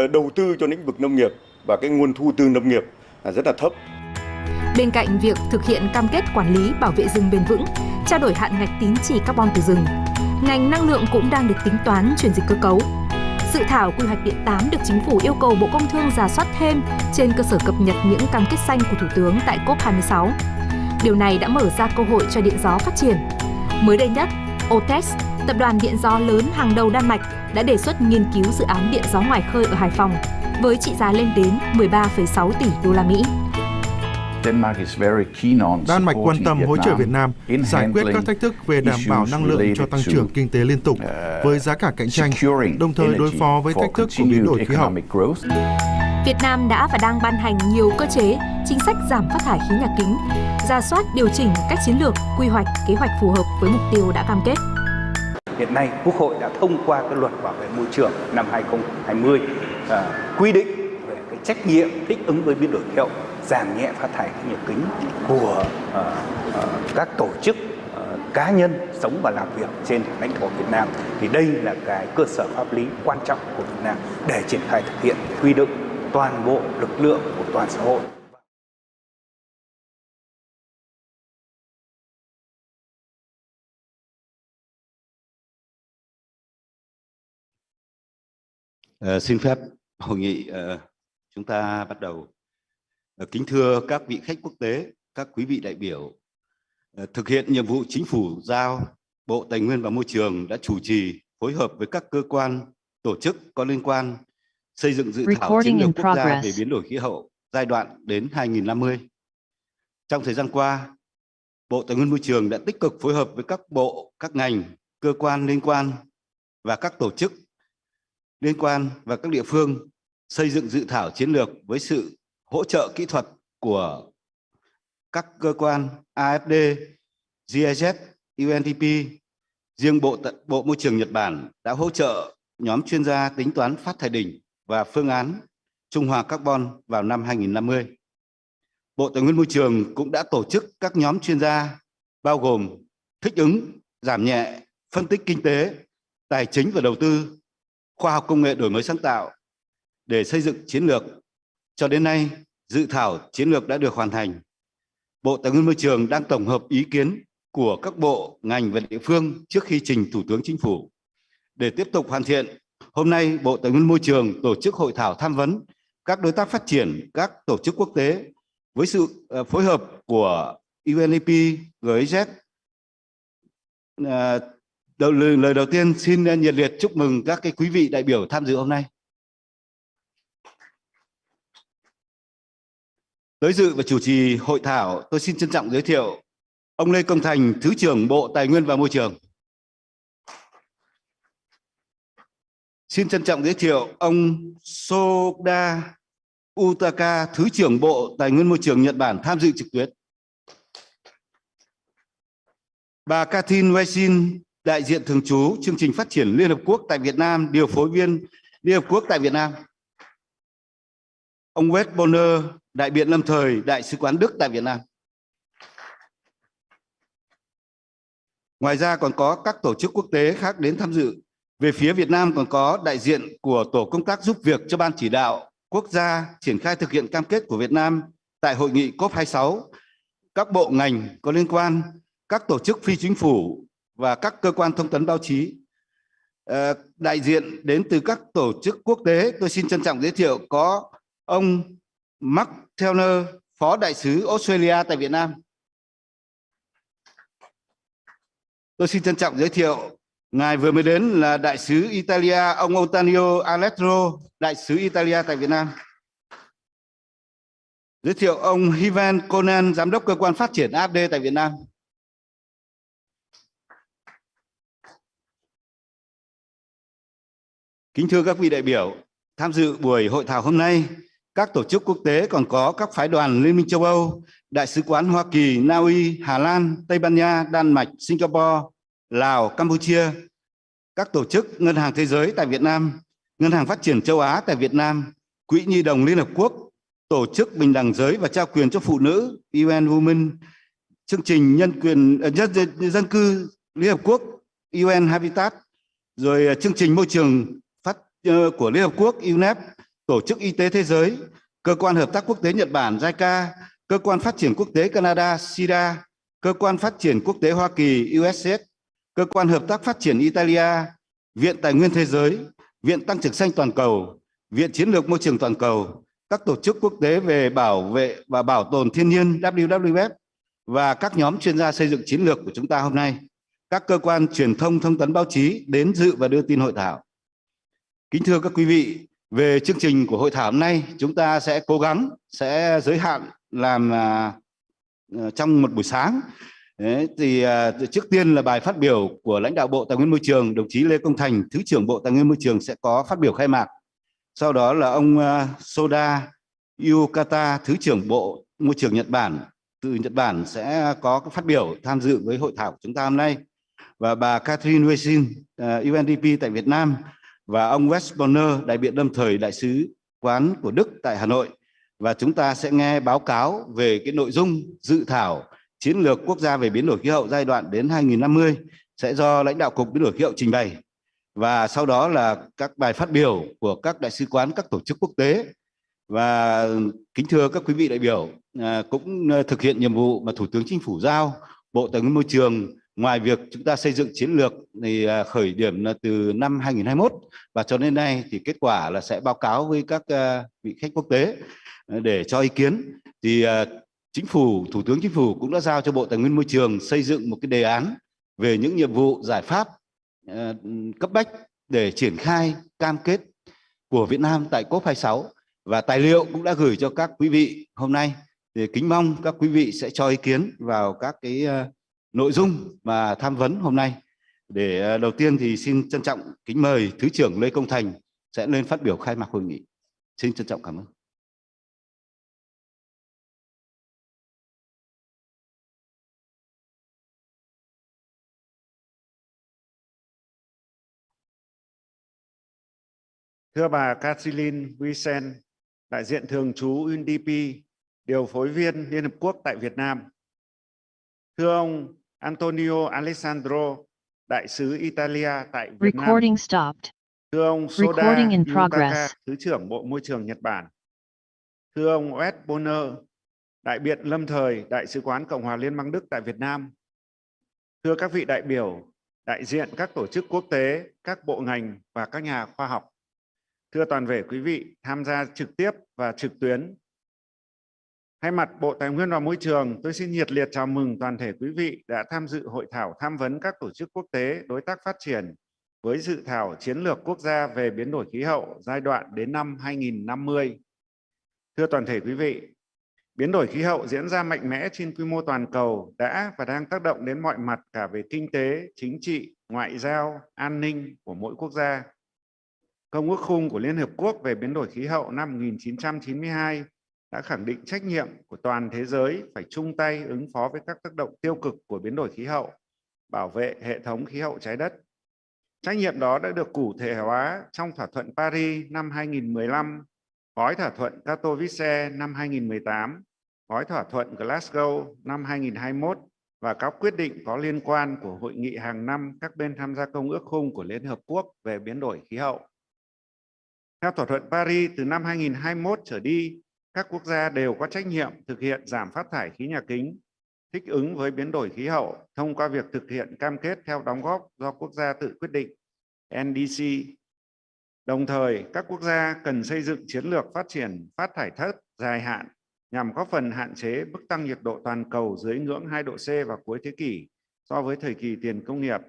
đầu tư cho lĩnh vực nông nghiệp và cái nguồn thu từ nông nghiệp là rất là thấp. Bên cạnh việc thực hiện cam kết quản lý bảo vệ rừng bền vững, trao đổi hạn ngạch tín chỉ carbon từ rừng, ngành năng lượng cũng đang được tính toán chuyển dịch cơ cấu. Dự thảo quy hoạch điện 8 được Chính phủ yêu cầu Bộ Công Thương rà soát thêm trên cơ sở cập nhật những cam kết xanh của Thủ tướng tại COP26. Điều này đã mở ra cơ hội cho điện gió phát triển. Mới đây nhất, Otex, tập đoàn điện gió lớn hàng đầu Đan Mạch, đã đề xuất nghiên cứu dự án điện gió ngoài khơi ở Hải Phòng với trị giá lên đến 13,6 tỷ đô la Mỹ. Đan Mạch quan tâm hỗ trợ Việt Nam giải quyết các thách thức về đảm bảo năng lượng cho tăng trưởng kinh tế liên tục với giá cả cạnh tranh, đồng thời đối phó với thách thức của biến đổi khí hậu. Việt Nam đã và đang ban hành nhiều cơ chế, chính sách giảm phát thải khí nhà kính, rà soát điều chỉnh các chiến lược, quy hoạch, kế hoạch phù hợp với mục tiêu đã cam kết. Hiện nay, Quốc hội đã thông qua cái luật bảo vệ môi trường năm 2020 quy định về cái trách nhiệm thích ứng với biến đổi khí hậu, giảm nhẹ phát thải khí nhà kính của các tổ chức cá nhân sống và làm việc trên lãnh thổ Việt Nam. Thì đây là cái cơ sở pháp lý quan trọng của Việt Nam để triển khai thực hiện, huy động toàn bộ lực lượng của toàn xã hội. Xin phép hội nghị chúng ta bắt đầu. Kính thưa các vị khách quốc tế, các quý vị đại biểu, thực hiện nhiệm vụ chính phủ giao, Bộ Tài nguyên và Môi trường đã chủ trì phối hợp với các cơ quan, tổ chức có liên quan xây dựng dự thảo chiến lược quốc gia về biến đổi khí hậu giai đoạn đến 2050. Trong thời gian qua, Bộ Tài nguyên Môi trường đã tích cực phối hợp với các bộ, các ngành, cơ quan liên quan và các tổ chức liên quan và các địa phương xây dựng dự thảo chiến lược với sự hỗ trợ kỹ thuật của các cơ quan AFD, GIZ, UNDP. Riêng Bộ Môi trường Nhật Bản đã hỗ trợ nhóm chuyên gia tính toán phát thải đỉnh và phương án trung hòa carbon vào năm 2050. Bộ Tài nguyên Môi trường cũng đã tổ chức các nhóm chuyên gia bao gồm thích ứng, giảm nhẹ, phân tích kinh tế, tài chính và đầu tư, khoa học công nghệ đổi mới sáng tạo để xây dựng chiến lược. Cho đến nay, dự thảo chiến lược đã được hoàn thành. Bộ Tài nguyên Môi trường đang tổng hợp ý kiến của các bộ, ngành và địa phương trước khi trình Thủ tướng Chính phủ. Để tiếp tục hoàn thiện, hôm nay Bộ Tài nguyên Môi trường tổ chức hội thảo tham vấn các đối tác phát triển, các tổ chức quốc tế với sự phối hợp của UNDP, GIZ. Lời đầu tiên xin nhiệt liệt chúc mừng các quý vị đại biểu tham dự hôm nay. Tới dự và chủ trì hội thảo, tôi xin trân trọng giới thiệu ông Lê Công Thành, Thứ trưởng Bộ Tài nguyên và Môi trường. Xin trân trọng giới thiệu ông Soda Utaka, Thứ trưởng Bộ Tài nguyên Môi trường Nhật Bản tham dự trực tuyến. Bà Katrin Weisin, đại diện thường trú chương trình phát triển Liên Hợp Quốc tại Việt Nam, điều phối viên Liên Hợp Quốc tại Việt Nam. Ông Wes Bonner, đại biện lâm thời Đại sứ quán Đức tại Việt Nam. Ngoài ra còn có các tổ chức quốc tế khác đến tham dự. Về phía Việt Nam còn có đại diện của Tổ công tác giúp việc cho Ban chỉ đạo quốc gia triển khai thực hiện cam kết của Việt Nam tại hội nghị COP26, các bộ ngành có liên quan, các tổ chức phi chính phủ và các cơ quan thông tấn báo chí. Đại diện đến từ các tổ chức quốc tế, tôi xin trân trọng giới thiệu có ông Mark Taylor, Phó Đại sứ Australia tại Việt Nam. Tôi xin trân trọng giới thiệu ngài vừa mới đến là Đại sứ Italia, ông Antonio Alessandro, Đại sứ Italia tại Việt Nam. Giới thiệu ông Hivan Conan, Giám đốc Cơ quan Phát triển AFD tại Việt Nam. Kính thưa các vị đại biểu, tham dự buổi hội thảo hôm nay, các tổ chức quốc tế còn có các phái đoàn Liên minh châu Âu, Đại sứ quán Hoa Kỳ, Na Uy, Hà Lan, Tây Ban Nha, Đan Mạch, Singapore, Lào, Campuchia, các tổ chức Ngân hàng Thế giới tại Việt Nam, Ngân hàng Phát triển châu Á tại Việt Nam, Quỹ Nhi đồng Liên Hợp Quốc, Tổ chức Bình đẳng giới và trao quyền cho phụ nữ UN Women, chương trình dân cư Liên Hợp Quốc UN Habitat, rồi chương trình môi trường của Liên Hợp Quốc UNEP, Tổ chức Y tế Thế giới, Cơ quan Hợp tác Quốc tế Nhật Bản JICA, Cơ quan Phát triển Quốc tế Canada SIDA, Cơ quan Phát triển Quốc tế Hoa Kỳ USAID, Cơ quan Hợp tác Phát triển Italia, Viện Tài nguyên Thế giới, Viện Tăng trưởng xanh toàn cầu, Viện Chiến lược Môi trường toàn cầu, các tổ chức quốc tế về bảo vệ và bảo tồn thiên nhiên WWF và các nhóm chuyên gia xây dựng chiến lược của chúng ta hôm nay, các cơ quan truyền thông thông tấn báo chí đến dự và đưa tin hội thảo. Kính thưa các quý vị, về chương trình của hội thảo hôm nay, chúng ta sẽ cố gắng sẽ giới hạn làm trong một buổi sáng. Đấy, thì trước tiên là bài phát biểu của lãnh đạo Bộ Tài nguyên Môi trường, đồng chí Lê Công Thành, Thứ trưởng Bộ Tài nguyên Môi trường sẽ có phát biểu khai mạc. Sau đó là ông Soda Yukata, Thứ trưởng Bộ Môi trường Nhật Bản, từ Nhật Bản sẽ có phát biểu tham dự với hội thảo của chúng ta hôm nay. Và bà Catherine Wesin, UNDP tại Việt Nam, và ông Wes Bonner, đại biện lâm thời đại sứ quán của Đức tại Hà Nội. Và chúng ta sẽ nghe báo cáo về cái nội dung dự thảo Chiến lược Quốc gia về biến đổi khí hậu giai đoạn đến 2050 sẽ do lãnh đạo Cục Biến đổi Khí hậu trình bày. Và sau đó là các bài phát biểu của các đại sứ quán, các tổ chức quốc tế. Và kính thưa các quý vị đại biểu, cũng thực hiện nhiệm vụ mà Thủ tướng Chính phủ giao, Bộ Tài nguyên Môi trường ngoài việc chúng ta xây dựng chiến lược thì khởi điểm là từ năm 2021 và cho đến nay thì kết quả là sẽ báo cáo với các vị khách quốc tế để cho ý kiến. Thì Thủ tướng Chính phủ cũng đã giao cho Bộ Tài nguyên Môi trường xây dựng một cái đề án về những nhiệm vụ giải pháp cấp bách để triển khai cam kết của Việt Nam tại COP26, và tài liệu cũng đã gửi cho các quý vị hôm nay. Thì kính mong các quý vị sẽ cho ý kiến vào các cái nội dung mà tham vấn hôm nay. Để đầu tiên thì xin trân trọng kính mời Thứ trưởng Lê Công Thành sẽ lên phát biểu khai mạc hội nghị. Xin trân trọng cảm ơn. Thưa bà Catherine Wesin, đại diện thường trú UNDP, điều phối viên Liên Hợp Quốc tại Việt Nam. Thưa ông Antonio Alessandro, đại sứ Italia tại Việt Nam. Thưa ông Soda Yukata, Thứ trưởng Bộ Môi trường Nhật Bản. Thưa ông Wes Bonner, đại biện lâm thời Đại sứ quán Cộng hòa Liên bang Đức tại Việt Nam. Thưa các vị đại biểu, đại diện các tổ chức quốc tế, các bộ ngành và các nhà khoa học. Thưa toàn thể quý vị tham gia trực tiếp và trực tuyến. Thay mặt Bộ Tài nguyên và Môi trường, tôi xin nhiệt liệt chào mừng toàn thể quý vị đã tham dự hội thảo tham vấn các tổ chức quốc tế đối tác phát triển với dự thảo Chiến lược Quốc gia về biến đổi khí hậu giai đoạn đến năm 2050. Thưa toàn thể quý vị, biến đổi khí hậu diễn ra mạnh mẽ trên quy mô toàn cầu đã và đang tác động đến mọi mặt cả về kinh tế, chính trị, ngoại giao, an ninh của mỗi quốc gia. Công ước Khung của Liên Hợp Quốc về biến đổi khí hậu năm 1992 đã khẳng định trách nhiệm của toàn thế giới phải chung tay ứng phó với các tác động tiêu cực của biến đổi khí hậu, bảo vệ hệ thống khí hậu trái đất. Trách nhiệm đó đã được cụ thể hóa trong thỏa thuận Paris năm 2015, gói thỏa thuận Katowice năm 2018, gói thỏa thuận Glasgow năm 2021 và các quyết định có liên quan của hội nghị hàng năm các bên tham gia Công ước Khung của Liên Hợp Quốc về biến đổi khí hậu. Theo thỏa thuận Paris, từ năm 2021 trở đi, các quốc gia đều có trách nhiệm thực hiện giảm phát thải khí nhà kính, thích ứng với biến đổi khí hậu thông qua việc thực hiện cam kết theo đóng góp do quốc gia tự quyết định (NDC). Đồng thời, các quốc gia cần xây dựng chiến lược phát triển phát thải thất dài hạn nhằm góp phần hạn chế mức tăng nhiệt độ toàn cầu dưới ngưỡng 2 độ C vào cuối thế kỷ so với thời kỳ tiền công nghiệp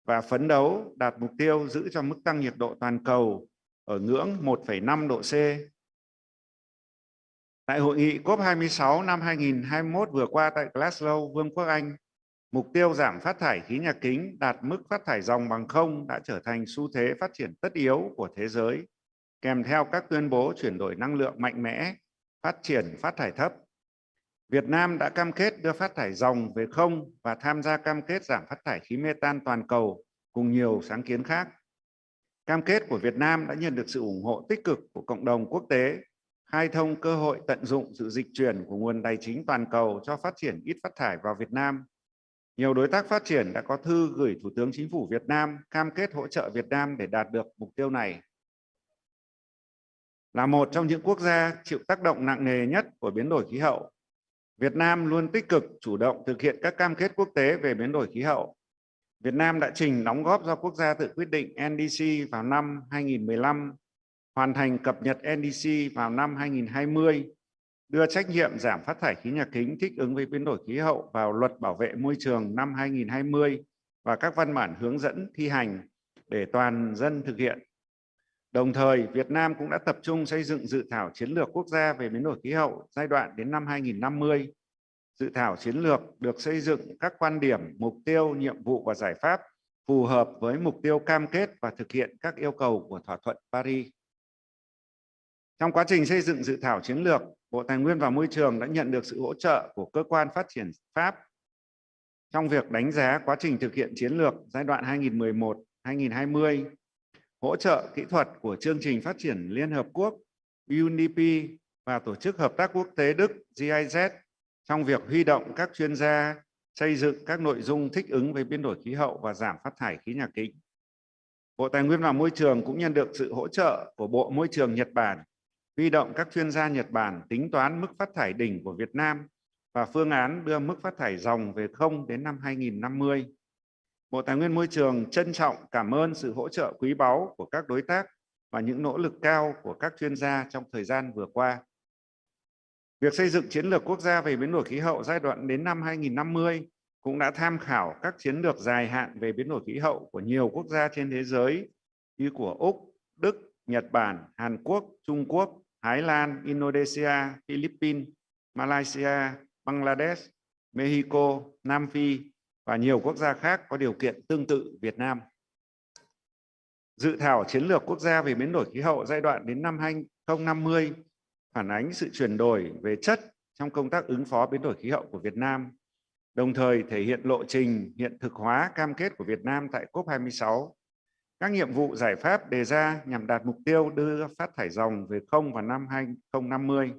và phấn đấu đạt mục tiêu giữ cho mức tăng nhiệt độ toàn cầu ở ngưỡng 1,5 độ C. Tại hội nghị COP26 năm 2021 vừa qua tại Glasgow, Vương quốc Anh, mục tiêu giảm phát thải khí nhà kính đạt mức phát thải ròng bằng không đã trở thành xu thế phát triển tất yếu của thế giới, kèm theo các tuyên bố chuyển đổi năng lượng mạnh mẽ, phát triển phát thải thấp. Việt Nam đã cam kết đưa phát thải ròng về không và tham gia cam kết giảm phát thải khí metan toàn cầu cùng nhiều sáng kiến khác. Cam kết của Việt Nam đã nhận được sự ủng hộ tích cực của cộng đồng quốc tế, khai thông cơ hội tận dụng sự dịch chuyển của nguồn tài chính toàn cầu cho phát triển ít phát thải vào Việt Nam. Nhiều đối tác phát triển đã có thư gửi Thủ tướng Chính phủ Việt Nam cam kết hỗ trợ Việt Nam để đạt được mục tiêu này. Là một trong những quốc gia chịu tác động nặng nề nhất của biến đổi khí hậu, Việt Nam luôn tích cực chủ động thực hiện các cam kết quốc tế về biến đổi khí hậu. Việt Nam đã trình đóng góp do quốc gia tự quyết định NDC vào năm 2015, hoàn thành cập nhật NDC vào năm 2020, đưa trách nhiệm giảm phát thải khí nhà kính thích ứng với biến đổi khí hậu vào Luật Bảo vệ Môi trường năm 2020 và các văn bản hướng dẫn thi hành để toàn dân thực hiện. Đồng thời, Việt Nam cũng đã tập trung xây dựng dự thảo chiến lược quốc gia về biến đổi khí hậu giai đoạn đến năm 2050. Dự thảo chiến lược được xây dựng các quan điểm, mục tiêu, nhiệm vụ và giải pháp phù hợp với mục tiêu cam kết và thực hiện các yêu cầu của thỏa thuận Paris. Trong quá trình xây dựng dự thảo chiến lược, Bộ Tài nguyên và Môi trường đã nhận được sự hỗ trợ của Cơ quan Phát triển Pháp trong việc đánh giá quá trình thực hiện chiến lược giai đoạn 2011-2020, hỗ trợ kỹ thuật của Chương trình Phát triển Liên Hợp Quốc UNDP và Tổ chức Hợp tác Quốc tế Đức GIZ trong việc huy động các chuyên gia xây dựng các nội dung thích ứng với biến đổi khí hậu và giảm phát thải khí nhà kính. Bộ Tài nguyên và Môi trường cũng nhận được sự hỗ trợ của Bộ Môi trường Nhật Bản, huy động các chuyên gia Nhật Bản tính toán mức phát thải đỉnh của Việt Nam và phương án đưa mức phát thải ròng về không đến năm 2050. Bộ Tài nguyên Môi trường trân trọng cảm ơn sự hỗ trợ quý báu của các đối tác và những nỗ lực cao của các chuyên gia trong thời gian vừa qua. Việc xây dựng chiến lược quốc gia về biến đổi khí hậu giai đoạn đến năm 2050 cũng đã tham khảo các chiến lược dài hạn về biến đổi khí hậu của nhiều quốc gia trên thế giới như của Úc, Đức, Nhật Bản, Hàn Quốc, Trung Quốc, Thái Lan, Indonesia, Philippines, Malaysia, Bangladesh, Mexico, Nam Phi và nhiều quốc gia khác có điều kiện tương tự Việt Nam. Dự thảo chiến lược quốc gia về biến đổi khí hậu giai đoạn đến năm 2050 phản ánh sự chuyển đổi về chất trong công tác ứng phó biến đổi khí hậu của Việt Nam, đồng thời thể hiện lộ trình hiện thực hóa cam kết của Việt Nam tại COP26. Các nhiệm vụ giải pháp đề ra nhằm đạt mục tiêu đưa phát thải ròng về không vào năm 2050.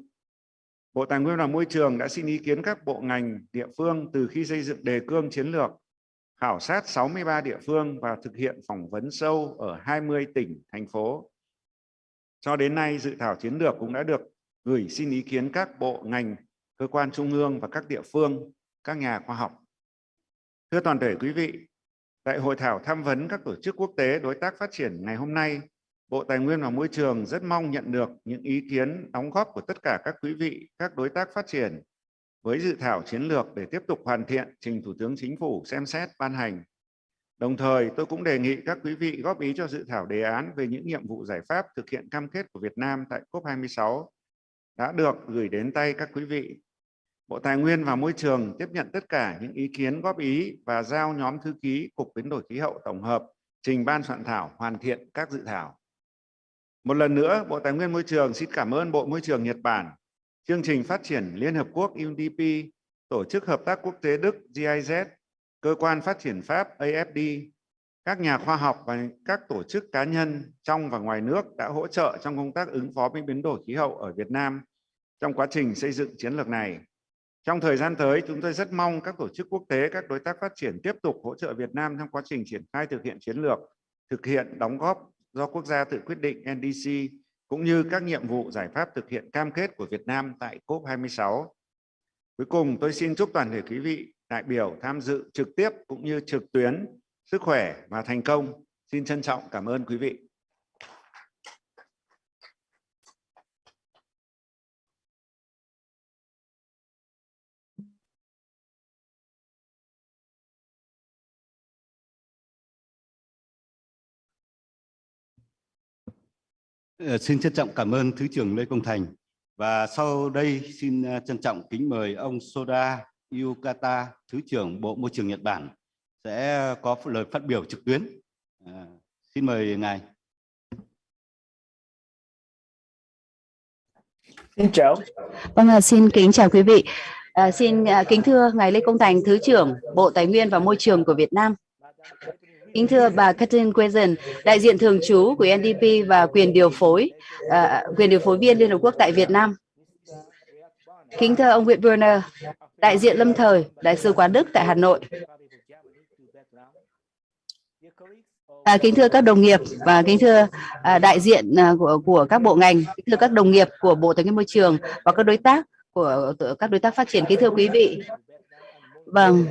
Bộ Tài nguyên và Môi trường đã xin ý kiến các bộ ngành địa phương từ khi xây dựng đề cương chiến lược, khảo sát 63 địa phương và thực hiện phỏng vấn sâu ở 20 tỉnh, thành phố. Cho đến nay, dự thảo chiến lược cũng đã được gửi xin ý kiến các bộ ngành, cơ quan trung ương và các địa phương, các nhà khoa học. Thưa toàn thể quý vị, tại hội thảo tham vấn các tổ chức quốc tế đối tác phát triển ngày hôm nay, Bộ Tài nguyên và Môi trường rất mong nhận được những ý kiến đóng góp của tất cả các quý vị, các đối tác phát triển với dự thảo chiến lược để tiếp tục hoàn thiện trình Thủ tướng Chính phủ xem xét ban hành. Đồng thời, tôi cũng đề nghị các quý vị góp ý cho dự thảo đề án về những nhiệm vụ giải pháp thực hiện cam kết của Việt Nam tại COP26 đã được gửi đến tay các quý vị. Bộ Tài nguyên và Môi trường tiếp nhận tất cả những ý kiến góp ý và giao nhóm thư ký Cục Biến đổi Khí hậu tổng hợp trình ban soạn thảo hoàn thiện các dự thảo. Một lần nữa, Bộ Tài nguyên Môi trường xin cảm ơn Bộ Môi trường Nhật Bản, Chương trình Phát triển Liên Hợp Quốc UNDP, Tổ chức Hợp tác Quốc tế Đức GIZ, Cơ quan Phát triển Pháp AFD, các nhà khoa học và các tổ chức cá nhân trong và ngoài nước đã hỗ trợ trong công tác ứng phó với biến đổi khí hậu ở Việt Nam trong quá trình xây dựng chiến lược này. Trong thời gian tới, chúng tôi rất mong các tổ chức quốc tế, các đối tác phát triển tiếp tục hỗ trợ Việt Nam trong quá trình triển khai thực hiện chiến lược, thực hiện đóng góp do quốc gia tự quyết định NDC, cũng như các nhiệm vụ giải pháp thực hiện cam kết của Việt Nam tại COP26. Cuối cùng, tôi xin chúc toàn thể quý vị đại biểu tham dự trực tiếp cũng như trực tuyến sức khỏe và thành công. Xin trân trọng cảm ơn quý vị. Xin trân trọng cảm ơn Thứ trưởng Lê Công Thành. Và sau đây xin trân trọng kính mời ông Soda Yukata, Thứ trưởng Bộ Môi trường Nhật Bản sẽ có lời phát biểu trực tuyến. Xin mời ngài. Xin chào. Vâng, xin kính chào quý vị. Xin kính thưa ngài Lê Công Thành, Thứ trưởng Bộ Tài nguyên và Môi trường của Việt Nam. Kính thưa bà Catherine Quezon, đại diện thường trú của UNDP và quyền điều phối viên Liên Hợp Quốc tại Việt Nam. Kính thưa ông Nguyễn Werner, đại diện lâm thời Đại sứ quán Đức tại Hà Nội. Kính thưa các đồng nghiệp và kính thưa đại diện của các bộ ngành, kính thưa các đồng nghiệp của Bộ Tài nguyên Môi trường và các đối tác của các đối tác phát triển, kính thưa quý vị. Vâng,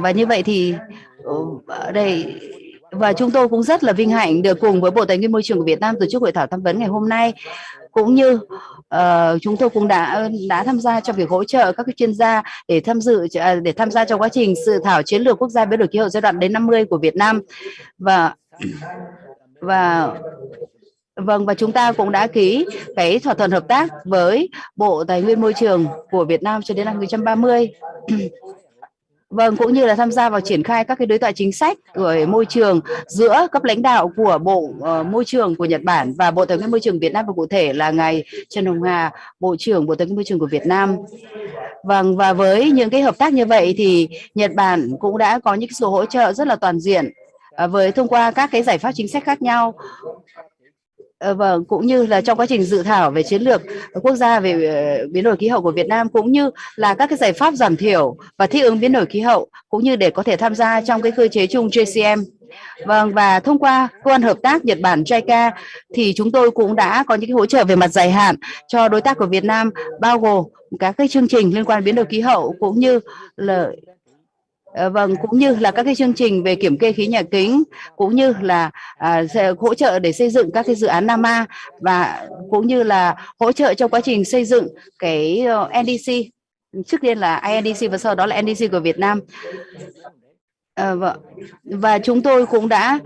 và như vậy thì ở đây và chúng tôi cũng rất là vinh hạnh được cùng với Bộ Tài nguyên Môi trường của Việt Nam tổ chức hội thảo tham vấn ngày hôm nay, cũng như chúng tôi cũng đã tham gia trong việc hỗ trợ các chuyên gia để tham gia trong quá trình dự thảo chiến lược quốc gia biến đổi khí hậu giai đoạn đến 50 của Việt Nam. Và chúng ta cũng đã ký cái thỏa thuận hợp tác với Bộ Tài nguyên Môi trường của Việt Nam cho đến năm 2030. Vâng, cũng như là tham gia vào triển khai các cái đối thoại chính sách của môi trường giữa cấp lãnh đạo của Bộ Môi trường của Nhật Bản và Bộ Tài nguyên Môi trường Việt Nam, và cụ thể là ngài Trần Hồng Hà, Bộ trưởng Bộ Tài nguyên Môi trường của Việt Nam. Vâng, và với những cái hợp tác như vậy thì Nhật Bản cũng đã có những sự hỗ trợ rất là toàn diện với thông qua các cái giải pháp chính sách khác nhau. Vâng, cũng như là trong quá trình dự thảo về chiến lược quốc gia về biến đổi khí hậu của Việt Nam, cũng như là các cái giải pháp giảm thiểu và thích ứng biến đổi khí hậu, cũng như để có thể tham gia trong cái cơ chế chung JCM. Vâng, và thông qua cơ quan hợp tác Nhật Bản JICA thì chúng tôi cũng đã có những cái hỗ trợ về mặt dài hạn cho đối tác của Việt Nam, bao gồm các cái chương trình liên quan đến biến đổi khí hậu, cũng như là cũng như là các cái chương trình về kiểm kê khí nhà kính, cũng như là hỗ trợ để xây dựng các cái dự án NAMA, và cũng như là hỗ trợ trong quá trình xây dựng cái NDC, trước tiên là INDC và sau đó là NDC của Việt Nam. Và chúng tôi cũng đã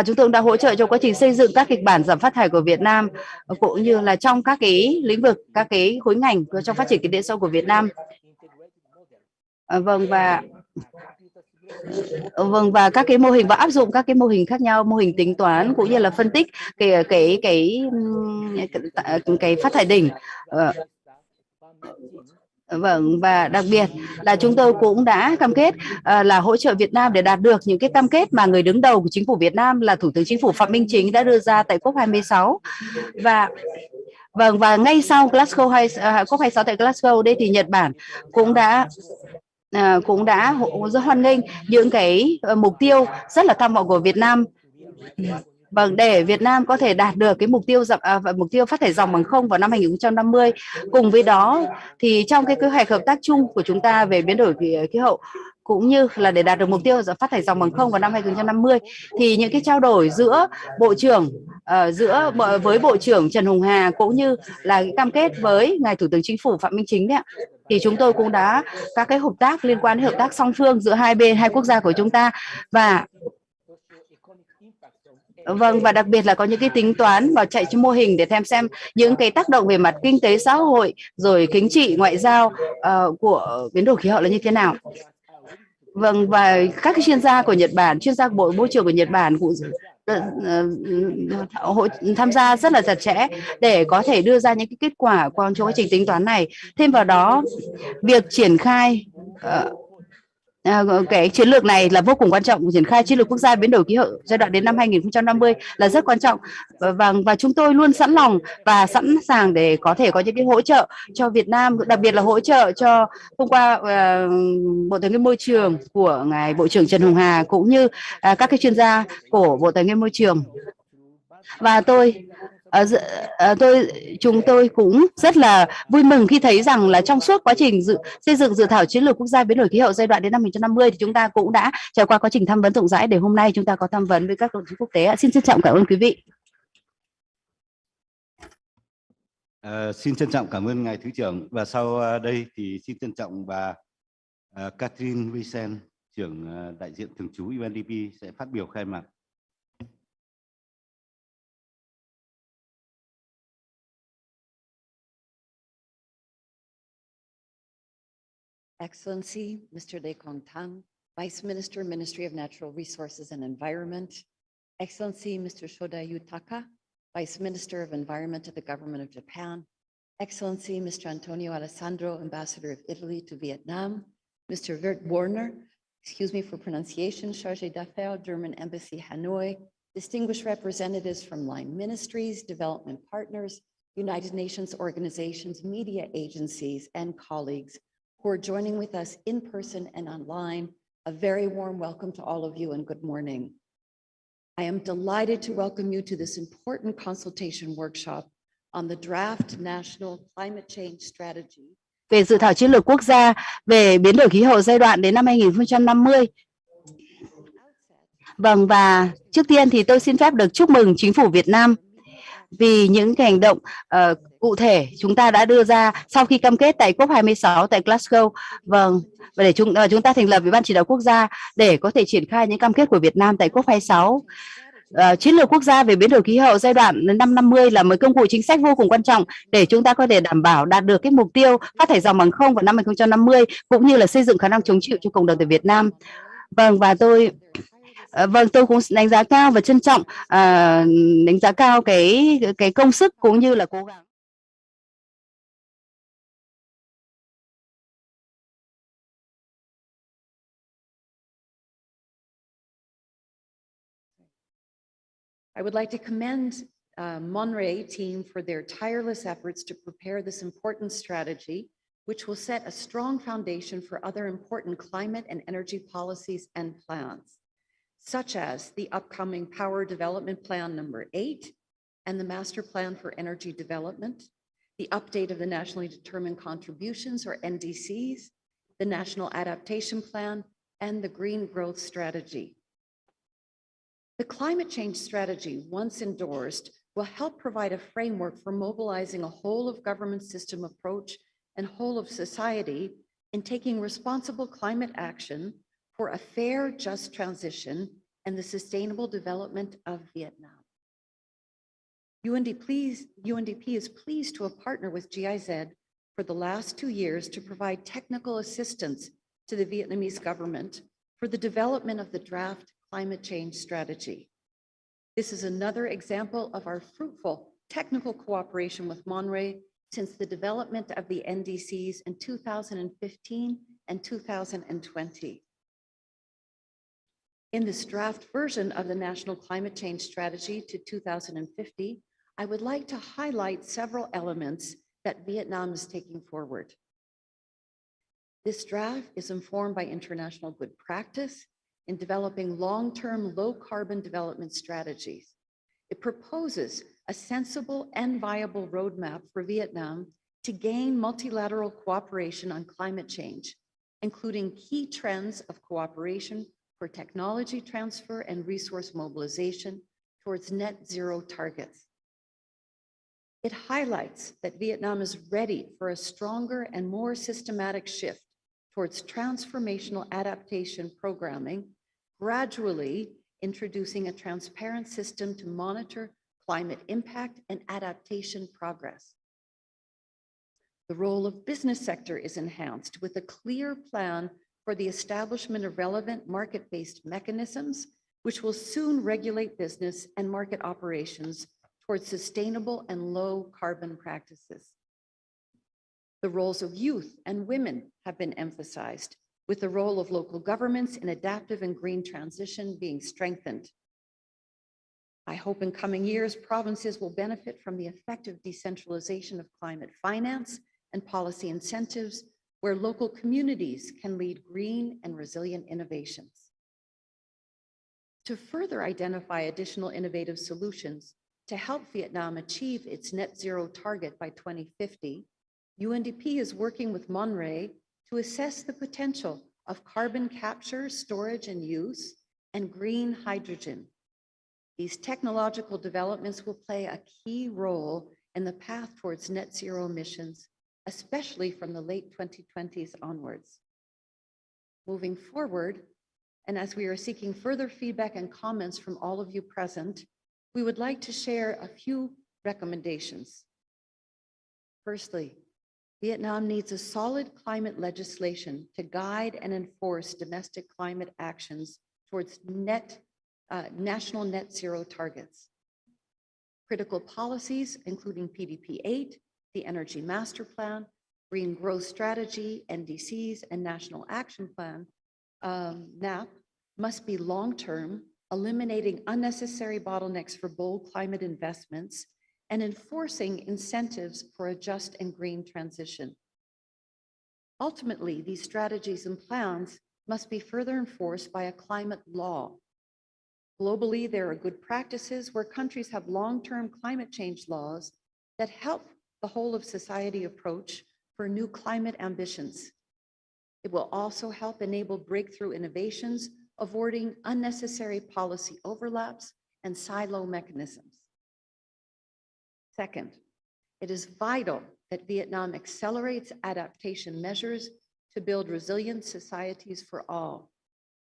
chúng tôi đã hỗ trợ cho quá trình xây dựng các kịch bản giảm phát thải của Việt Nam, cũng như là trong các cái lĩnh vực, các cái khối ngành trong phát triển kinh tế xã hội của Việt Nam. Và các cái mô hình, và áp dụng các cái mô hình khác nhau, mô hình tính toán cũng như là phân tích cái phát thải đỉnh. Và đặc biệt là chúng tôi cũng đã cam kết là hỗ trợ Việt Nam để đạt được những cái cam kết mà người đứng đầu của chính phủ Việt Nam là Thủ tướng Chính phủ Phạm Minh Chính đã đưa ra tại COP 26. Và ngay sau COP 26 tại Glasgow đây thì Nhật Bản cũng đã rất hoan nghênh những cái mục tiêu rất là tham vọng của Việt Nam. Để Việt Nam có thể đạt được cái mục tiêu phát thải ròng bằng không vào năm 2050. Cùng với đó thì trong cái kế hoạch hợp tác chung của chúng ta về biến đổi khí hậu, cũng như là để đạt được mục tiêu phát thải ròng bằng không vào năm 2050, thì những cái trao đổi giữa Bộ trưởng với Bộ trưởng Trần Hồng Hà, cũng như là cái cam kết với ngài Thủ tướng Chính phủ Phạm Minh Chính đấy ạ, thì chúng tôi cũng đã các cái hợp tác liên quan đến hợp tác song phương giữa hai quốc gia của chúng ta, và đặc biệt là có những cái tính toán và chạy cho mô hình để xem những cái tác động về mặt kinh tế xã hội, rồi chính trị, ngoại giao của biến đổi khí hậu là như thế nào. Và các cái chuyên gia của Nhật Bản, chuyên gia của Bộ Môi trường của Nhật Bản cũng tham gia rất là chặt chẽ để có thể đưa ra những cái kết quả trong quá trình tính toán này. Thêm vào đó, việc triển khai cái chiến lược này là vô cùng quan trọng. Triển khai chiến lược quốc gia biến đổi khí hậu giai đoạn đến năm 2050 là rất quan trọng, và chúng tôi luôn sẵn lòng và sẵn sàng để có thể có những cái hỗ trợ cho Việt Nam, đặc biệt là hỗ trợ cho thông qua Bộ Tài nguyên Môi trường của ngài Bộ trưởng Trần Hồng Hà, cũng như các cái chuyên gia của Bộ Tài nguyên Môi trường. Và chúng tôi cũng rất là vui mừng khi thấy rằng là trong suốt quá trình xây dựng dự thảo chiến lược quốc gia biến đổi khí hậu giai đoạn đến năm 2050 thì chúng ta cũng đã trải qua quá trình tham vấn rộng rãi để hôm nay chúng ta có tham vấn với các tổ chức quốc tế. Xin trân trọng cảm ơn quý vị. Xin trân trọng cảm ơn ngài Thứ trưởng, và sau đây thì xin trân trọng bà Catherine Wiesen, trưởng đại diện thường trú UNDP sẽ phát biểu khai mạc. Excellency, Mr. Tham, Vice Minister, Ministry of Natural Resources and Environment. Excellency, Mr. Shoda Yutaka, Vice Minister of Environment of the Government of Japan. Excellency, Mr. Antonio Alessandro, Ambassador of Italy to Vietnam. Mr. Vert Warner, excuse me for pronunciation, Chargé d'Affaires, German Embassy, Hanoi. Distinguished representatives from line ministries, development partners, United Nations organizations, media agencies, and colleagues who are joining with us in person and online A very warm welcome to all of you and good morning. I am delighted to welcome you to this important consultation workshop on the draft National Climate Change Strategy về dự thảo chiến lược quốc gia về biến đổi khí hậu giai đoạn đến năm 2050. Vâng, và trước tiên thì tôi xin phép được chúc mừng chính phủ Việt Nam vì những hành động cụ thể chúng ta đã đưa ra sau khi cam kết tại COP26 tại Glasgow. Vâng, và để chúng ta thành lập Ủy ban chỉ đạo quốc gia để có thể triển khai những cam kết của Việt Nam tại COP26. Chiến lược quốc gia về biến đổi khí hậu giai đoạn đến năm 50 là một công cụ chính sách vô cùng quan trọng để chúng ta có thể đảm bảo đạt được cái mục tiêu phát thải ròng bằng không vào năm 2050 cũng như là xây dựng khả năng chống chịu cho cộng đồng tại Việt Nam. Vâng, và tôi cũng đánh giá cao và trân trọng đánh giá cao cái công sức cũng như là cố gắng. I would like to commend Monterey team for their tireless efforts to prepare this important strategy, which will set a strong foundation for other important climate and energy policies and plans, such as the upcoming Power Development Plan number 8 and the Master Plan for Energy Development, the update of the Nationally Determined Contributions or NDCs, the National Adaptation Plan, and the Green Growth Strategy. The climate change strategy, once endorsed, will help provide a framework for mobilizing a whole of government system approach and whole of society in taking responsible climate action for a fair, just transition and the sustainable development of Vietnam. UNDP is pleased to have partnered with GIZ for the last 2 years to provide technical assistance to the Vietnamese government for the development of the draft climate change strategy. This is another example of our fruitful technical cooperation with Monterey since the development of the NDCs in 2015 and 2020. In this draft version of the National Climate Change Strategy to 2050, I would like to highlight several elements that Vietnam is taking forward. This draft is informed by international good practice in developing long-term low-carbon development strategies. It proposes a sensible and viable roadmap for Vietnam to gain multilateral cooperation on climate change, including key trends of cooperation for technology transfer and resource mobilization towards net zero targets. It highlights that Vietnam is ready for a stronger and more systematic shift towards transformational adaptation programming, gradually introducing a transparent system to monitor climate impact and adaptation progress. The role of business sector is enhanced with a clear plan for the establishment of relevant market-based mechanisms, which will soon regulate business and market operations towards sustainable and low carbon practices. The roles of youth and women have been emphasized, with the role of local governments in adaptive and green transition being strengthened. I hope in coming years, provinces will benefit from the effective decentralization of climate finance and policy incentives, where local communities can lead green and resilient innovations. To further identify additional innovative solutions to help Vietnam achieve its net zero target by 2050, UNDP is working with Monterey to assess the potential of carbon capture, storage, and use, and green hydrogen. These technological developments will play a key role in the path towards net zero emissions, especially from the late 2020s onwards. Moving forward, and as we are seeking further feedback and comments from all of you present, we would like to share a few recommendations. Firstly, Vietnam needs a solid climate legislation to guide and enforce domestic climate actions towards national net zero targets. Critical policies, including PDP-8, the Energy Master Plan, Green Growth Strategy, NDCs, and National Action Plan, NAP, must be long-term, eliminating unnecessary bottlenecks for bold climate investments and enforcing incentives for a just and green transition. Ultimately, these strategies and plans must be further enforced by a climate law. Globally, there are good practices where countries have long-term climate change laws that help the whole of society approach for new climate ambitions. It will also help enable breakthrough innovations, avoiding unnecessary policy overlaps and silo mechanisms. Second, it is vital that Vietnam accelerates adaptation measures to build resilient societies for all,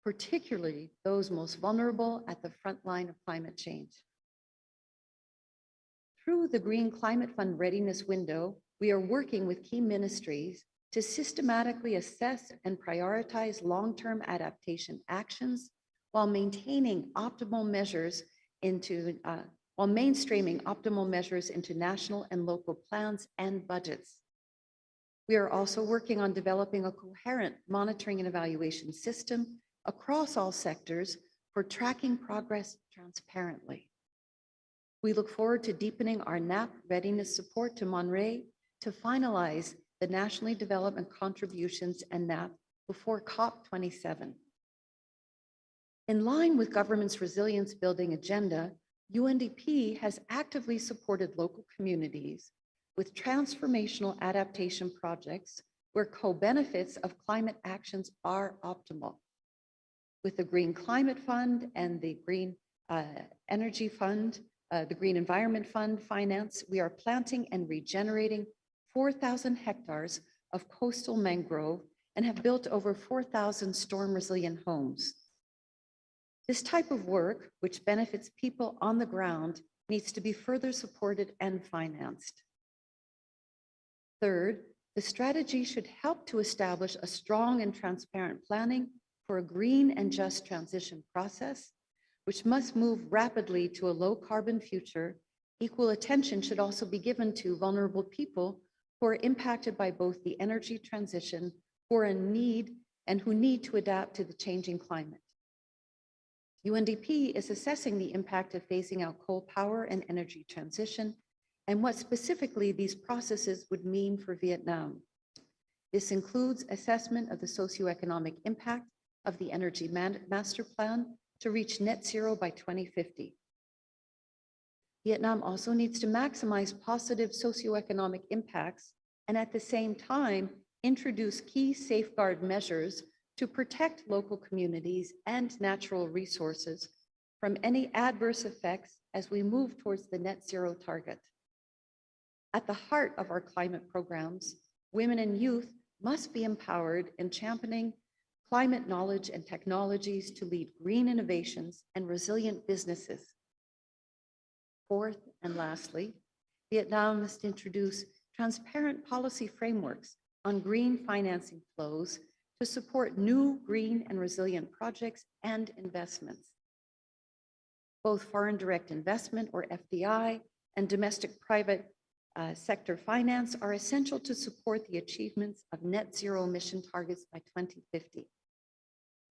particularly those most vulnerable at the front line of climate change. Through the Green Climate Fund Readiness Window, we are working with key ministries to systematically assess and prioritize long-term adaptation actions while maintaining optimal measures into while mainstreaming optimal measures into national and local plans and budgets. We are also working on developing a coherent monitoring and evaluation system across all sectors for tracking progress transparently. We look forward to deepening our NAP readiness support to Monterey to finalize the nationally development contributions and NAP before COP27. In line with government's resilience building agenda, UNDP has actively supported local communities with transformational adaptation projects where co-benefits of climate actions are optimal. With the Green Climate Fund and the Green Energy Fund, the Green Environment Fund finance, we are planting and regenerating 4,000 hectares of coastal mangrove and have built over 4,000 storm-resilient homes. This type of work, which benefits people on the ground, needs to be further supported and financed. Third, the strategy should help to establish a strong and transparent planning for a green and just transition process, which must move rapidly to a low-carbon future. Equal attention should also be given to vulnerable people who are impacted by both the energy transition, who are in need and who need to adapt to the changing climate. UNDP is assessing the impact of phasing out coal power and energy transition and what specifically these processes would mean for Vietnam. This includes assessment of the socioeconomic impact of the Energy Master Plan to reach net zero by 2050. Vietnam also needs to maximize positive socioeconomic impacts and at the same time introduce key safeguard measures to protect local communities and natural resources from any adverse effects as we move towards the net zero target. At the heart of our climate programs, women and youth must be empowered in championing climate knowledge and technologies to lead green innovations and resilient businesses. Fourth and lastly, Vietnam must introduce transparent policy frameworks on green financing flows to support new green and resilient projects and investments. Both foreign direct investment, or FDI, and domestic private sector finance are essential to support the achievements of net zero emission targets by 2050.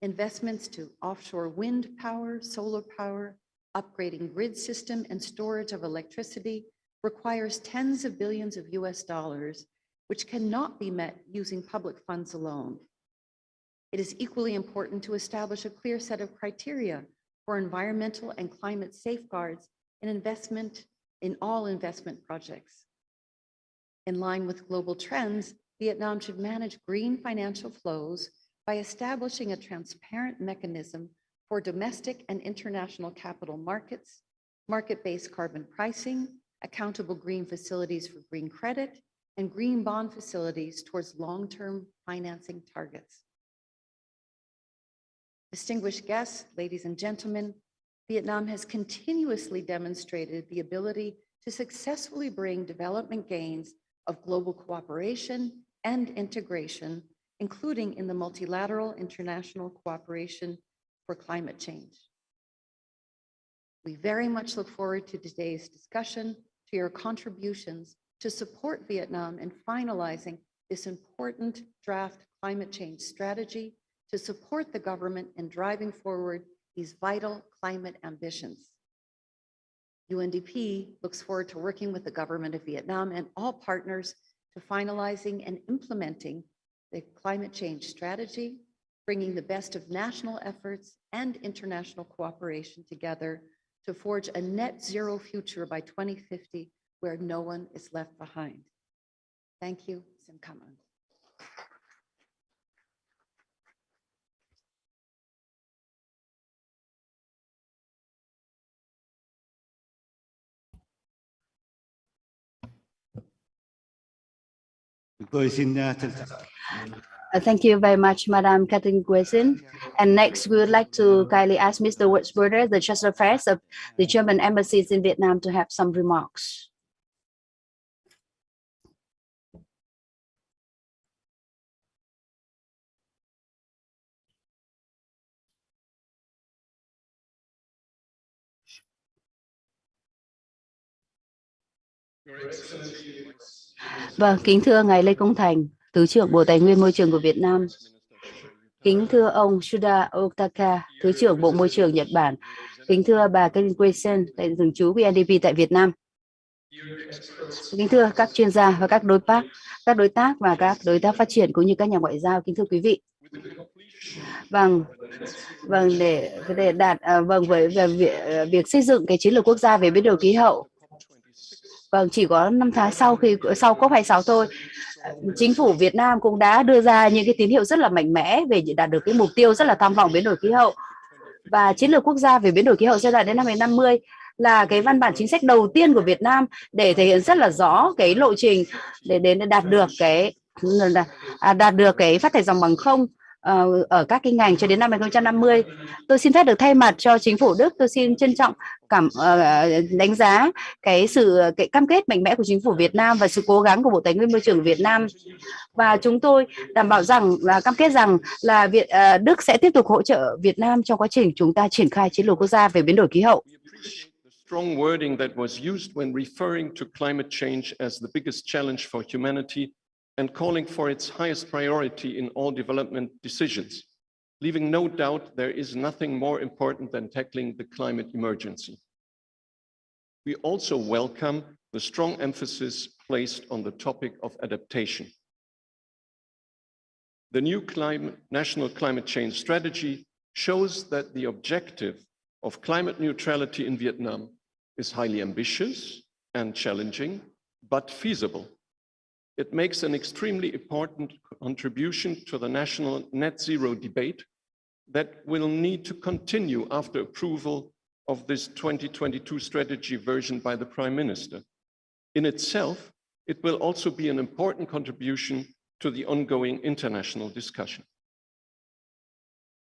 Investments to offshore wind power, solar power, upgrading grid system, and storage of electricity requires tens of billions of US dollars, which cannot be met using public funds alone. It is equally important to establish a clear set of criteria for environmental and climate safeguards in all investment projects. In line with global trends, Vietnam should manage green financial flows by establishing a transparent mechanism for domestic and international capital markets, market-based carbon pricing, accountable green facilities for green credit, and green bond facilities towards long-term financing targets. Distinguished guests, ladies and gentlemen, Vietnam has continuously demonstrated the ability to successfully bring development gains of global cooperation and integration, including in the multilateral international cooperation for climate change. We very much look forward to today's discussion, to your contributions to support Vietnam in finalizing this important draft climate change strategy to support the government in driving forward these vital climate ambitions. UNDP looks forward to working with the government of Vietnam and all partners to finalizing and implementing the climate change strategy bringing the best of national efforts and international cooperation together to forge a net zero future by 2050 where no one is left behind. Thank you. Xin cảm ơn. Tôi xin trân trọng. Thank you very much, Madam Catherine Guesen. And next, we would like to kindly ask Mr. Wurzburger, the Chancellor of Affairs of the German embassies in Vietnam, to have some remarks. Vâng, kính thưa Ngài Lê Công Thành, Thứ trưởng Bộ Tài nguyên Môi trường của Việt Nam. Kính thưa ông Suda Otaka, Thứ trưởng Bộ Môi trường Nhật Bản. Kính thưa bà Catherine Guesen, đại diện thường trú của UNDP tại Việt Nam. Kính thưa các chuyên gia và các đối tác và các đối tác phát triển cũng như các nhà ngoại giao. Kính thưa quý vị. Để đạt với việc xây dựng cái chiến lược quốc gia về biến đổi khí hậu. Chỉ có 5 tháng sau COP26 thôi, chính phủ Việt Nam cũng đã đưa ra những cái tín hiệu rất là mạnh mẽ về đạt được cái mục tiêu rất là tham vọng biến đổi khí hậu. Và chiến lược quốc gia về biến đổi khí hậu giai đoạn đến năm 2050 là cái văn bản chính sách đầu tiên của Việt Nam để thể hiện rất là rõ cái lộ trình để đạt được cái phát thải ròng bằng không ở các cái ngành cho đến năm 2050. Tôi xin phép được thay mặt cho chính phủ Đức, tôi xin trân trọng đánh giá cái cam kết mạnh mẽ của chính phủ Việt Nam và sự cố gắng của Bộ Tài nguyên Môi trường Việt Nam. Và chúng tôi đảm bảo rằng là cam kết rằng là Đức sẽ tiếp tục hỗ trợ Việt Nam trong quá trình chúng ta triển khai chiến lược quốc gia về biến đổi khí hậu. Strong wording that was used when referring to climate change as the biggest challenge for humanity and calling for its highest priority in all development decisions, leaving no doubt there is nothing more important than tackling the climate emergency. We also welcome the strong emphasis placed on the topic of adaptation. The new national climate change strategy shows that the objective of climate neutrality in Vietnam is highly ambitious and challenging, but feasible. It makes an extremely important contribution to the national net zero debate that will need to continue after approval of this 2022 strategy version by the Prime Minister. In itself, it will also be an important contribution to the ongoing international discussion.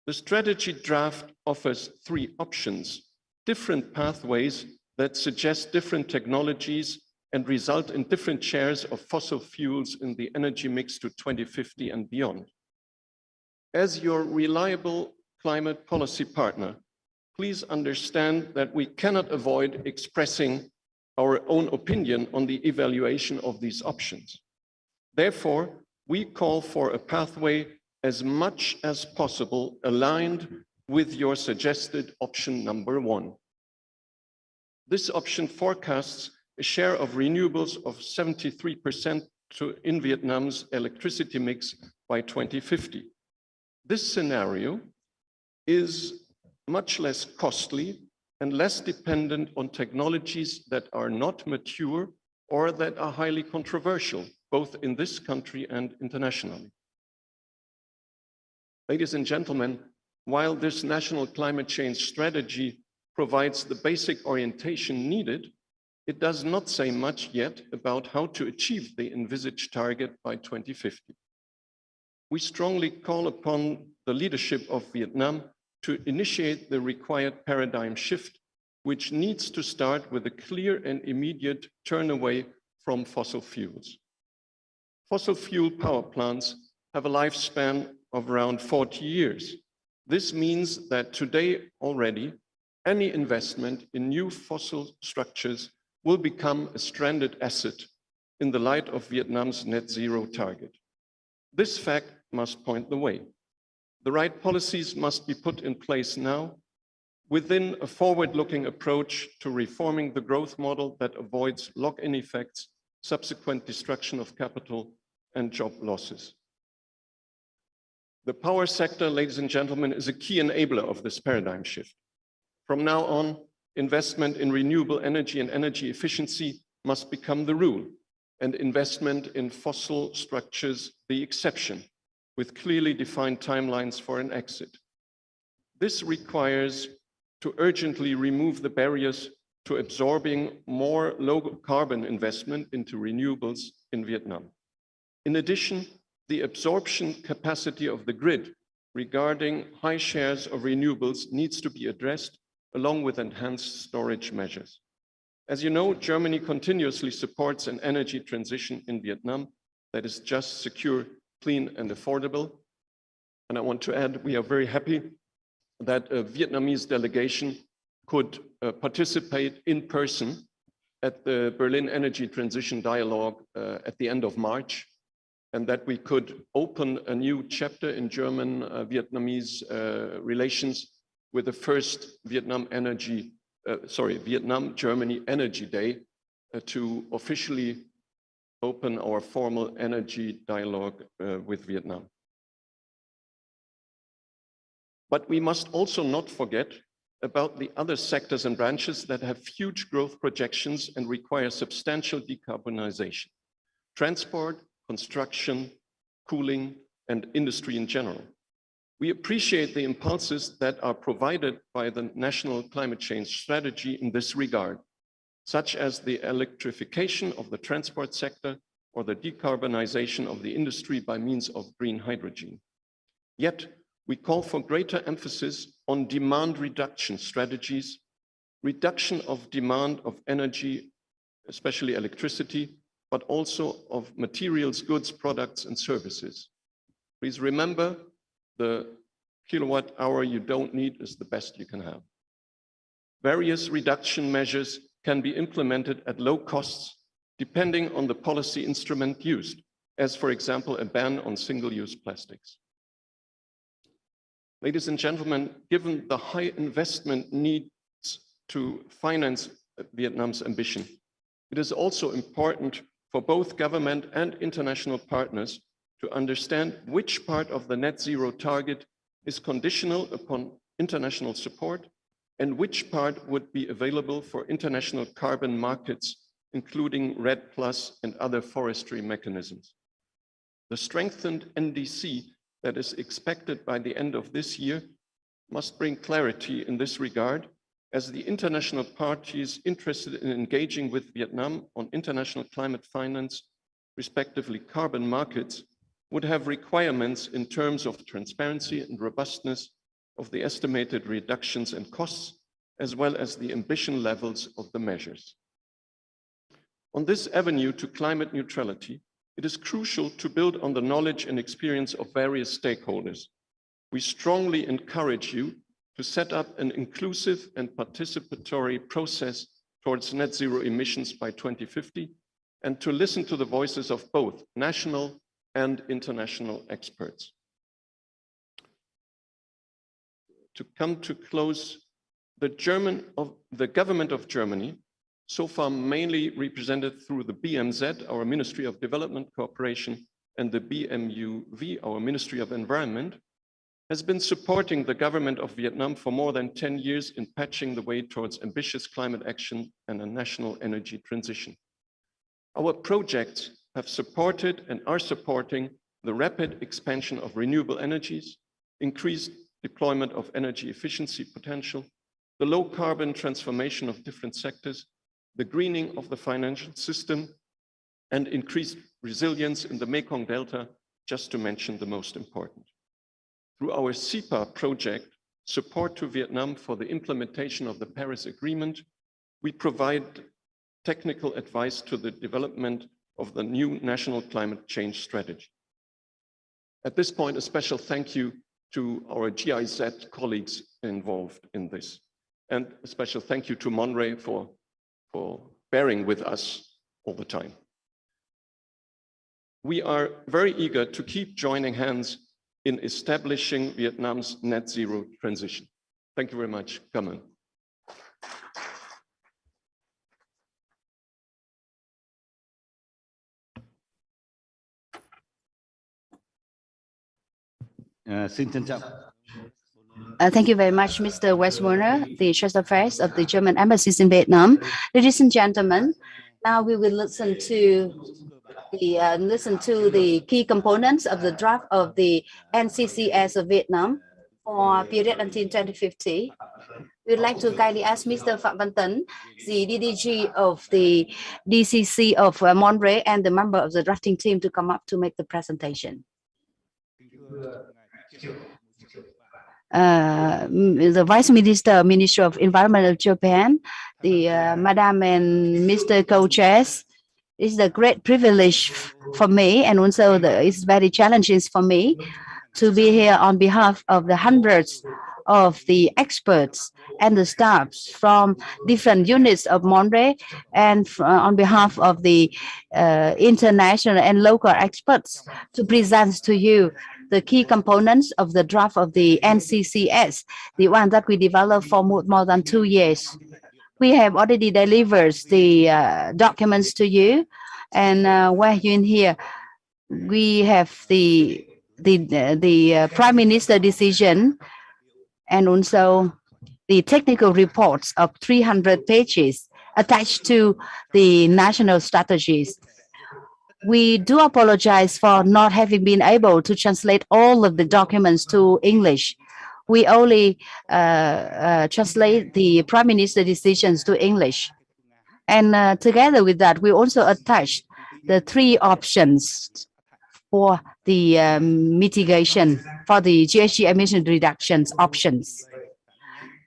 The strategy draft offers 3 options, different pathways that suggest different technologies and result in different shares of fossil fuels in the energy mix to 2050 and beyond. As your reliable climate policy partner, please understand that we cannot avoid expressing our own opinion on the evaluation of these options. Therefore, we call for a pathway as much as possible aligned with your suggested option number 1. This option forecasts a share of renewables of 73% in Vietnam's electricity mix by 2050. This scenario is much less costly and less dependent on technologies that are not mature or that are highly controversial, both in this country and internationally. Ladies and gentlemen, while this national climate change strategy provides the basic orientation needed, it does not say much yet about how to achieve the envisaged target by 2050. We strongly call upon the leadership of Vietnam to initiate the required paradigm shift, which needs to start with a clear and immediate turn away from fossil fuels. Fossil fuel power plants have a lifespan of around 40 years. This means that today already, any investment in new fossil structures will become a stranded asset in the light of Vietnam's net zero target. This fact must point the way. The right policies must be put in place now within a forward-looking approach to reforming the growth model that avoids lock-in effects, subsequent destruction of capital, and job losses. The power sector, ladies and gentlemen, is a key enabler of this paradigm shift. From now on, investment in renewable energy and energy efficiency must become the rule, and investment in fossil structures the exception, with clearly defined timelines for an exit. This requires to urgently remove the barriers to absorbing more low carbon investment into renewables in Vietnam. In addition, the absorption capacity of the grid regarding high shares of renewables needs to be addressed along with enhanced storage measures. As you know, Germany continuously supports an energy transition in Vietnam that is just, secure, clean, and affordable. And I want to add, we are very happy that a Vietnamese delegation could participate in person at the Berlin Energy Transition Dialogue at the end of March, and that we could open a new chapter in German-Vietnamese relations with the first Vietnam-Germany Energy Day to officially open our formal energy dialogue with Vietnam. But we must also not forget about the other sectors and branches that have huge growth projections and require substantial decarbonization: transport, construction, cooling, and industry in general. We appreciate the impulses that are provided by the National Climate Change Strategy in this regard, such as the electrification of the transport sector or the decarbonization of the industry by means of green hydrogen. Yet, we call for greater emphasis on demand reduction strategies, reduction of demand of energy, especially electricity, but also of materials, goods, products, and services. Please remember, the kilowatt hour you don't need is the best you can have. Various reduction measures can be implemented at low costs, depending on the policy instrument used, as for example, a ban on single-use plastics. Ladies and gentlemen, given the high investment needs to finance Vietnam's ambition, it is also important for both government and international partners to understand which part of the net zero target is conditional upon international support and which part would be available for international carbon markets, including REDD+ and other forestry mechanisms. The strengthened NDC that is expected by the end of this year must bring clarity in this regard, as the international parties interested in engaging with Vietnam on international climate finance, respectively carbon markets, would have requirements in terms of transparency and robustness of the estimated reductions and costs, as well as the ambition levels of the measures. On this avenue to climate neutrality, it is crucial to build on the knowledge and experience of various stakeholders. We strongly encourage you to set up an inclusive and participatory process towards net zero emissions by 2050, and to listen to the voices of both national and international experts. To come to close, the government of Germany, so far mainly represented through the BMZ, our Ministry of Development Cooperation, and the BMUV, our Ministry of Environment, has been supporting the government of Vietnam for more than 10 years in patching the way towards ambitious climate action and a national energy transition. Our projects have supported and are supporting the rapid expansion of renewable energies, increased deployment of energy efficiency potential, the low carbon transformation of different sectors, the greening of the financial system, and increased resilience in the Mekong Delta, just to mention the most important. Through our SIPA project, Support to Vietnam for the Implementation of the Paris Agreement, we provide technical advice to the development of the new National Climate Change Strategy. At this point, a special thank you to our GIZ colleagues involved in this. And a special thank you to Monray for bearing with us all the time. We are very eager to keep joining hands in establishing Vietnam's net zero transition. Thank you very much. Come on. Xin trân trọng. Thank you very much, Mr. Westwarner, the Trust Affairs of the German Embassy in Vietnam. Ladies and gentlemen, now we will listen to the key components of the draft of the NCCS of Vietnam for period until 2050. We'd like to kindly ask Mr. Phạm Văn Tấn, the DDG of the DCC of Monterey and the member of the drafting team, to come up to make the presentation. The Vice Minister, Minister of Environment of Japan, the Madam and Mr. Co-chairs, it's a great privilege for me, and also it's very challenging for me to be here on behalf of the hundreds of the experts and the staffs from different units of Monterey, and on behalf of the international and local experts, to present to you the key components of the draft of the NCCS, the one that we developed for more than 2 years. We have already delivered the documents to you, and where you in here, we have the Prime Minister decision, and also the technical reports of 300 pages attached to the national strategies. We do apologize for not having been able to translate all of the documents to English. We only translate the Prime Minister decisions to English. And together with that, we also attached the 3 options for the mitigation, for the GHG emission reductions options.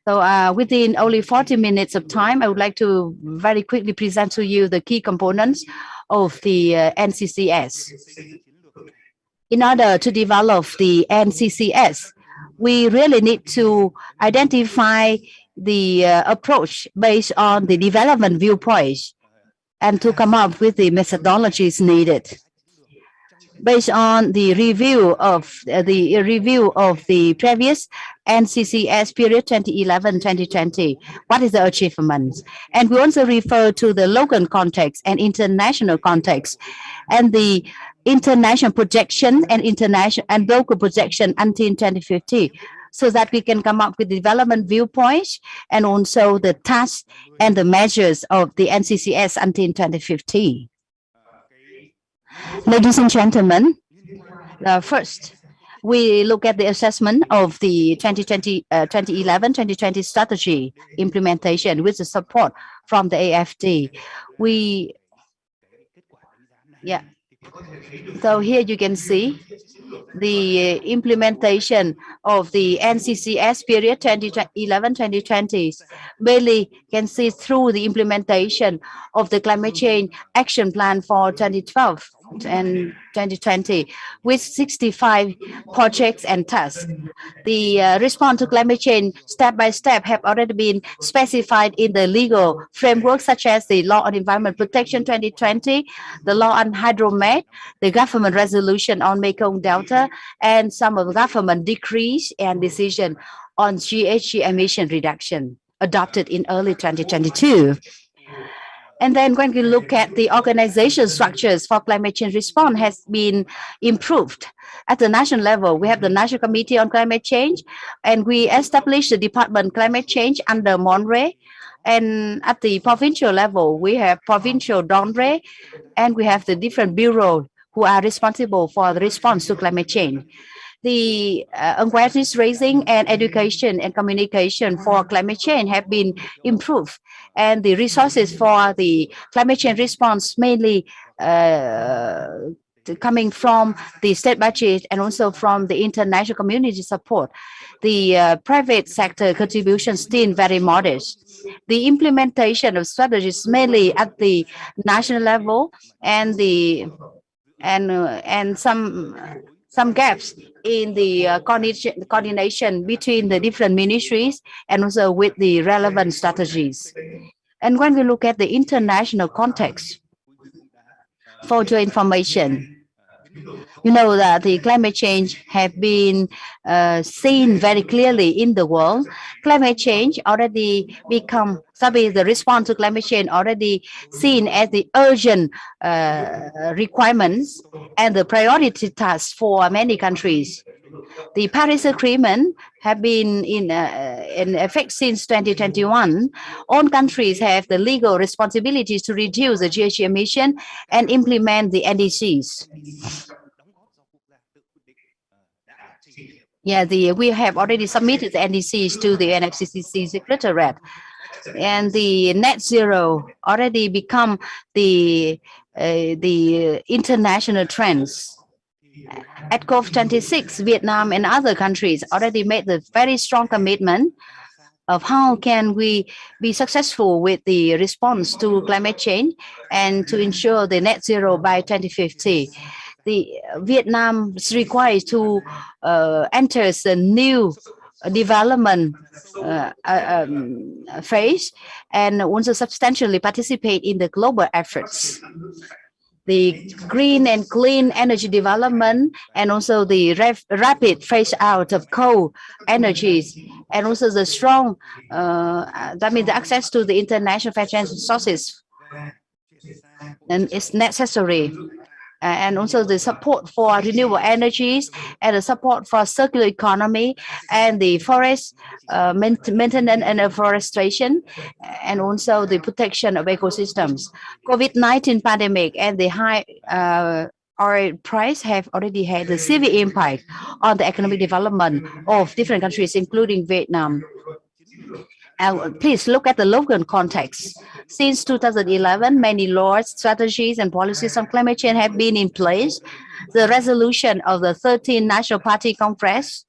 So within only 40 minutes of time, I would like to very quickly present to you the key components of the NCCS. In order to develop the NCCS, we really need to identify the approach based on the development viewpoints and to come up with the methodologies needed. Based on the review of the previous NCCS period 2011-2020, what is the achievements? And we also refer to the local context and international context, and the international projection and international and local projection until 2050, so that we can come up with development viewpoints and also the tasks and the measures of the NCCS until 2050. Ladies and gentlemen, first, we look at the assessment of the 2011-2020 strategy implementation with the support from the AFD. So here you can see the implementation of the NCCS period 2011-2020. Mainly can see through the implementation of the climate change action plan for 2012 and 2020 with 65 projects and tasks. The response to climate change step by step have already been specified in the legal framework, such as the Law on Environment Protection 2020, the Law on Hydromet, the government resolution on Mekong Delta, and some of the government decrees and decision on GHG emission reduction adopted in early 2022. And then when we look at the organization structures for climate change response has been improved. At the national level, we have the National Committee on Climate Change, and we established the Department Climate Change under Monterey. And at the provincial level, we have Provincial DONRE, and we have the different bureaus who are responsible for the response to climate change. The awareness raising and education and communication for climate change have been improved, and the resources for the climate change response mainly coming from the state budget and also from the international community support. The private sector contribution still very modest. The implementation of strategies mainly at the national level, and some gaps in the coordination between the different ministries and also with the relevant strategies. And when we look at the international context, for your information, you know that the climate change have been seen very clearly in the world. Climate change already become, the response to climate change already seen as the urgent requirements and the priority task for many countries. The Paris Agreement have been in effect since 2021. All countries have the legal responsibilities to reduce the GHG emission and implement the NDCs. Yeah, we have already submitted the NDCs to the UNFCCC Secretariat, and the net zero already become the international trends. At COP26, Vietnam and other countries already made the very strong commitment of how can we be successful with the response to climate change and to ensure the net zero by 2050. The Vietnam is required to enter the new development phase and also substantially participate in the global efforts. The green and clean energy development and also the rapid phase out of coal energies and also the strong, that means the access to the international financial sources and it's necessary. And also the support for renewable energies and the support for circular economy and the forest maintenance and afforestation and also the protection of ecosystems. COVID-19 pandemic and the high oil price have already had a severe impact on the economic development of different countries, including Vietnam. Please look at the local context. Since 2011, many laws, strategies, and policies on climate change have been in place. The resolution of the 13th National Party Congress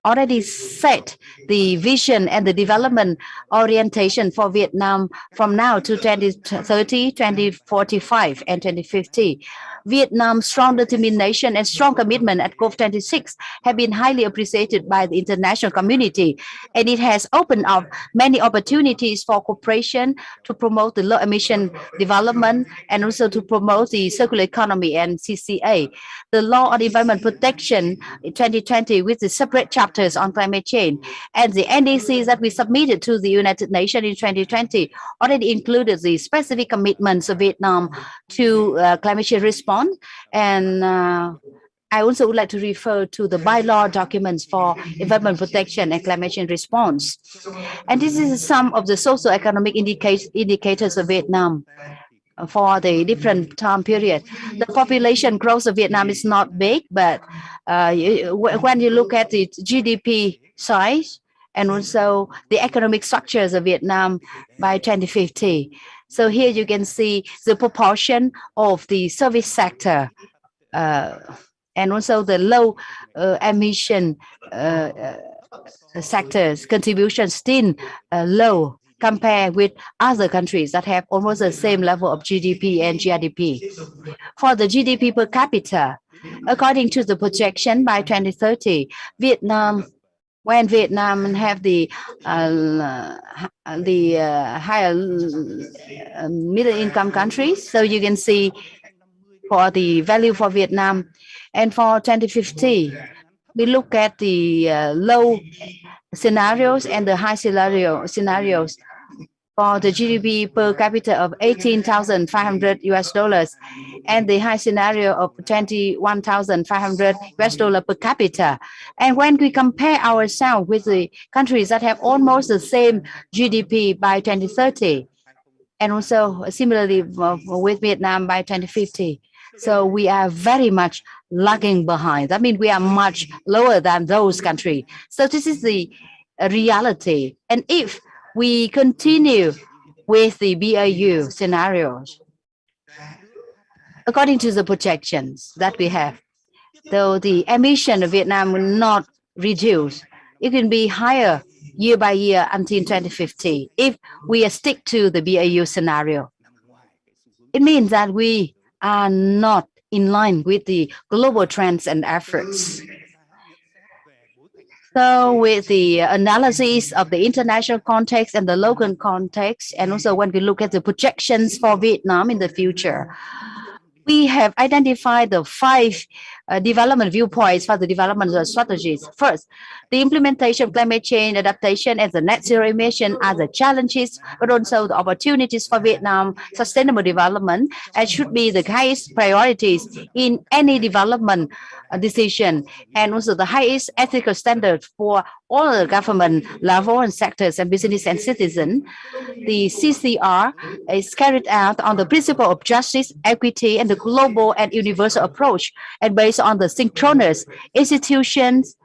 already set the vision and the development orientation for Vietnam from now to 2030, 2045, and 2050. Vietnam's strong determination and strong commitment at COP26 have been highly appreciated by the international community, and it has opened up many opportunities for cooperation to promote the low-emission development and also to promote the circular economy and CCA. The Law on Environment Protection in 2020 with the separate chapters on climate change and the NDCs that we submitted to the United Nations in 2020 already included the specific commitments of Vietnam to climate change response. And I also would like to refer to the bylaw documents for environment protection and climate change response. And this is some of the socio-economic indicators of Vietnam for the different time period. The population growth of Vietnam is not big, but when you look at the GDP size and also the economic structures of Vietnam by 2050. So here you can see the proportion of the service sector and also the low emission sectors contribution still low compared with other countries that have almost the same level of GDP and GRDP. For the GDP per capita, according to the projection by 2030, when Vietnam have the higher middle income countries, so you can see for the value for Vietnam. And for 2050, we look at the low scenarios and the high scenarios for the GDP per capita of $18,500 and the high scenario of $21,500 per capita. And when we compare ourselves with the countries that have almost the same GDP by 2030, and also similarly with Vietnam by 2050. So we are very much lagging behind. That means we are much lower than those countries. So this is the reality. And if we continue with the BAU scenarios, according to the projections that we have, though the emission of Vietnam will not reduce, it can be higher year by year until 2050 if we stick to the BAU scenario. It means that we are not in line with the global trends and efforts. So with the analysis of the international context and the local context, and also when we look at the projections for Vietnam in the future, We have identified the 5 development viewpoints for the development strategies. First, the implementation of climate change adaptation and the net zero emission are the challenges, but also the opportunities for Vietnam sustainable development, and should be the highest priorities in any development decision, and also the highest ethical standard for all the government level and sectors and business and citizens. The CCR is carried out on the principle of justice, equity, and the global and universal approach, and based on the synchronous institutions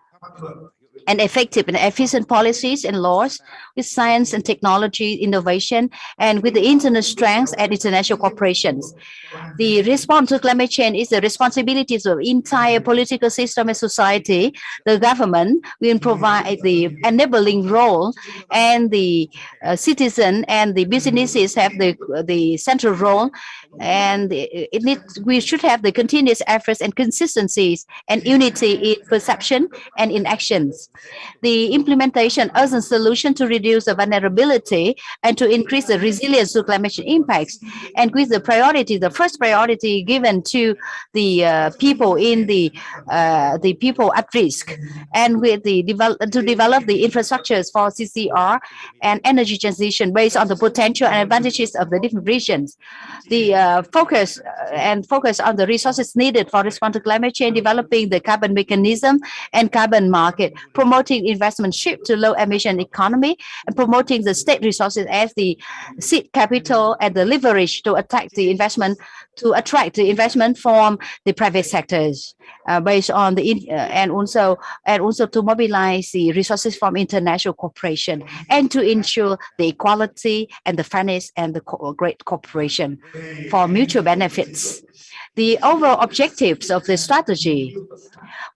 and effective and efficient policies and laws with science and technology innovation, and with the internal strengths and international corporations. The response to climate change is the responsibilities of entire political system and society. The government will provide the enabling role, and the citizen and the businesses have the central role, and we should have the continuous efforts and consistencies and unity in perception and in actions. The implementation urgent solution to reduce the vulnerability and to increase the resilience to climate change impacts, and with the priority, the first priority given to the people in the people at risk, and with the to develop the infrastructures for CCR and energy transition based on the potential and advantages of the different regions. The focus on the resources needed for response to climate change, developing the carbon mechanism and carbon market, promoting investment shift to low emission economy, and promoting the state resources as the seed capital and the leverage to attract the investment from the private sectors, based on the and also to mobilize the resources from international cooperation, and to ensure the equality and the fairness and the great cooperation for mutual benefits. The overall objectives of the strategy.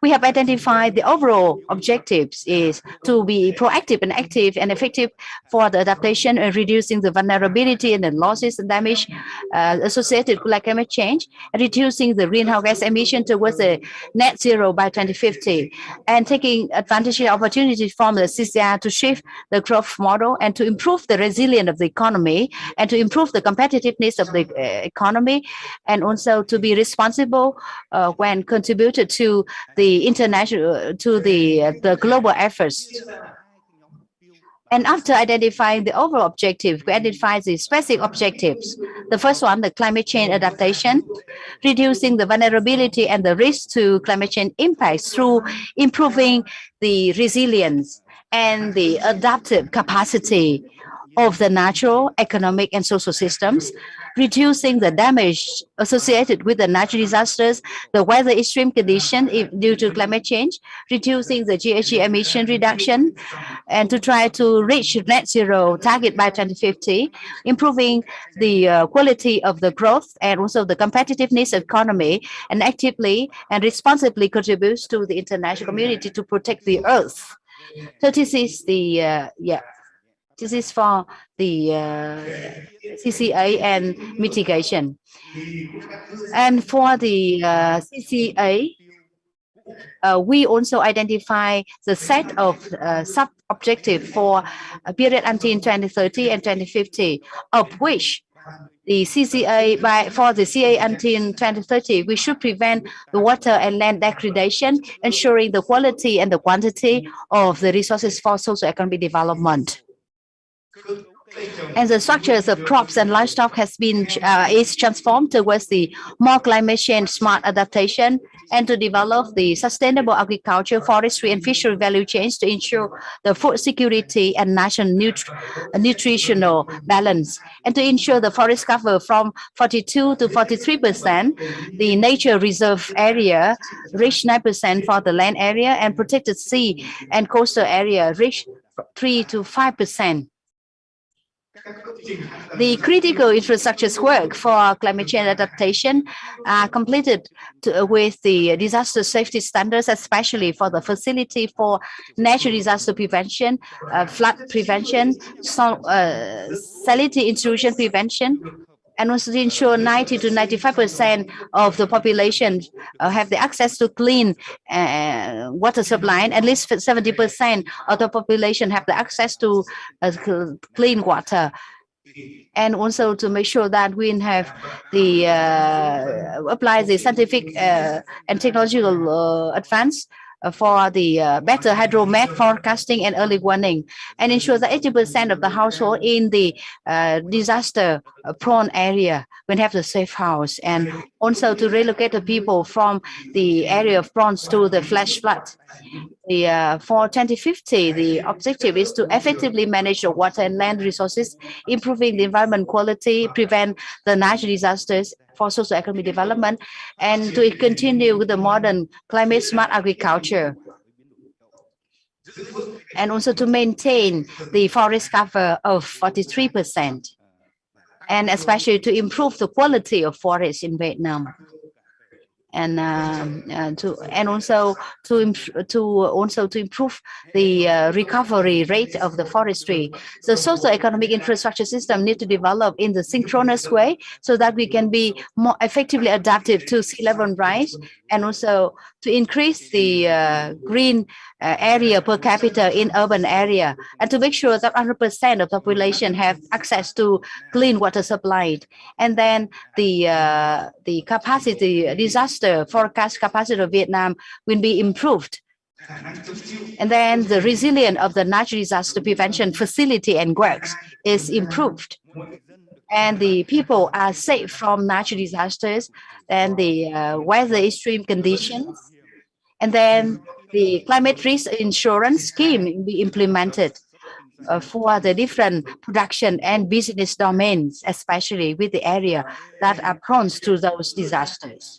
We have identified the overall objectives is to be proactive and active and effective for the adaptation and reducing the vulnerability and the losses and damage associated with climate change, and reducing the greenhouse gas emission towards the net zero by 2050, and taking advantage of opportunities from the CCR to shift the growth model and to improve the resilience of the economy and to improve the competitiveness of the economy, and also to be responsible when contributed to the international, to the global efforts. And after identifying the overall objective, we identify the specific objectives. The first one, the climate change adaptation, reducing the vulnerability and the risk to climate change impacts through improving the resilience and the adaptive capacity of the natural, economic, and social systems, reducing the damage associated with the natural disasters, the weather extreme condition due to climate change, reducing the GHG emission reduction, and to try to reach net zero target by 2050, improving the quality of the growth and also the competitiveness of economy, and actively and responsibly contributes to the international community to protect the earth. So this is the this is for the CCA and mitigation. And for the CCA, we also identify the set of sub-objectives for a period until 2030 and 2050, of which the CCA, for the CA until 2030, we should prevent the water and land degradation, ensuring the quality and the quantity of the resources for socio-economic development. And the structures of crops and livestock has been is transformed towards the more climate change smart adaptation, and to develop the sustainable agriculture, forestry, and fishery value chains to ensure the food security and national nutritional balance, and to ensure the forest cover from 42 to 43%, the nature reserve area reach 9% for the land area, and protected sea and coastal area reach 3 to 5%. The critical infrastructures work for climate change adaptation are completed with the disaster safety standards, especially for the facility for natural disaster prevention, flood prevention, salinity intrusion prevention, and also to ensure 90 to 95% of the population have the access to clean water supply, and at least 70% of the population have the access to clean water. and also to make sure that we have the apply the scientific and technological advance for the better hydromet forecasting and early warning, and ensure that 80% of the household in the disaster prone area will have the safe house, and also to relocate the people from the area of bronze to the flash flood. For 2050, the objective is to effectively manage the water and land resources, improving the environment quality, prevent the natural disasters for socio-economic development, and to continue with the modern climate smart agriculture, and also to maintain the forest cover of 43%, and especially to improve the quality of forests in Vietnam. And also to improve the recovery rate of the forestry. The socio-economic infrastructure system need to develop in the synchronous way so that we can be more effectively adaptive to sea level rise, and also to increase the green area per capita in urban area, and to make sure that 100% of the population have access to clean water supply. And then the capacity, disaster forecast capacity of Vietnam will be improved. And then the resilience of the natural disaster prevention facility and works is improved. And the people are safe from natural disasters and the weather extreme conditions. And then the climate risk insurance scheme will be implemented for the different production and business domains, especially with the area that are prone to those disasters.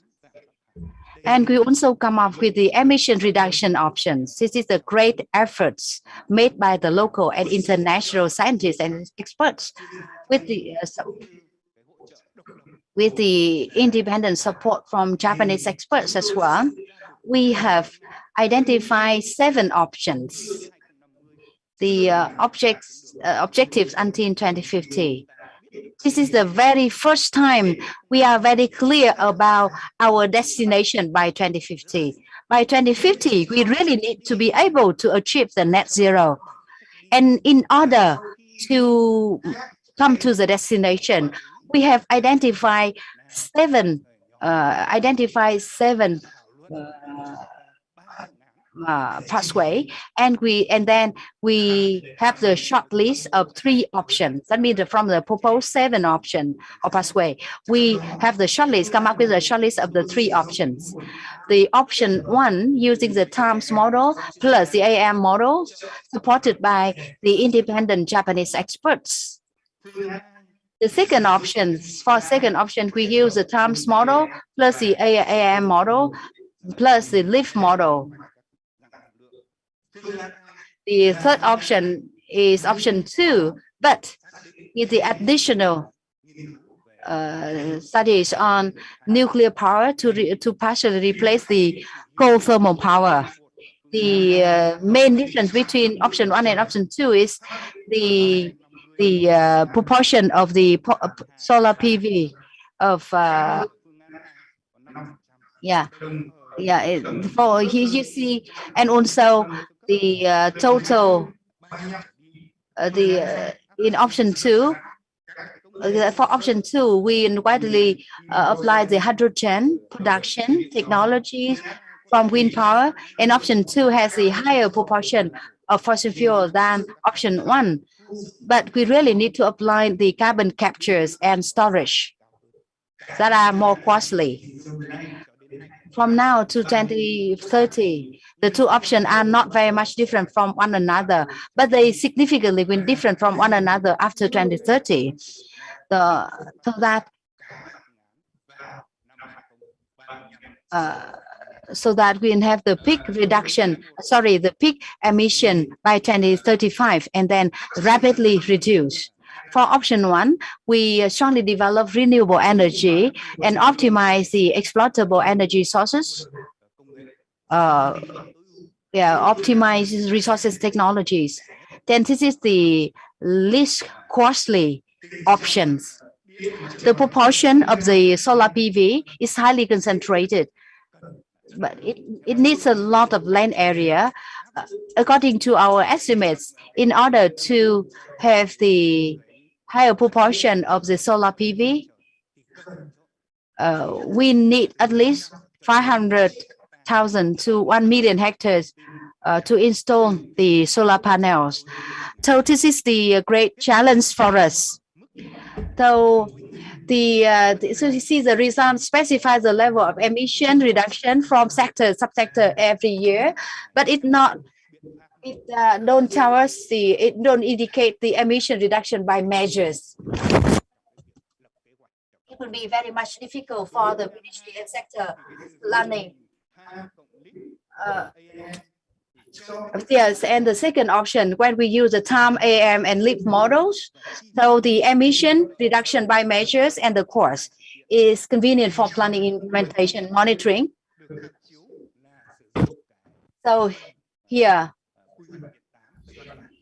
And we also come up with the emission reduction options. This is the great efforts made by the local and international scientists and experts with the independent support from Japanese experts as well. We have identified 7 options. The objectives until 2050. This is the very first time we are very clear about our destination by 2050. By 2050, we really need to be able to achieve the net zero. And in order to come to the destination, we have identified seven pathway, and then we have the short list of 3 options. That means that from the proposed 7 option or pathway, we have the short list, come up with a short list of the 3 options. The option 1, using the Tham's model plus the AM model, supported by the independent Japanese experts. The second option, we use the Tham's model plus the AM model plus the LIFT model. The third option is option 2, but with the additional studies on nuclear power to partially replace the coal thermal power. The main difference between option 1 and option 2 is the proportion of the solar PV of for you see, and also the total in option 2. For option 2, we widely apply the hydrogen production technologies from wind power, and option 2 has a higher proportion of fossil fuel than option 1. But we really need to apply the carbon captures and storage that are more costly. From now to 2030, the 2 options are not very much different from one another, but they significantly will different from one another after 2030. So that we can have the peak emission by 2035 and then rapidly reduce. For option 1, we strongly develop renewable energy and optimize the exploitable energy sources. Optimize resources technologies. Then this is the least costly options. The proportion of the solar PV is highly concentrated, but it needs a lot of land area. According to our estimates, in order to have the higher proportion of the solar PV, we need at least 500,000 to 1 million hectares to install the solar panels. So this is the great challenge for us. So so you see the result specifies the level of emission reduction from sector, subsector every year, but it don't tell us it don't indicate the emission reduction by measures. It will be very much difficult for the ministry and sector planning. Yes, and the second option, when we use the Tham, AM, and LEAP models, so the emission reduction by measures and the course is convenient for planning, implementation, monitoring. So here,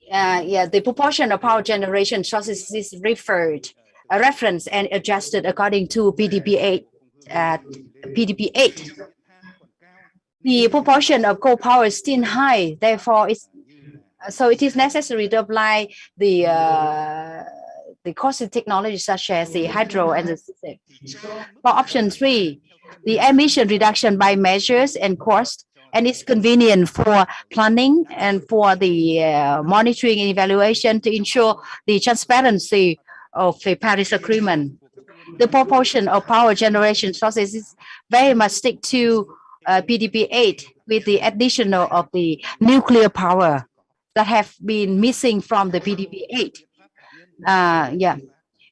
the proportion of power generation sources is referenced and adjusted according to PDP 8. The proportion of coal power is still high, therefore it is necessary to apply the costly technologies such as the hydro and the system. For option 3, the emission reduction by measures and cost, and it's convenient for planning and for the monitoring and evaluation to ensure the transparency of the Paris Agreement. The proportion of power generation sources is very much stick to PDP 8 with the additional of the nuclear power that have been missing from the PDP 8.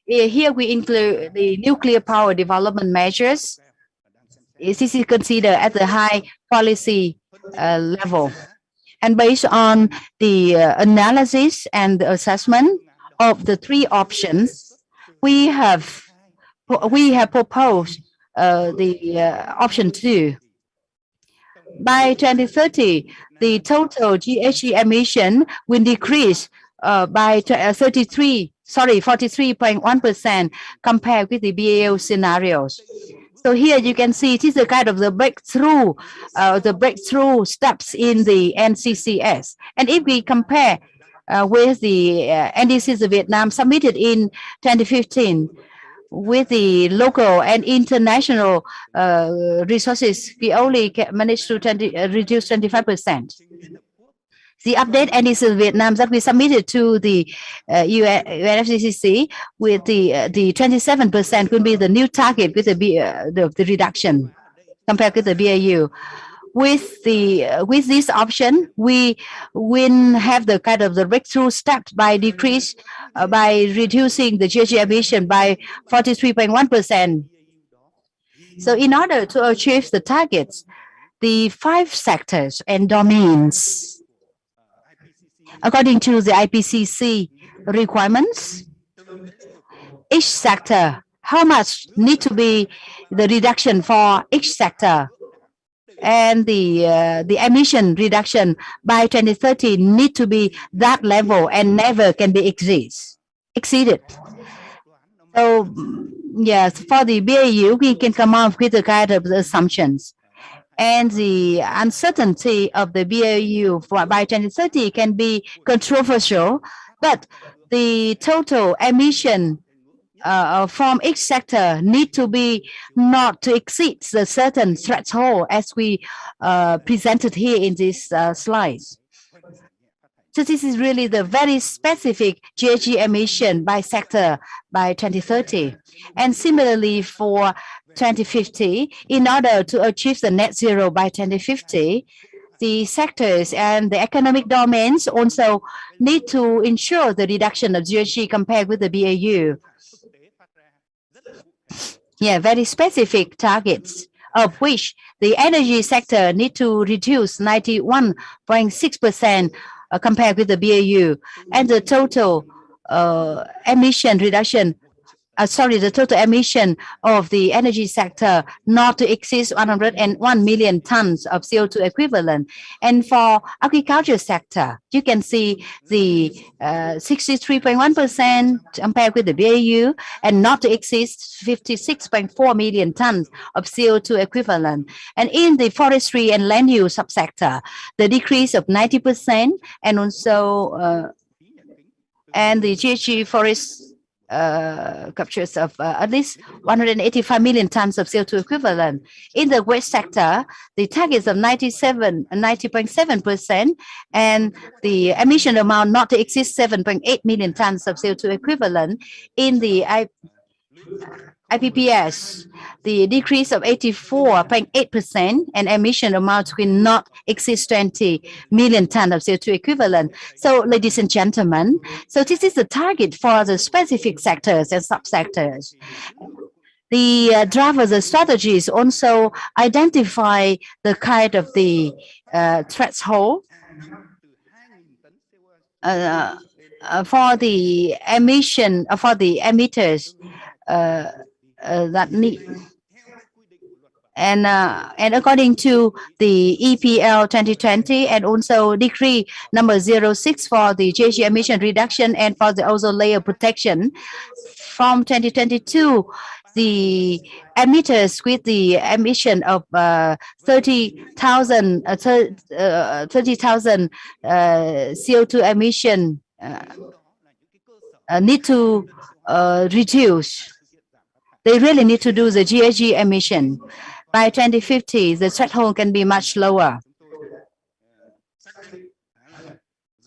Here we include the nuclear power development measures. This is considered at the high policy level. And based on the analysis and the assessment of the 3 options, we have proposed the option 2. By 2030, the total GHG emission will decrease by 43.1% compared with the BAO scenarios. So here you can see it is a kind of the breakthrough steps in the NCCS. And if we compare with the NDCs of Vietnam submitted in 2015, with the local and international resources, we only managed to reduce 25%. The update NDC Vietnam that we submitted to the UNFCCC with the 27% could be the new target with the reduction compared with the BAU. With this option, we will have the kind of the breakthrough step by reducing the GHG emission by 43.1%. So in order to achieve the targets, the 5 sectors and domains, according to the IPCC requirements, each sector, how much need to be the reduction for each sector, and the emission reduction by 2030 need to be that level and never can be exceeded. So yes, for the BAU, we can come up with the kind of the assumptions. And the uncertainty of the BAU by 2030 can be controversial, but the total emission from each sector need to be not to exceed the certain threshold as we presented here in this slides. So this is really the very specific GHG emission by sector by 2030. And similarly for 2050, in order to achieve the net zero by 2050, the sectors and the economic domains also need to ensure the reduction of GHG compared with the BAU. Yeah, very specific targets, of which the energy sector need to reduce 91.6% compared with the BAU, and the total emission reduction, the total emission of the energy sector not to exceed 101 million tons of CO2 equivalent. And for agriculture sector, you can see the 63.1% compared with the BAU and not to exceed 56.4 million tons of CO2 equivalent. And in the forestry and land use subsector, the decrease of 90% and also and the GHG forest captures of at least 185 million tons of CO2 equivalent. In the waste sector, the targets of 90.7%, and the emission amount not to exceed 7.8 million tons of CO2 equivalent. In the IPPS, the decrease of 84.8%, and emission amount will not exceed 20 million tons of CO2 equivalent. So, ladies and gentlemen, so this is the target for the specific sectors and subsectors. The drivers and strategies also identify the kind of the threshold for the emission for the emitters that need, and according to the EPL 2020, and also decree number 06 for the GHG emission reduction and for the ozone layer protection from 2022, the emitters with the emission of 30,000 CO2 emission need to reduce. They really need to do the GHG emission. By 2050, the threshold can be much lower.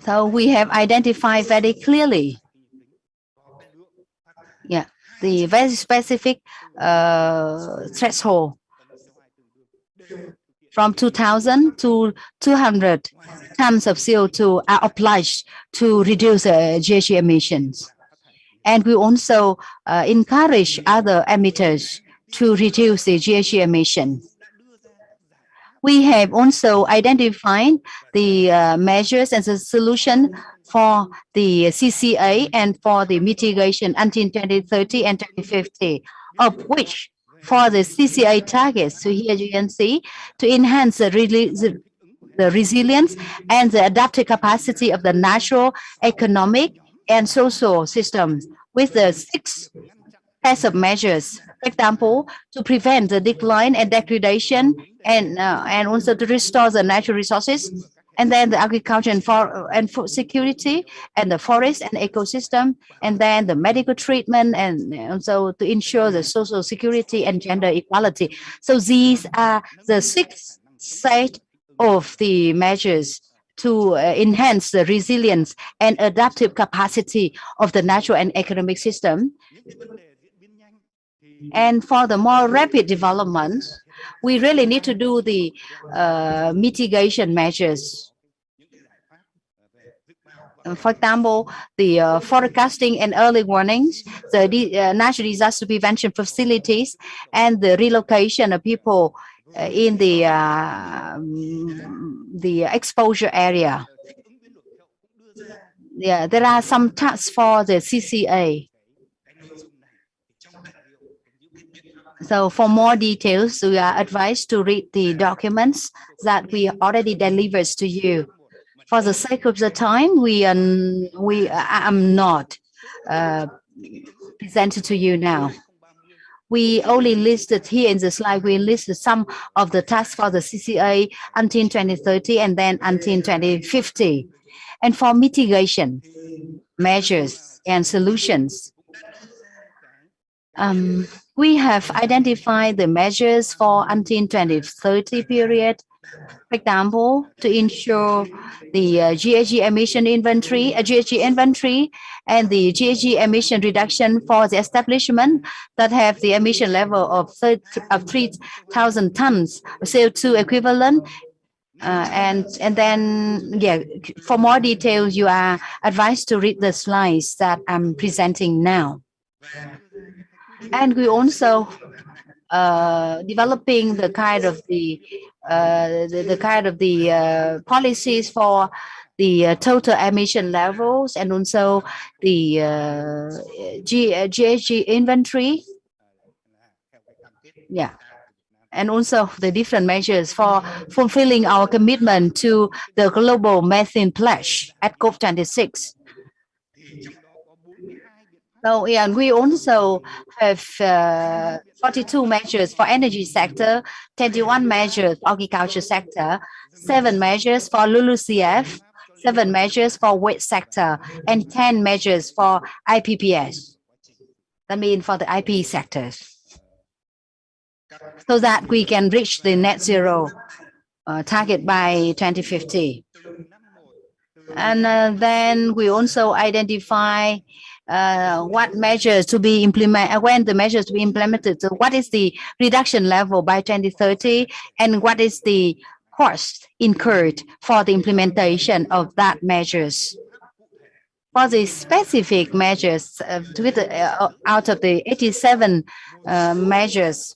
So we have identified very clearly, the very specific threshold from 2,000 to 200 tons of CO2 are obliged to reduce GHG emissions. And we also encourage other emitters to reduce the GHG emission. We have also identified the measures and the solution for the CCA and for the mitigation until 2030 and 2050, of which for the CCA targets, so here you can see, to enhance the resilience and the adaptive capacity of the natural, economic, and social systems with the 6 sets of measures. For example, to prevent the decline and degradation, and also to restore the natural resources, and then the agriculture and food security, and the forest and ecosystem, and then the medical treatment, and also to ensure the social security and gender equality. So these are the 6 sets of the measures to enhance the resilience and adaptive capacity of the natural and economic system. And for the more rapid development, we really need to do the mitigation measures. For example, the forecasting and early warnings, the natural disaster prevention facilities, and the relocation of people in the exposure area. Yeah, there are some tasks for the CCA. So for more details, we are advised to read the documents that we already delivered to you. For the sake of the time, I am not presented to you now. We only listed here in the slide, we listed some of the tasks for the CCA until 2030 and then until 2050. And for mitigation measures and solutions, we have identified the measures for until 2030 period. For example, to ensure the GHG emission inventory, GHG inventory, and the GHG emission reduction for the establishment that have the emission level of 3,000 tons of CO2 equivalent. And then, for more details, you are advised to read the slides that I'm presenting now. And we also developing the kind of the policies for the total emission levels, and also the GHG inventory. And also the different measures for fulfilling our commitment to the global methane pledge at COP26. So, and we also have 42 measures for energy sector, 21 measures for agriculture sector, 7 measures for LULUCF, 7 measures for waste sector, and 10 measures for IPPS. That means for the IP sectors, so that we can reach the net zero target by 2050. And then we also identify what measures to be implemented, when the measures to be implemented. So what is the reduction level by 2030, and what is the cost incurred for the implementation of that measures. For the specific measures, out of the 87 measures,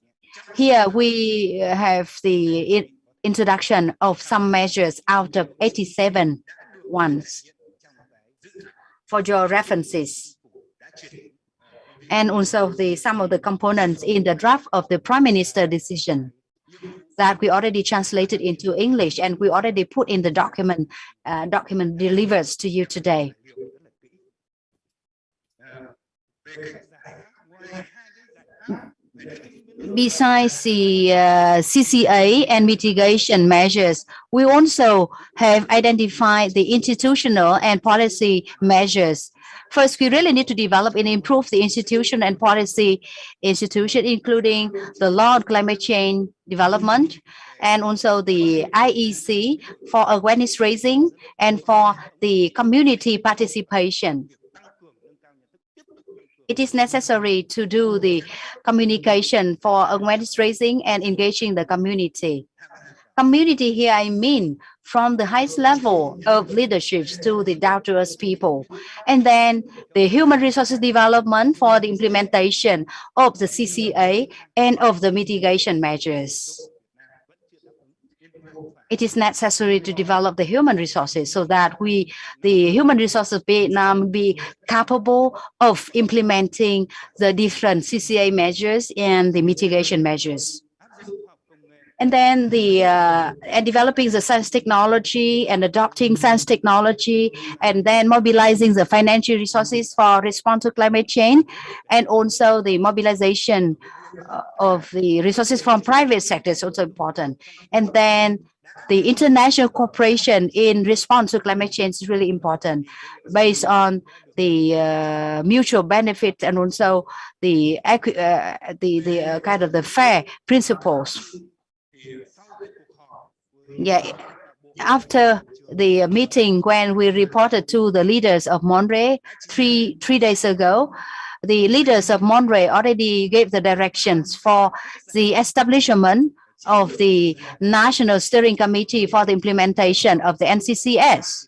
here we have the introduction of some measures out of 87 ones for your references. And also some of the components in the draft of the Prime Minister decision that we already translated into English, and we already put in the document delivered to you today. Besides the CCA and mitigation measures, we also have identified the institutional and policy measures. First, we really need to develop and improve the institution and policy institution, including the law on climate change development, and also the IEC for awareness raising and for the community participation. It is necessary to do the communication for awareness raising and engaging the community. Community here, I mean, from the highest level of leadership to the down-to-earth people. And then the human resources development for the implementation of the CCA and of the mitigation measures. It is necessary to develop the human resources so that the human resources of Vietnam be capable of implementing the different CCA measures and the mitigation measures. And then and developing the science technology and adopting science technology, and then mobilizing the financial resources for response to climate change, and also the mobilization of the resources from private sector is also important. And then the international cooperation in response to climate change is really important, based on the mutual benefit and also the kind of the fair principles. Yeah, after the meeting when we reported to the leaders of Monterey three days ago, the leaders of Monterey already gave the directions for the establishment of the National Steering Committee for the implementation of the NCCS,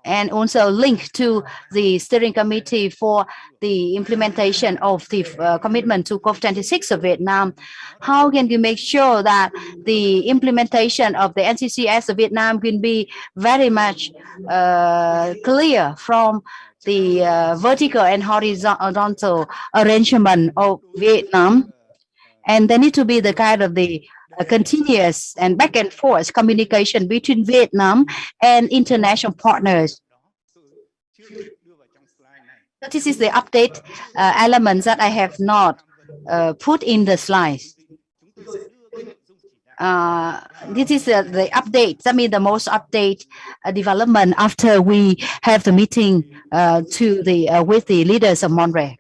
and also linked to the Steering Committee for the implementation of the commitment to COP26 of Vietnam. How can we make sure that the implementation of the NCCS of Vietnam will be very much clear from the vertical and horizontal arrangement of Vietnam? And there need to be the kind of the continuous and back and forth communication between Vietnam and international partners. So this is the update elements that I have not put in the slides. This is the update. I mean, the most update development after we have the meeting with the leaders of Monterey.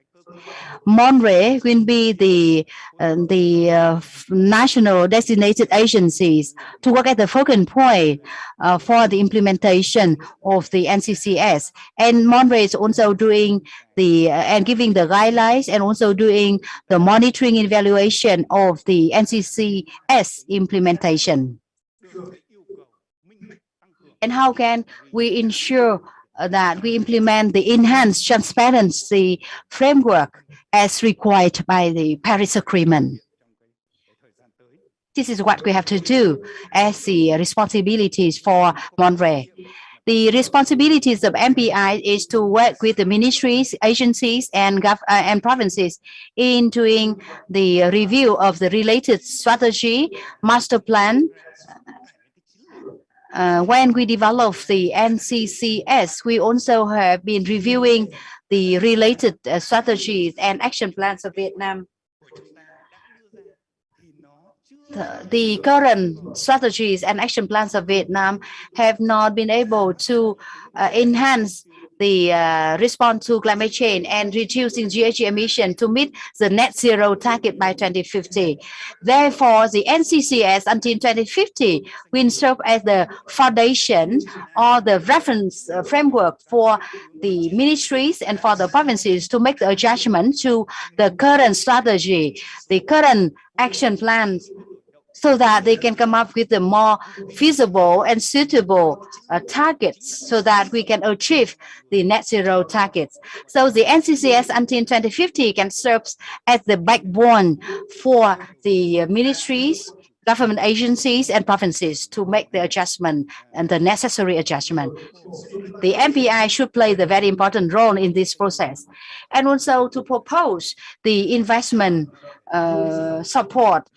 Monterey will be the national designated agencies to work at the focal point for the implementation of the NCCS. And Monterey is also doing and giving the guidelines and also doing the monitoring and evaluation of the NCCS implementation. And how can we ensure that we implement the enhanced transparency framework as required by the Paris Agreement? This is what we have to do as the responsibilities for Monterey. The responsibilities of MPI is to work with the ministries, agencies, and provinces in doing the review of the related strategy, master plan. When we develop the NCCS, we also have been reviewing the related strategies and action plans of Vietnam. The current strategies and action plans of Vietnam have not been able to enhance the response to climate change and reducing GHG emission to meet the net zero target by 2050. Therefore, the NCCS until 2050 will serve as the foundation or the reference framework for the ministries and for the provinces to make the adjustment to the current strategy, the current action plans, so that they can come up with the more feasible and suitable targets so that we can achieve the net zero targets. So the NCCS until 2050 can serve as the backbone for the ministries, government agencies and provinces to make the adjustment and the necessary adjustment. The MPI should play the very important role in this process, and also to propose the investment support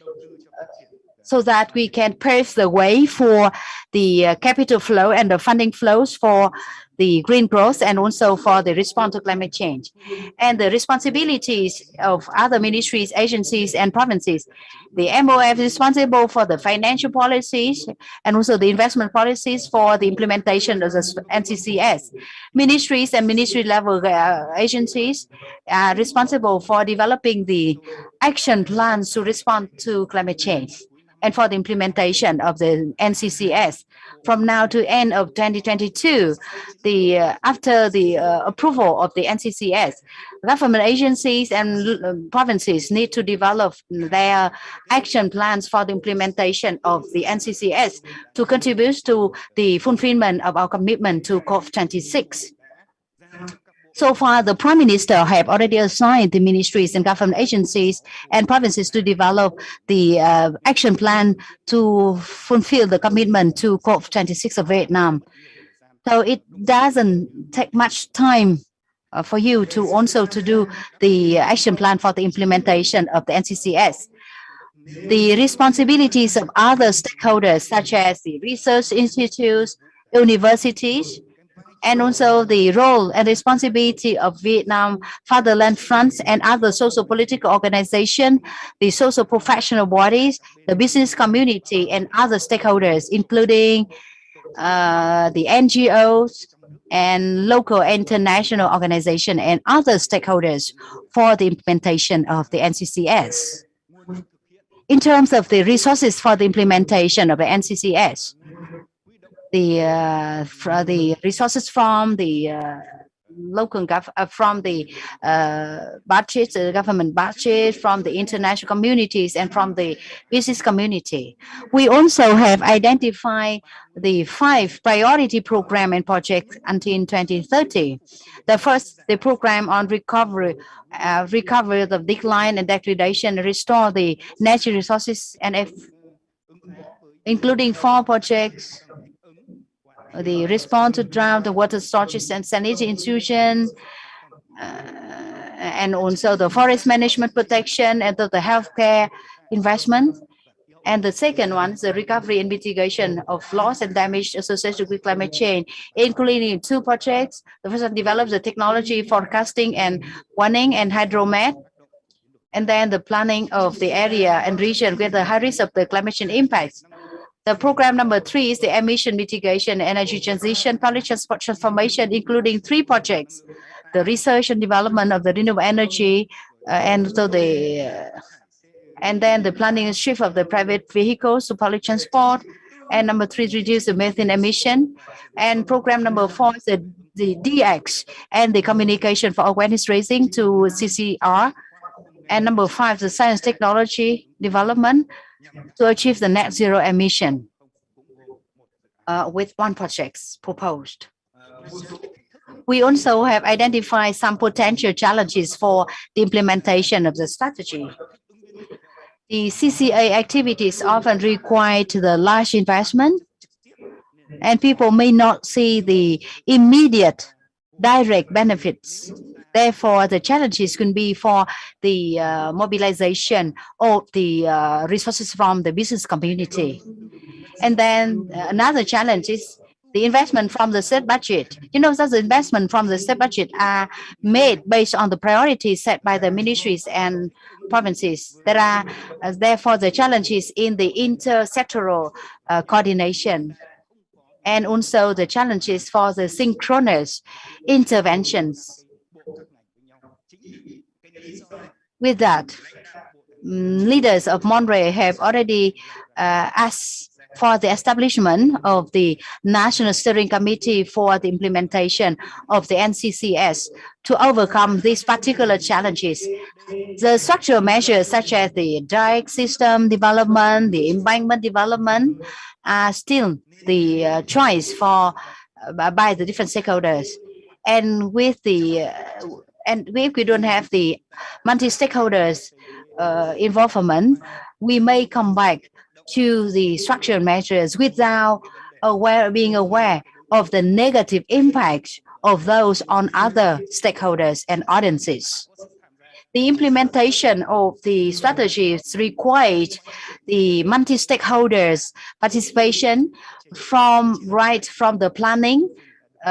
so that we can pave the way for the capital flow and the funding flows for the green growth and also for the response to climate change. And the responsibilities of other ministries, agencies, and provinces. The MOF is responsible for the financial policies and also the investment policies for the implementation of the NCCS. Ministries and ministry level agencies are responsible for developing the action plans to respond to climate change and for the implementation of the NCCS. From now to end of 2022, after the approval of the NCCS, government agencies and provinces need to develop their action plans for the implementation of the NCCS to contribute to the fulfillment of our commitment to COP26. So far, the Prime Minister have already assigned the ministries and government agencies and provinces to develop the action plan to fulfill the commitment to COP26 of Vietnam. So it doesn't take much time for you to also to do the action plan for the implementation of the NCCS. The responsibilities of other stakeholders, such as the research institutes, universities, and also the role and responsibility of Vietnam Fatherland Fronts and other social political organizations, the social professional bodies, the business community, and other stakeholders, including the NGOs and local and international organizations and other stakeholders for the implementation of the NCCS. In terms of the resources for the implementation of the NCCS, the resources from the local from the budget, the government budget, from the international communities, and from the business community. We also have identified the 5 priority program and projects until 2030. The first, the program on recovery the decline and degradation, restore the natural resources, and including 4 projects. The response to drought, the water shortages and sanitary institutions, and also the forest management protection and the healthcare investment. And the second one is the recovery and mitigation of loss and damage associated with climate change, including 2 projects. The first one develops the technology forecasting and warning and hydromet, and then the planning of the area and region with the high risk of the climate change impacts. The program number 3 is the emission mitigation, energy transition, public transport transformation, including 3 projects: the research and development of the renewable energy, and then the planning and shift of the private vehicles to public transport. And number 3, reduce the methane emission. And program number 4 is the DX and the communication for awareness raising to CCR. And number 5, the science technology development to achieve the net zero emission with 1 project proposed. We also have identified some potential challenges for the implementation of the strategy. The CCA activities often require the large investment, and people may not see the immediate direct benefits. Therefore, the challenges can be for the mobilization of the resources from the business community. And then another challenge is the investment from the state budget. You know, that the investment from the state budget are made based on the priorities set by the ministries and provinces. There are, therefore, the challenges in the intersectoral coordination. and also the challenges for the synchronous interventions. With that, leaders of Monterey have already asked for the establishment of the National Steering Committee for the implementation of the NCCS to overcome these particular challenges. The structural measures such as the dike system development, the embankment development are still the choice for by the different stakeholders. And with the and if we don't have the multi-stakeholders involvement, we may come back to the structural measures without being aware of the negative impact of those on other stakeholders and audiences. The implementation of the strategies required the multi-stakeholders participation from the planning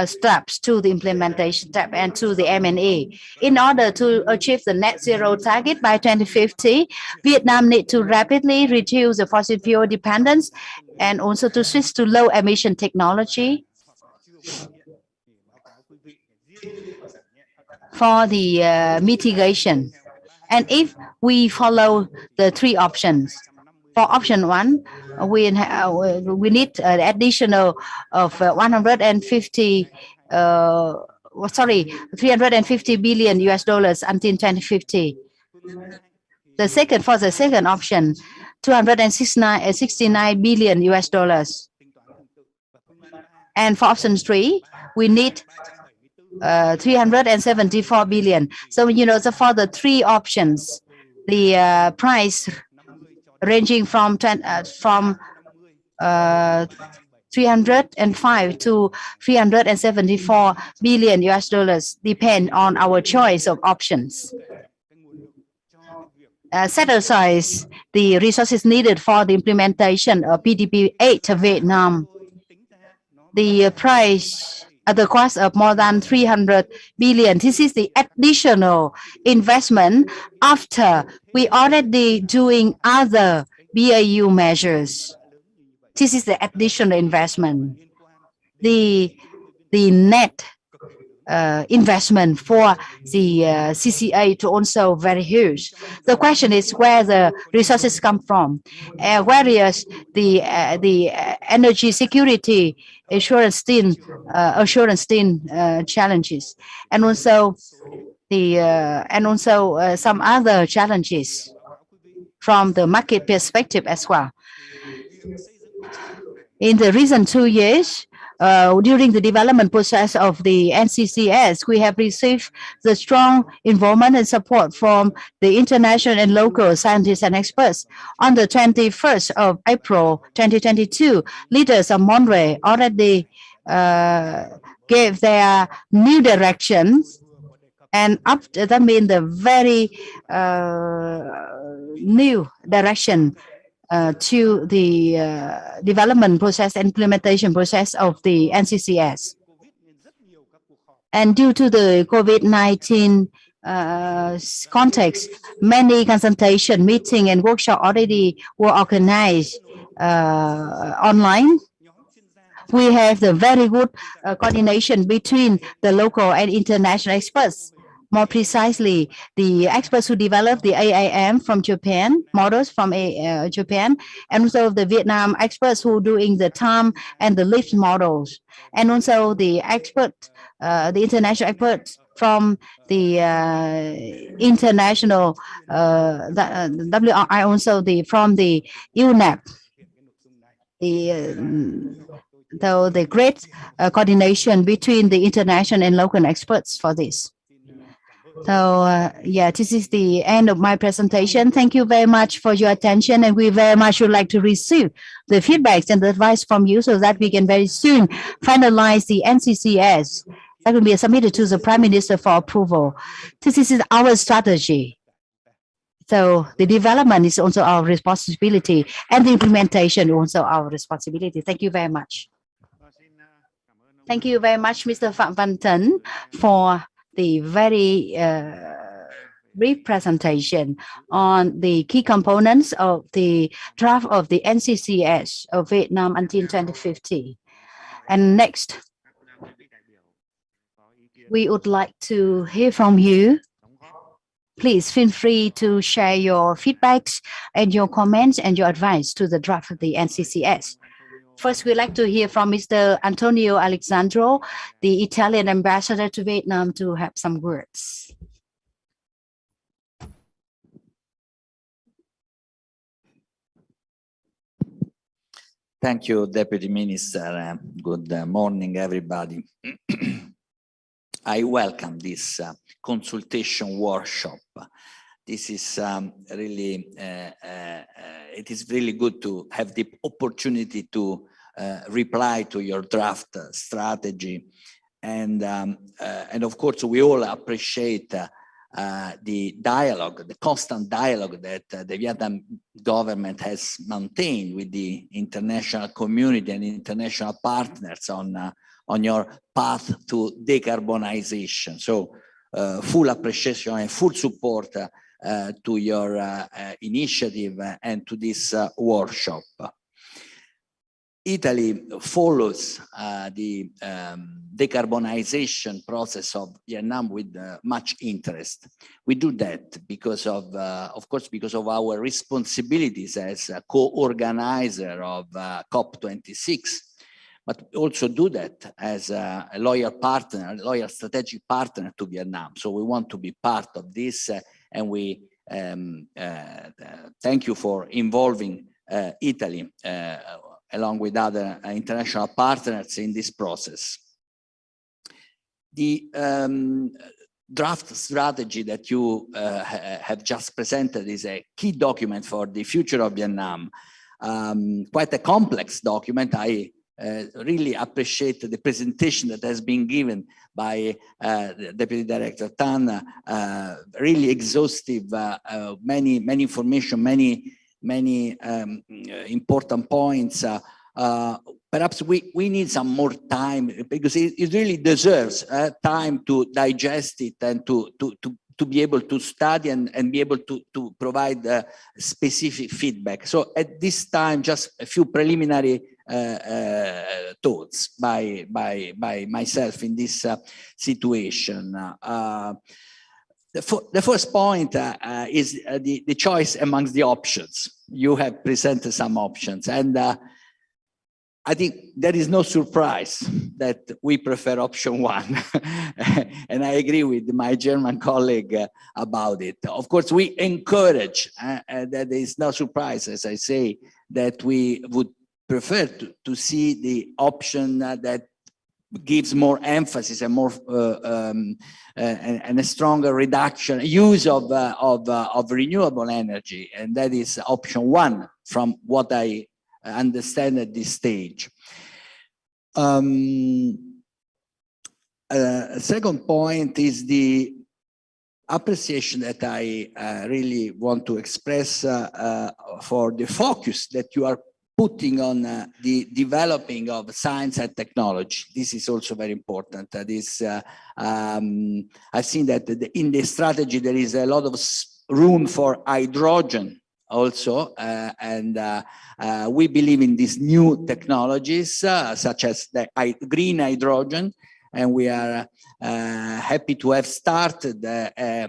steps to the implementation step and to the M&E. In order to achieve the net zero target by 2050, Vietnam needs to rapidly reduce the fossil fuel dependence and also to switch to low emission technology. For the mitigation. And if we follow the three options, for option one, we need an additional of 350 billion US dollars until 2050. For the second option, 269 billion US dollars. And for option three, we need 374 billion. So, for the three options, the price ranging from 305 to 374 billion US dollars depend on our choice of options. Set aside the resources needed for the implementation of PDP 8 Vietnam. The price at the cost of more than 300 billion. This is the additional investment after we already doing other BAU measures. This is the additional investment. The net investment for the CCA to also very huge. The question is where the resources come from, whereas the energy security assurance team challenges, and also some other challenges from the market perspective as well. In the recent 2 years, during the development process of the NCCS, we have received the strong involvement and support from the international and local scientists and experts. On the 21st of April 2022, leaders of Monterey already gave their new directions, and that means the very new direction to the development process and implementation process of the NCCS. And due to the COVID-19 context, many consultation, meeting, and workshop already were organized online. We have the very good coordination between the local and international experts. More precisely, the experts who developed the AIM from Japan, models from Japan, and also the Vietnam experts who are doing the Tham and the lift models, and also the international experts from the international WRI, also from the UNEP. The great coordination between the international and local experts for this. So, this is the end of my presentation. Thank you very much for your attention, and we very much would like to receive the feedbacks and the advice from you so that we can very soon finalize the NCCS that will be submitted to the Prime Minister for approval. This is our strategy. So the development is also our responsibility, and the implementation is also our responsibility. Thank you very much. Thank you very much, Mr. Phạm Văn Tấn, for the very brief presentation on the key components of the draft of the NCCS of Vietnam until 2050. And next, we would like to hear from you. Please feel free to share your feedbacks and your comments and your advice to the draft of the NCCS. First, we'd like to hear from Mr. Antonio Alexandro, the Italian ambassador to Vietnam, to have some words. Thank you, Deputy Minister. Good morning, everybody. I welcome this consultation workshop. This is really, it is really good to have the opportunity to reply to your draft strategy. And of course, we all appreciate the dialogue, the constant dialogue that the Vietnam government has maintained with the international community and international partners on your path to decarbonization. So full appreciation and full support to your initiative and to this workshop. Italy follows the decarbonization process of Vietnam with much interest. We do that because of course, because of our responsibilities as a co-organizer of COP26, but we also do that as a loyal partner, a loyal strategic partner to Vietnam. So we want to be part of this, and we thank you for involving Italy along with other international partners in this process. The draft strategy that you have just presented is a key document for the future of Vietnam. Quite a complex document. I really appreciate the presentation that has been given by Deputy Director Tan. Really exhaustive, many information, many important points. Perhaps we need some more time, because it really deserves time to digest it and to be able to study and be able to provide specific feedback. So at this time, just a few preliminary thoughts by myself in this situation. The first point is the choice amongst the options. You have presented some options, and I think there is no surprise that we prefer option one. And I agree with my German colleague about it. Of course, we encourage, that there is no surprise, as I say, that we would prefer to see the option that gives more emphasis and more and a stronger reduction use of renewable energy, and that is option one, from what I understand at this stage. Second point is the appreciation that I really want to express for the focus that you are putting on the developing of science and technology. This is also very important. I've seen that in the strategy there is a lot of room for hydrogen also, and we believe in these new technologies such as the green hydrogen, and we are happy to have started a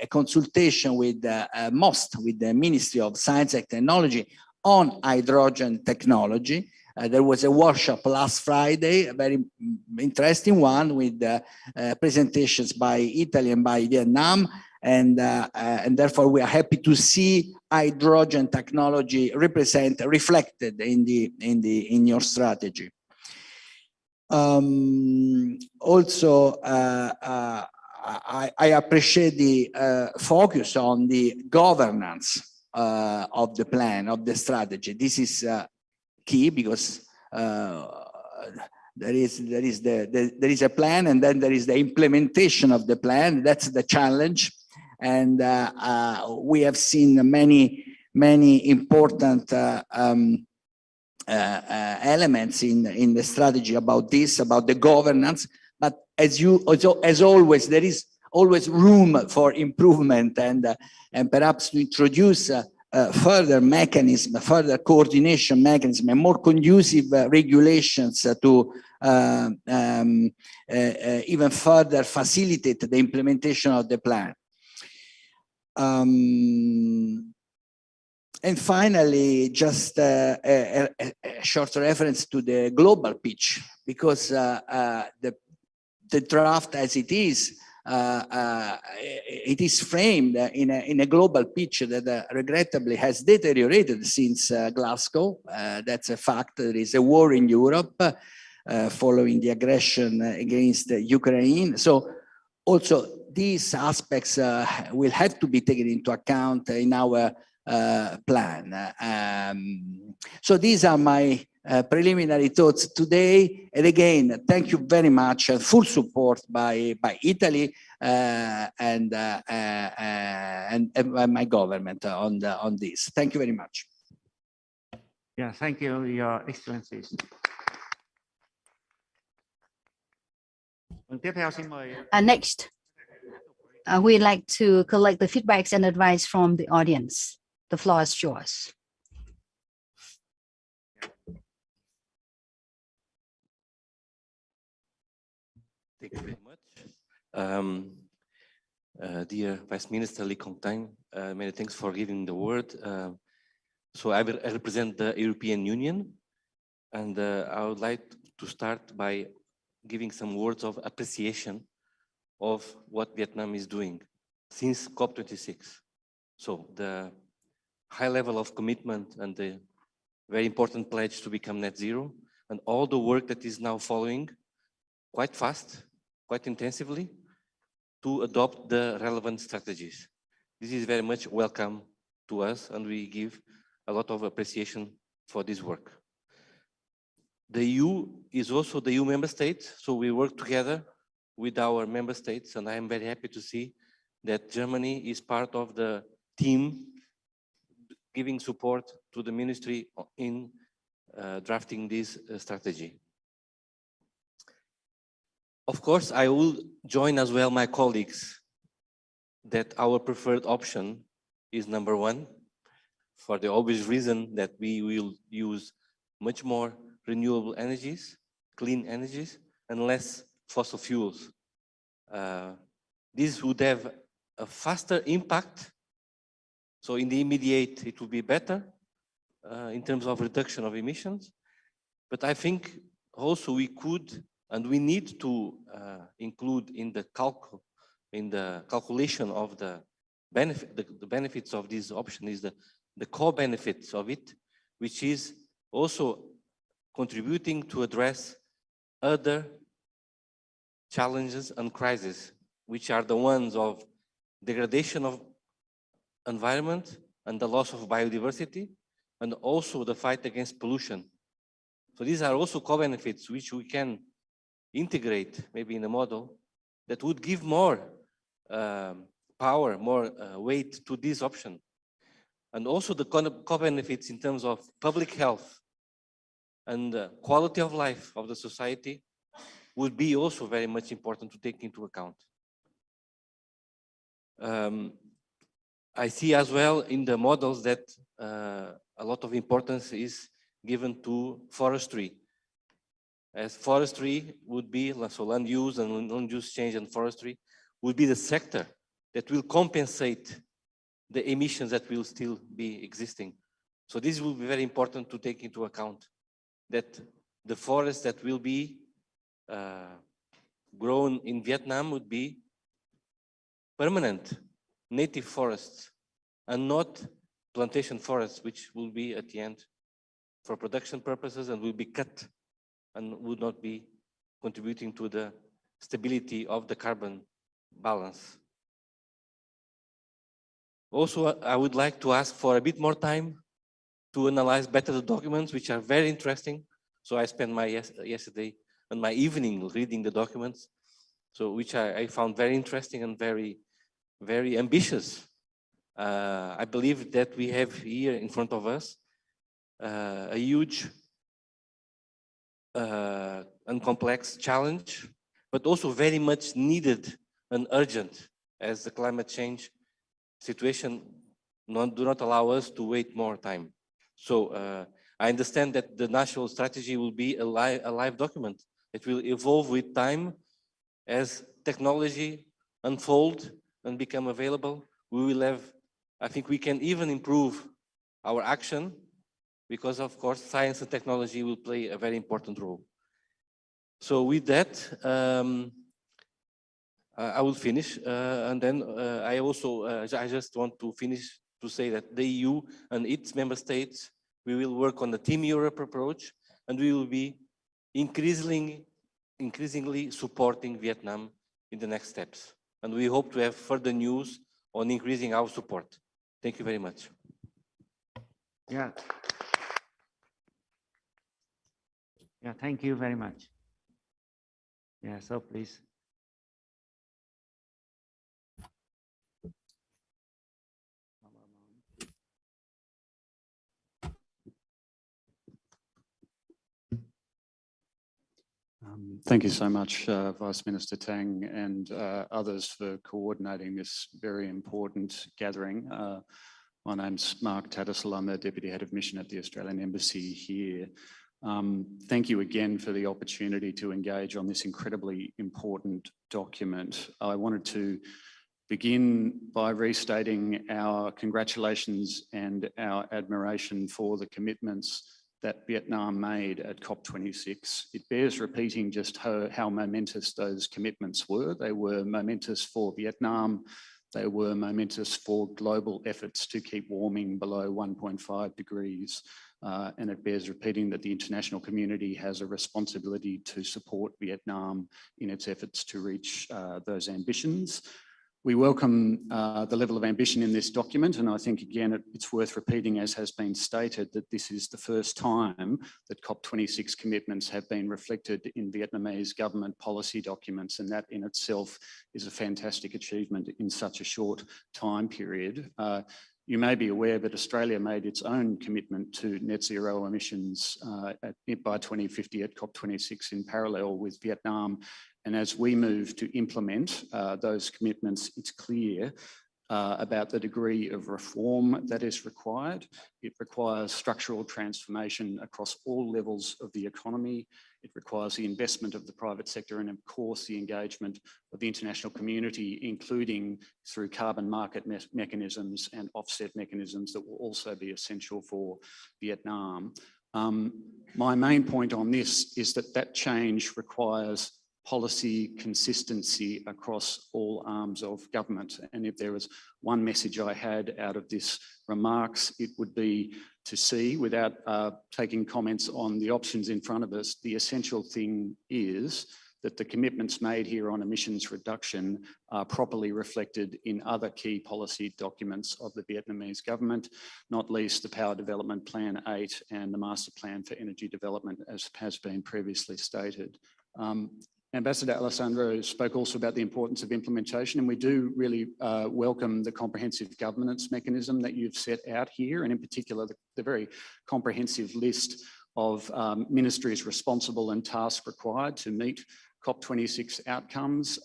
consultation with MOST, with the Ministry of Science and Technology, on hydrogen technology. There was a workshop last Friday, a very interesting one, with presentations by Italy and by Vietnam, and therefore we are happy to see hydrogen technology reflected in your strategy. Also, I appreciate the focus on the governance of the plan, of the strategy. This is key, because there is a plan, and then there is the implementation of the plan. That's the challenge, and we have seen many important elements in the strategy about this, about the governance. But as always, there is always room for improvement, and perhaps to introduce further mechanism, further coordination mechanism, and more conducive regulations to even further facilitate the implementation of the plan. And finally, just a short reference to the global pitch, because the draft as it is framed in a global pitch that regrettably has deteriorated since Glasgow. That's a fact. There is a war in Europe following the aggression against Ukraine. So also these aspects will have to be taken into account in our plan. So these are my preliminary thoughts today. And again, thank you very much. Full support by Italy and my government on this. Thank you very much. Yeah, thank you, Your Excellencies. Next, we'd like to collect the feedbacks and advice from the audience. The floor is yours. Thank you very much. Dear Vice Minister Lee Kong-tang, many thanks for giving the word. So I represent the European Union, and I would like to start by giving some words of appreciation of what Vietnam is doing since COP26. So the high level of commitment and the very important pledge to become net zero, and all the work that is now following quite fast, quite intensively, to adopt the relevant strategies. This is very much welcome to us, and we give a lot of appreciation for this work. The EU is also the EU member states, so we work together with our member states, and I am very happy to see that Germany is part of the team giving support to the ministry in drafting this strategy. Of course, I will join as well my colleagues that our preferred option is number one, for the obvious reason that we will use much more renewable energies, clean energies, and less fossil fuels. This would have a faster impact. So in the immediate, it will be better in terms of reduction of emissions. But I think also we could and we need to include in the calculation of the benefits of this option is the core benefits of it, which is also contributing to address other challenges and crises, which are the ones of degradation of environment and the loss of biodiversity, and also the fight against pollution. So these are also core benefits which we can integrate maybe in a model that would give more power, more weight to this option. And also the core benefits in terms of public health and quality of life of the society would be also very much important to take into account. I see as well in the models that a lot of importance is given to forestry, as forestry would be, so land use and land use change and forestry would be the sector that will compensate the emissions that will still be existing. So this will be very important to take into account, that the forests that will be grown in Vietnam would be permanent native forests and not plantation forests, which will be at the end for production purposes and will be cut and would not be contributing to the stability of the carbon balance. Also, I would like to ask for a bit more time to analyze better the documents, which are very interesting. So I spent my yesterday and my evening reading the documents, so which I found very interesting and very, very ambitious. I believe that we have here in front of us a huge and complex challenge, but also very much needed and urgent, as the climate change situation do not allow us to wait more time. So I understand that the national strategy will be a live document. It will evolve with time as technology unfold and become available. We will have, I think we can even improve our action because of course science and technology will play a very important role. So with that, I will finish and then I just want to finish to say that the EU and its member states, we will work on the Team Europe approach and we will be increasingly supporting Vietnam in the next steps. And we hope to have further news on increasing our support. Thank you very much. Yeah. Yeah, thank you very much. Yeah, so please. Thank you so much, Vice Minister Tang and others for coordinating this very important gathering. My name's Mark Tattersall. I'm the Deputy Head of Mission at the Australian Embassy here. Thank you again for the opportunity to engage on this incredibly important document. I wanted to begin by restating our congratulations and our admiration for the commitments that Vietnam made at COP26. It bears repeating just how momentous those commitments were. They were momentous for Vietnam. They were momentous for global efforts to keep warming below 1.5 degrees. And it bears repeating that the international community has a responsibility to support Vietnam in its efforts to reach those ambitions. We welcome the level of ambition in this document, and I think, again, it's worth repeating, as has been stated, that this is the first time that COP26 commitments have been reflected in Vietnamese government policy documents, and that in itself is a fantastic achievement in such a short time period. You may be aware that Australia made its own commitment to net zero emissions by 2050 at COP26 in parallel with Vietnam. And as we move to implement those commitments, it's clear about the degree of reform that is required. It requires structural transformation across all levels of the economy. It requires the investment of the private sector and, of course, the engagement of the international community, including through carbon market mechanisms and offset mechanisms that will also be essential for Vietnam. My main point on this is that change requires policy consistency across all arms of government. And if there was one message I had out of this remarks, it would be to see, without taking comments on the options in front of us, the essential thing is that the commitments made here on emissions reduction are properly reflected in other key policy documents of the Vietnamese government, not least the Power Development Plan 8 and the Master Plan for Energy Development, as has been previously stated. Ambassador Alessandro spoke also about the importance of implementation, and we do really welcome the comprehensive governance mechanism that you've set out here, and in particular the very comprehensive list of ministries responsible and tasks required to meet COP26 outcomes.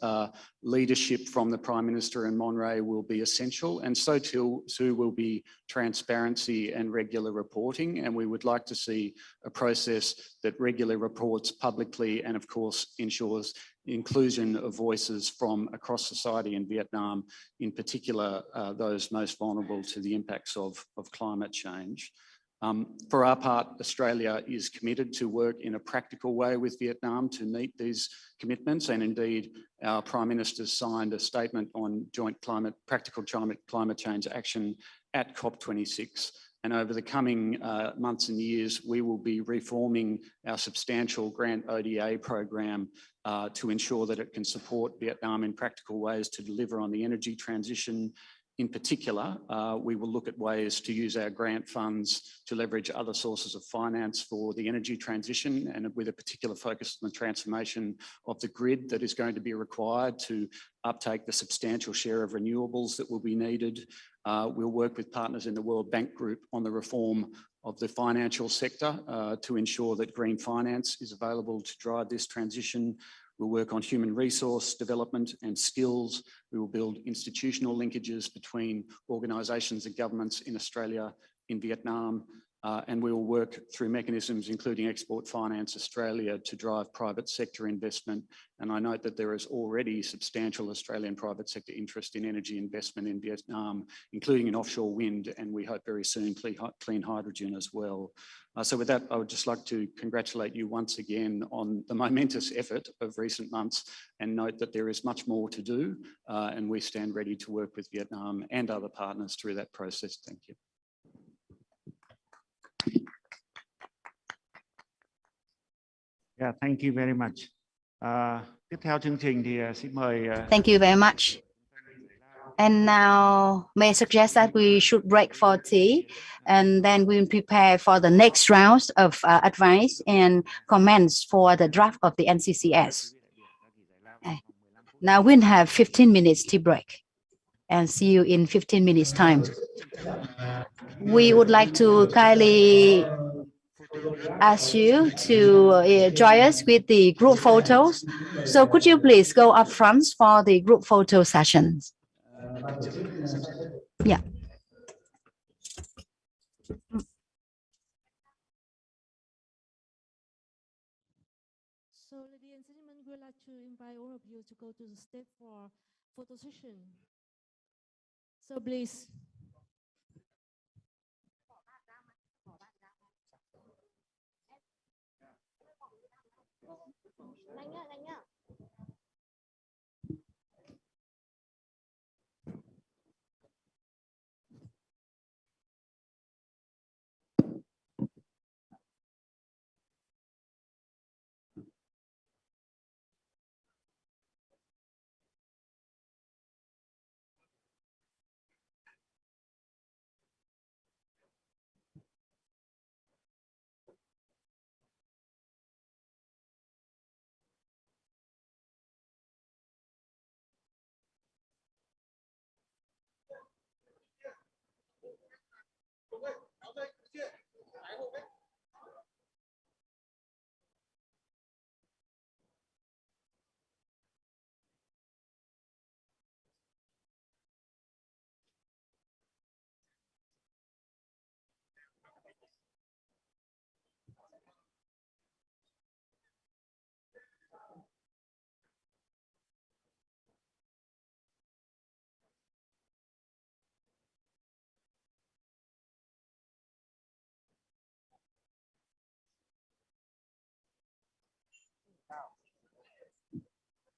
Leadership from the Prime Minister and Monterey will be essential, and so too will be transparency and regular reporting. And we would like to see a process that regularly reports publicly and, of course, ensures inclusion of voices from across society in Vietnam, in particular those most vulnerable to the impacts of climate change. For our part, Australia is committed to work in a practical way with Vietnam to meet these commitments, and indeed our Prime Minister signed a statement on joint practical climate change action at COP26. And over the coming months and years, we will be reforming our substantial grant ODA program to ensure that it can support Vietnam in practical ways to deliver on the energy transition. In particular, we will look at ways to use our grant funds to leverage other sources of finance for the energy transition, and with a particular focus on the transformation of the grid that is going to be required to uptake the substantial share of renewables that will be needed. We'll work with partners in the World Bank Group on the reform of the financial sector to ensure that green finance is available to drive this transition. We'll work on human resource development and skills. We will build institutional linkages between organisations and governments in Australia, in Vietnam, and we will work through mechanisms including Export Finance Australia to drive private sector investment. And I note that there is already substantial Australian private sector interest in energy investment in Vietnam, including in offshore wind, and we hope very soon clean hydrogen as well. So with that, I would just like to congratulate you once again on the momentous effort of recent months and note that there is much more to do, and we stand ready to work with Vietnam and other partners through that process. Thank you. Yeah, thank you very much. Tiếp theo chương trình thì xin mời. Thank you very much. And now, may I suggest that we should break for tea, and then we'll prepare for the next round of advice and comments for the draft of the NCCS. Now we'll have 15 minutes tea break, and see you in 15 minutes time. We would like to kindly ask you to join us with the group photos. So could you please go up front for the group photo sessions? Yeah. So, ladies and gentlemen, we would like to invite all of you to go to the stage for photo session. So please.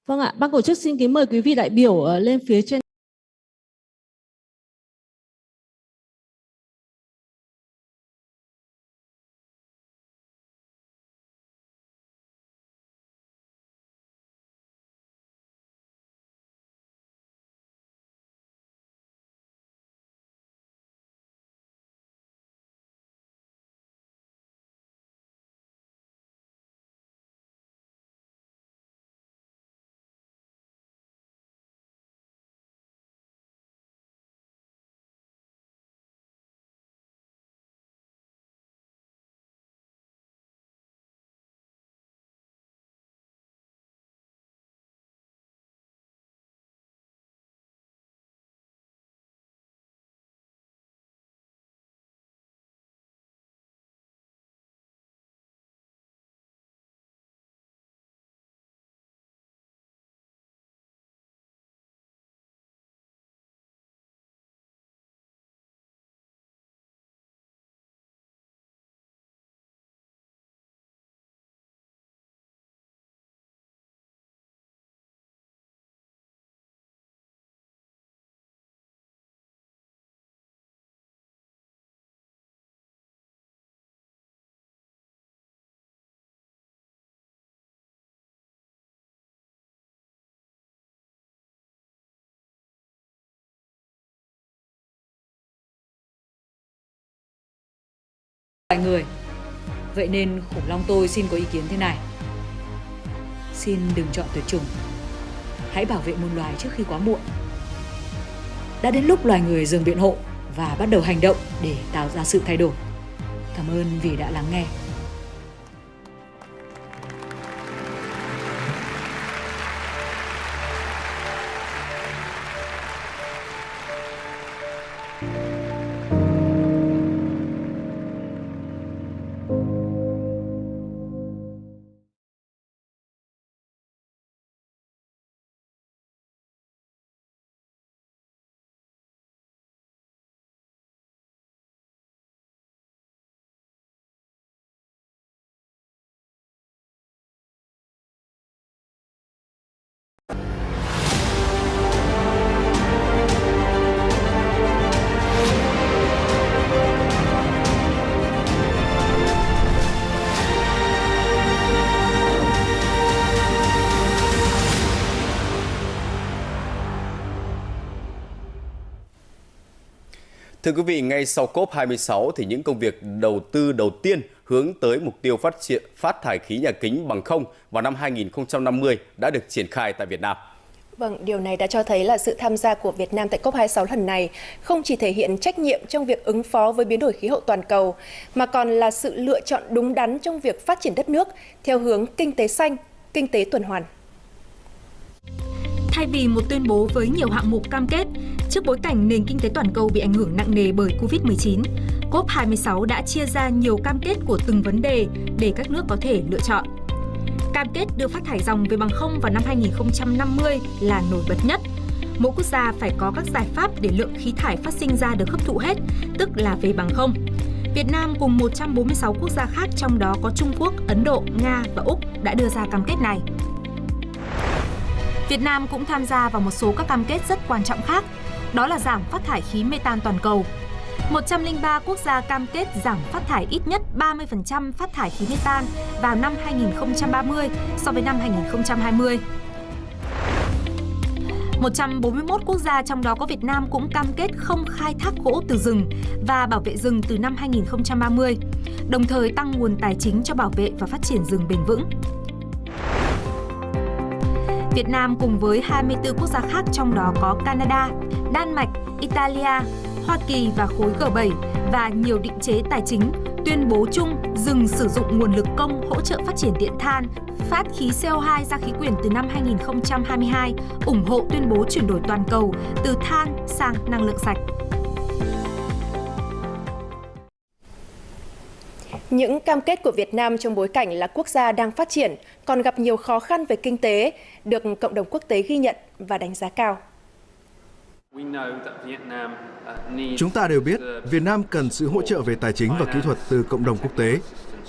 Vâng ạ, ban tổ chức xin kính mời quý vị đại biểu lên phía trên. Người. Vậy nên khủng long tôi xin có ý kiến thế này. Xin đừng chọn tuyệt chủng. Hãy bảo vệ muôn loài trước khi quá muộn. Đã đến lúc loài người dừng biện hộ và bắt đầu hành động để tạo ra sự thay đổi. Cảm ơn vì đã lắng nghe. Thưa quý vị, ngay sau COP26 thì những công việc đầu tư đầu tiên hướng tới mục tiêu phát thải khí nhà kính bằng không vào năm 2050 đã được triển khai tại Việt Nam. Vâng, điều này đã cho thấy là sự tham gia của Việt Nam tại COP26 lần này không chỉ thể hiện trách nhiệm trong việc ứng phó với biến đổi khí hậu toàn cầu, mà còn là sự lựa chọn đúng đắn trong việc phát triển đất nước theo hướng kinh tế xanh, kinh tế tuần hoàn. Thay vì một tuyên bố với nhiều hạng mục cam kết, trước bối cảnh nền kinh tế toàn cầu bị ảnh hưởng nặng nề bởi Covid-19, COP26 đã chia ra nhiều cam kết của từng vấn đề để các nước có thể lựa chọn. Cam kết đưa phát thải ròng về bằng không vào năm 2050 là nổi bật nhất. Mỗi quốc gia phải có các giải pháp để lượng khí thải phát sinh ra được hấp thụ hết, tức là về bằng không. Việt Nam cùng 146 quốc gia khác, trong đó có Trung Quốc, Ấn Độ, Nga và Úc đã đưa ra cam kết này. Việt Nam cũng tham gia vào một số các cam kết rất quan trọng khác, đó là giảm phát thải khí metan toàn cầu. 103 quốc gia cam kết giảm phát thải ít nhất 30% phát thải khí metan vào năm 2030 so với năm 2020. 141 quốc gia, trong đó có Việt Nam, cũng cam kết không khai thác gỗ từ rừng và bảo vệ rừng từ năm 2030, đồng thời tăng nguồn tài chính cho bảo vệ và phát triển rừng bền vững. Việt Nam cùng với 24 quốc gia khác, trong đó có Canada, Đan Mạch, Italia, Hoa Kỳ và khối G7 và nhiều định chế tài chính, tuyên bố chung dừng sử dụng nguồn lực công hỗ trợ phát triển điện than, phát khí CO2 ra khí quyển từ năm 2022, ủng hộ tuyên bố chuyển đổi toàn cầu từ than sang năng lượng sạch. Những cam kết của Việt Nam trong bối cảnh là quốc gia đang phát triển, còn gặp nhiều khó khăn về kinh tế, được cộng đồng quốc tế ghi nhận và đánh giá cao. Chúng ta đều biết Việt Nam cần sự hỗ trợ về tài chính và kỹ thuật từ cộng đồng quốc tế.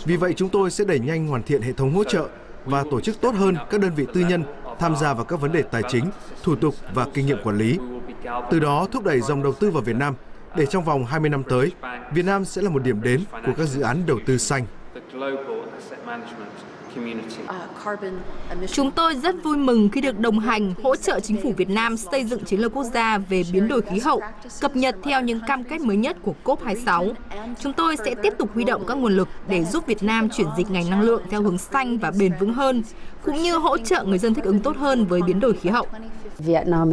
Vì vậy, chúng tôi sẽ đẩy nhanh hoàn thiện hệ thống hỗ trợ và tổ chức tốt hơn các đơn vị tư nhân tham gia vào các vấn đề tài chính, thủ tục và kinh nghiệm quản lý. Từ đó thúc đẩy dòng đầu tư vào Việt Nam, để trong vòng 20 năm tới, Việt Nam sẽ là một điểm đến của các dự án đầu tư xanh. Chúng tôi rất vui mừng khi được đồng hành hỗ trợ chính phủ Việt Nam xây dựng chiến lược quốc gia về biến đổi khí hậu, cập nhật theo những cam kết mới nhất của COP26. Chúng tôi sẽ tiếp tục huy động các nguồn lực để giúp Việt Nam chuyển dịch ngành năng lượng theo hướng xanh và bền vững hơn, cũng như hỗ trợ người dân thích ứng tốt hơn với biến đổi khí hậu.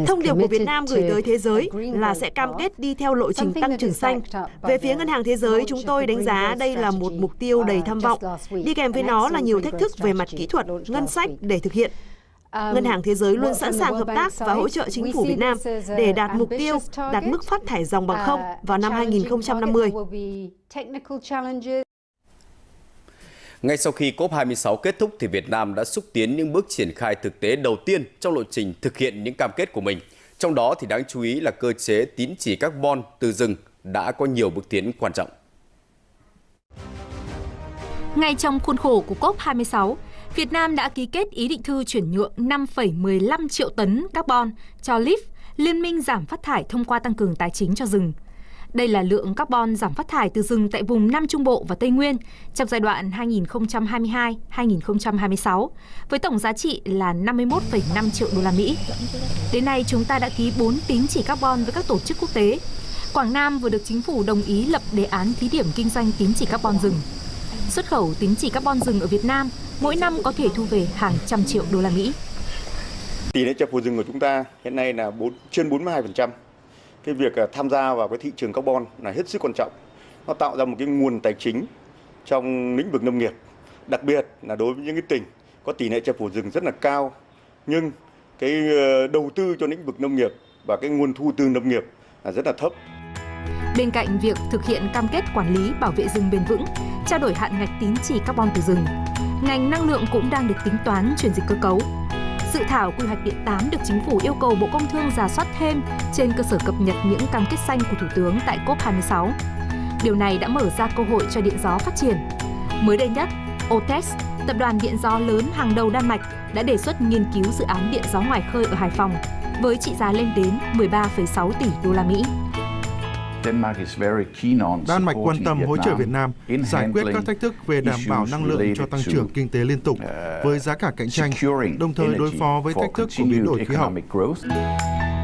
Thông điệp của Việt Nam gửi tới thế giới là sẽ cam kết đi theo lộ trình tăng trưởng xanh. Về phía Ngân hàng Thế giới, chúng tôi đánh giá đây là một mục tiêu đầy tham vọng. Đi kèm với nó là nhiều thách thức về mặt kỹ thuật, ngân sách để thực hiện. Ngân hàng Thế giới luôn sẵn sàng hợp tác và hỗ trợ chính phủ Việt Nam để đạt mục tiêu đạt mức phát thải ròng bằng không vào năm 2050. Ngay sau khi COP26 kết thúc thì Việt Nam đã xúc tiến những bước triển khai thực tế đầu tiên trong lộ trình thực hiện những cam kết của mình. Trong đó thì đáng chú ý là cơ chế tín chỉ carbon từ rừng đã có nhiều bước tiến quan trọng. Ngay trong khuôn khổ của COP26, Việt Nam đã ký kết ý định thư chuyển nhượng 5,15 triệu tấn carbon cho LIF, Liên minh giảm phát thải thông qua tăng cường tài chính cho rừng. Đây là lượng carbon giảm phát thải từ rừng tại vùng Nam Trung Bộ và Tây Nguyên trong giai đoạn 2022-2026 với tổng giá trị là 51,5 triệu đô la Mỹ. Đến nay, chúng ta đã ký 4 tín chỉ carbon với các tổ chức quốc tế. Quảng Nam vừa được chính phủ đồng ý lập đề án thí điểm kinh doanh tín chỉ carbon rừng. Xuất khẩu tín chỉ carbon rừng ở Việt Nam mỗi năm có thể thu về hàng trăm triệu đô la Mỹ. Tỷ lệ che phủ rừng của chúng ta hiện nay là trên 42%. Cái việc tham gia vào cái thị trường carbon là hết sức quan trọng. Nó tạo ra một cái nguồn tài chính trong lĩnh vực nông nghiệp, đặc biệt là đối với những cái tỉnh có tỷ lệ che phủ rừng rất là cao, nhưng cái đầu tư cho lĩnh vực nông nghiệp và cái nguồn thu từ nông nghiệp là rất là thấp. Bên cạnh việc thực hiện cam kết quản lý bảo vệ rừng bền vững, trao đổi hạn ngạch tín chỉ carbon từ rừng. Ngành năng lượng cũng đang được tính toán chuyển dịch cơ cấu. Dự thảo quy hoạch điện 8 được Chính phủ yêu cầu Bộ Công Thương rà soát thêm trên cơ sở cập nhật những cam kết xanh của Thủ tướng tại COP26. Điều này đã mở ra cơ hội cho điện gió phát triển. Mới đây nhất, OTES, tập đoàn điện gió lớn hàng đầu Đan Mạch, đã đề xuất nghiên cứu dự án điện gió ngoài khơi ở Hải Phòng với trị giá lên đến 13,6 tỷ đô la Mỹ. Đan Mạch quan tâm hỗ trợ Việt Nam giải quyết các thách thức về đảm bảo năng lượng cho tăng trưởng kinh tế liên tục với giá cả cạnh tranh, đồng thời đối phó với thách thức của biến đổi khí hậu.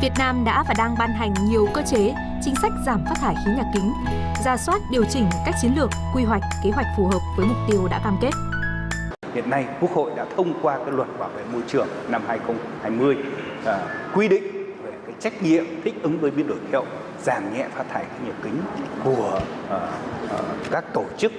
Việt Nam đã và đang ban hành nhiều cơ chế, chính sách giảm phát thải khí nhà kính, rà soát điều chỉnh các chiến lược, quy hoạch, kế hoạch phù hợp với mục tiêu đã cam kết. Hiện nay, Quốc hội đã thông qua cái luật bảo vệ môi trường năm 2020 quy định về cái trách nhiệm thích ứng với biến đổi khí hậu, giảm nhẹ phát thải khí nhà kính của các tổ chức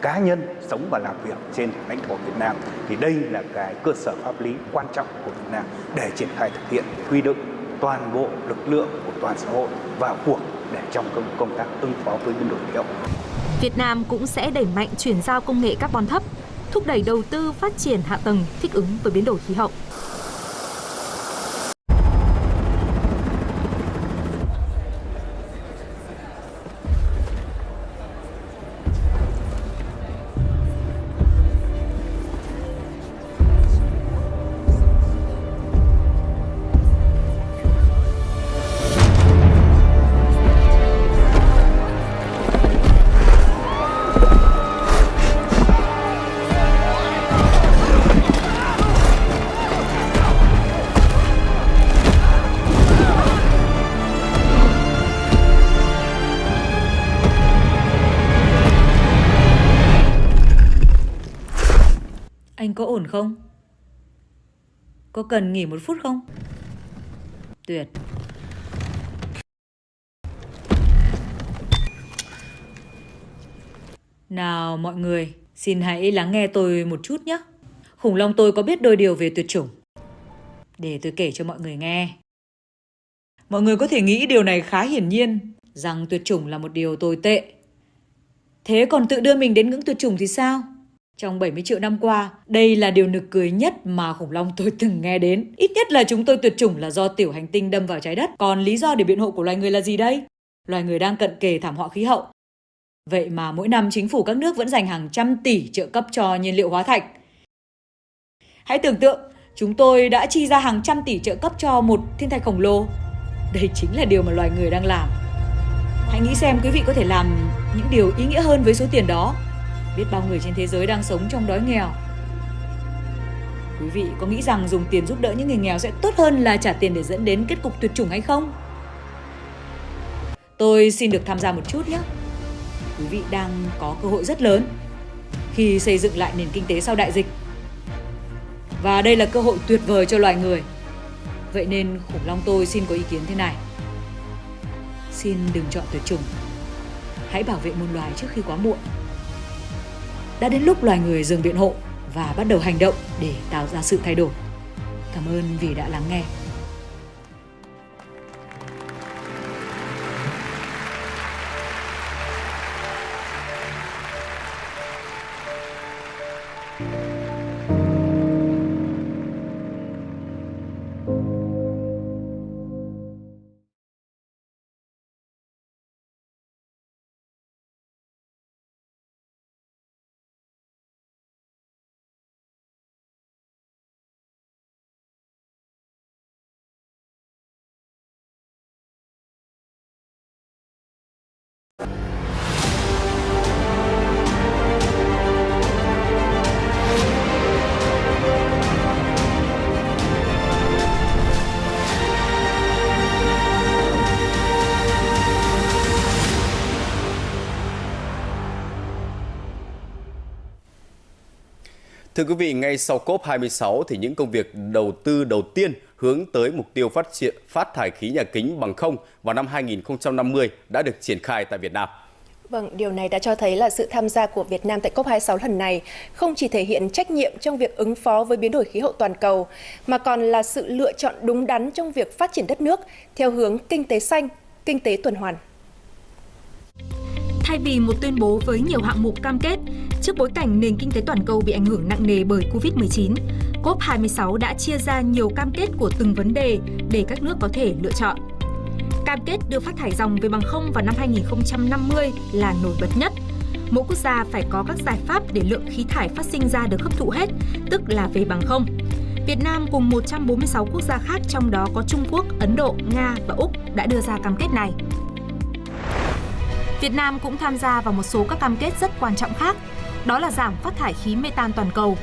cá nhân sống và làm việc trên lãnh thổ Việt Nam. Thì đây là cái cơ sở pháp lý quan trọng của Việt Nam để triển khai thực hiện, huy động toàn bộ lực lượng của toàn xã hội vào cuộc để trong công tác ứng phó với biến đổi khí hậu. Việt Nam cũng sẽ đẩy mạnh chuyển giao công nghệ carbon thấp, thúc đẩy đầu tư phát triển hạ tầng thích ứng với biến đổi khí hậu. Anh có ổn không? Có cần nghỉ một phút không? Tuyệt. Nào mọi người, xin hãy lắng nghe tôi một chút nhé. Khủng long tôi có biết đôi điều về tuyệt chủng. Để tôi kể cho mọi người nghe. Mọi người có thể nghĩ điều này khá hiển nhiên, rằng tuyệt chủng là một điều tồi tệ. Thế còn tự đưa mình đến ngưỡng tuyệt chủng thì sao? Trong 70 triệu năm qua, đây là điều nực cười nhất mà khủng long tôi từng nghe đến. Ít nhất là chúng tôi tuyệt chủng là do tiểu hành tinh đâm vào trái đất. Còn lý do để biện hộ của loài người là gì đây? Loài người đang cận kề thảm họa khí hậu. Vậy mà mỗi năm chính phủ các nước vẫn dành hàng trăm tỷ trợ cấp cho nhiên liệu hóa thạch. Hãy tưởng tượng, chúng tôi đã chi ra hàng trăm tỷ trợ cấp cho một thiên thạch khổng lồ. Đây chính là điều mà loài người đang làm. Hãy nghĩ xem quý vị có thể làm những điều ý nghĩa hơn với số tiền đó. Biết bao người trên thế giới đang sống trong đói nghèo. Quý vị có nghĩ rằng dùng tiền giúp đỡ những người nghèo sẽ tốt hơn là trả tiền để dẫn đến kết cục tuyệt chủng hay không? Tôi xin được tham gia một chút nhé. Quý vị đang có cơ hội rất lớn khi xây dựng lại nền kinh tế sau đại dịch. Và đây là cơ hội tuyệt vời cho loài người. Vậy nên khủng long tôi xin có ý kiến thế này. Xin đừng chọn tuyệt chủng. Hãy bảo vệ muôn loài trước khi quá muộn. Đã đến lúc loài người dừng biện hộ và bắt đầu hành động để tạo ra sự thay đổi. Cảm ơn vì đã lắng nghe. Thưa quý vị, ngay sau COP26 thì những công việc đầu tư đầu tiên hướng tới mục tiêu phát thải khí nhà kính bằng không vào năm 2050 đã được triển khai tại Việt Nam. Vâng, điều này đã cho thấy là sự tham gia của Việt Nam tại COP26 lần này không chỉ thể hiện trách nhiệm trong việc ứng phó với biến đổi khí hậu toàn cầu, mà còn là sự lựa chọn đúng đắn trong việc phát triển đất nước theo hướng kinh tế xanh, kinh tế tuần hoàn. Thay vì một tuyên bố với nhiều hạng mục cam kết, trước bối cảnh nền kinh tế toàn cầu bị ảnh hưởng nặng nề bởi Covid-19, COP26 đã chia ra nhiều cam kết của từng vấn đề để các nước có thể lựa chọn. Cam kết đưa phát thải ròng về bằng không vào năm 2050 là nổi bật nhất. Mỗi quốc gia phải có các giải pháp để lượng khí thải phát sinh ra được hấp thụ hết, tức là về bằng không. Việt Nam cùng 146 quốc gia khác, trong đó có Trung Quốc, Ấn Độ, Nga và Úc đã đưa ra cam kết này. Việt Nam cũng tham gia vào một số các cam kết rất quan trọng khác, đó là giảm phát thải khí metan toàn cầu.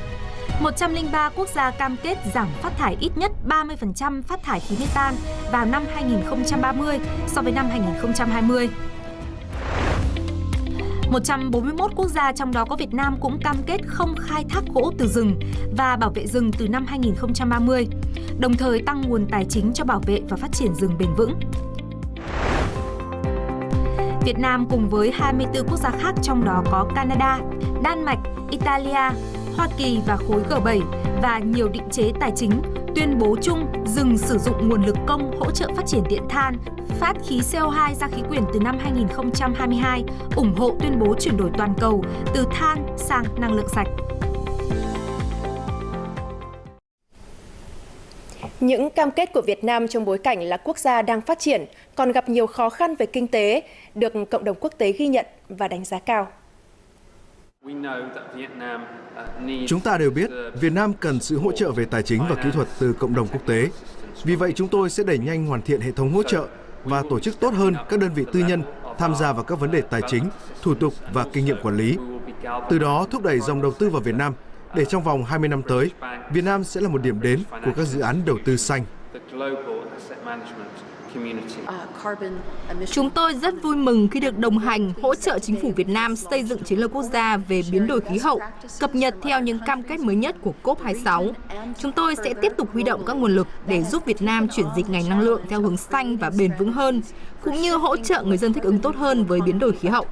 103 quốc gia cam kết giảm phát thải ít nhất 30% phát thải khí metan vào năm 2030 so với năm 2020. 141 quốc gia, trong đó có Việt Nam, cũng cam kết không khai thác gỗ từ rừng và bảo vệ rừng từ năm 2030, đồng thời tăng nguồn tài chính cho bảo vệ và phát triển rừng bền vững. Việt Nam cùng với 24 quốc gia khác, trong đó có Canada, Đan Mạch, Italia, Hoa Kỳ và khối G7 và nhiều định chế tài chính, tuyên bố chung dừng sử dụng nguồn lực công hỗ trợ phát triển điện than, phát khí CO2 ra khí quyển từ năm 2022, ủng hộ tuyên bố chuyển đổi toàn cầu từ than sang năng lượng sạch. Những cam kết của Việt Nam trong bối cảnh là quốc gia đang phát triển, còn gặp nhiều khó khăn về kinh tế, được cộng đồng quốc tế ghi nhận và đánh giá cao. Chúng ta đều biết Việt Nam cần sự hỗ trợ về tài chính và kỹ thuật từ cộng đồng quốc tế. Vì vậy, chúng tôi sẽ đẩy nhanh hoàn thiện hệ thống hỗ trợ và tổ chức tốt hơn các đơn vị tư nhân tham gia vào các vấn đề tài chính, thủ tục và kinh nghiệm quản lý. Từ đó thúc đẩy dòng đầu tư vào Việt Nam, để trong vòng 20 năm tới, Việt Nam sẽ là một điểm đến của các dự án đầu tư xanh. Chúng tôi rất vui mừng khi được đồng hành hỗ trợ chính phủ Việt Nam xây dựng chiến lược quốc gia về biến đổi khí hậu, cập nhật theo những cam kết mới nhất của COP26. Chúng tôi sẽ tiếp tục huy động các nguồn lực để giúp Việt Nam chuyển dịch ngành năng lượng theo hướng xanh và bền vững hơn, cũng như hỗ trợ người dân thích ứng tốt hơn với biến đổi khí hậu.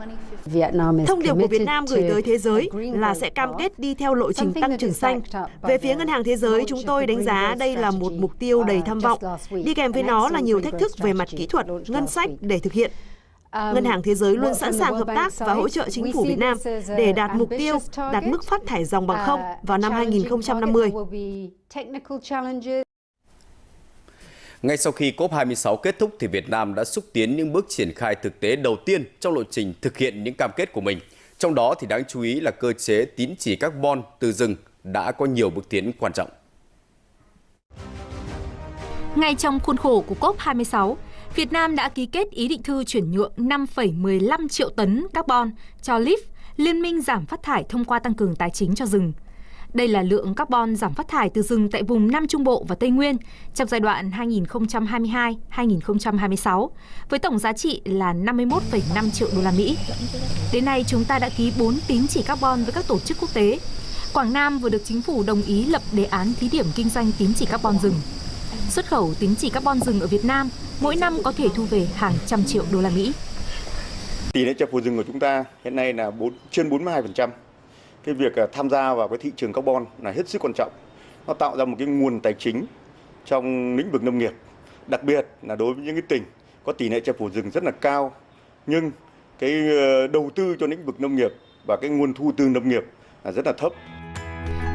Thông điệp của Việt Nam gửi tới thế giới là sẽ cam kết đi theo lộ trình tăng trưởng xanh. Về phía Ngân hàng Thế giới, chúng tôi đánh giá đây là một mục tiêu đầy tham vọng. Đi kèm với nó là nhiều thách thức về mặt kỹ thuật, ngân sách để thực hiện. Ngân hàng Thế giới luôn sẵn sàng hợp tác và hỗ trợ chính phủ Việt Nam để đạt mục tiêu đạt mức phát thải ròng bằng không vào năm 2050. Ngay sau khi COP26 kết thúc thì Việt Nam đã xúc tiến những bước triển khai thực tế đầu tiên trong lộ trình thực hiện những cam kết của mình. Trong đó thì đáng chú ý là cơ chế tín chỉ carbon từ rừng đã có nhiều bước tiến quan trọng. Ngay trong khuôn khổ của COP26, Việt Nam đã ký kết ý định thư chuyển nhượng 5,15 triệu tấn carbon cho LEAF, Liên minh giảm phát thải thông qua tăng cường tài chính cho rừng. Đây là lượng carbon giảm phát thải từ rừng tại vùng Nam Trung Bộ và Tây Nguyên trong giai đoạn 2022-2026 với tổng giá trị là 51,5 triệu đô la Mỹ. Đến nay, chúng ta đã ký 4 tín chỉ carbon với các tổ chức quốc tế. Quảng Nam vừa được chính phủ đồng ý lập đề án thí điểm kinh doanh tín chỉ carbon rừng. Xuất khẩu tín chỉ carbon rừng ở Việt Nam mỗi năm có thể thu về hàng trăm triệu đô la Mỹ. Tỷ lệ che phủ rừng của chúng ta hiện nay là trên 42%. Cái việc tham gia vào cái thị trường carbon là hết sức quan trọng. Nó tạo ra một cái nguồn tài chính trong lĩnh vực nông nghiệp, đặc biệt là đối với những cái tỉnh có tỷ lệ che phủ rừng rất là cao, nhưng cái đầu tư cho lĩnh vực nông nghiệp và cái nguồn thu từ nông nghiệp là rất là thấp.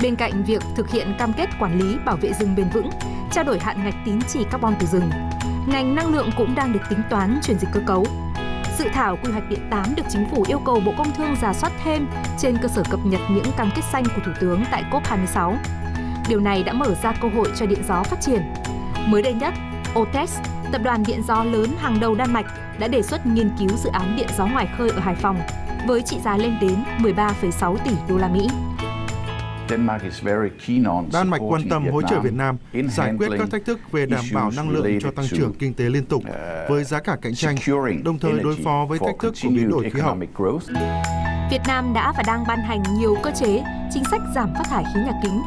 Bên cạnh việc thực hiện cam kết quản lý bảo vệ rừng bền vững, trao đổi hạn ngạch tín chỉ carbon từ rừng, ngành năng lượng cũng đang được tính toán chuyển dịch cơ cấu. Dự thảo quy hoạch điện 8 được chính phủ yêu cầu Bộ Công Thương rà soát thêm trên cơ sở cập nhật những cam kết xanh của Thủ tướng tại COP26. Điều này đã mở ra cơ hội cho điện gió phát triển. Mới đây nhất, Otex, tập đoàn điện gió lớn hàng đầu Đan Mạch, đã đề xuất nghiên cứu dự án điện gió ngoài khơi ở Hải Phòng với trị giá lên đến 13,6 tỷ đô la Mỹ. Đan Mạch quan tâm hỗ trợ Việt Nam giải quyết các thách thức về đảm bảo năng lượng cho tăng trưởng kinh tế liên tục với giá cả cạnh tranh, đồng thời đối phó với thách thức của biến đổi khí hậu. Việt Nam đã và đang ban hành nhiều cơ chế, chính sách giảm phát thải khí nhà kính,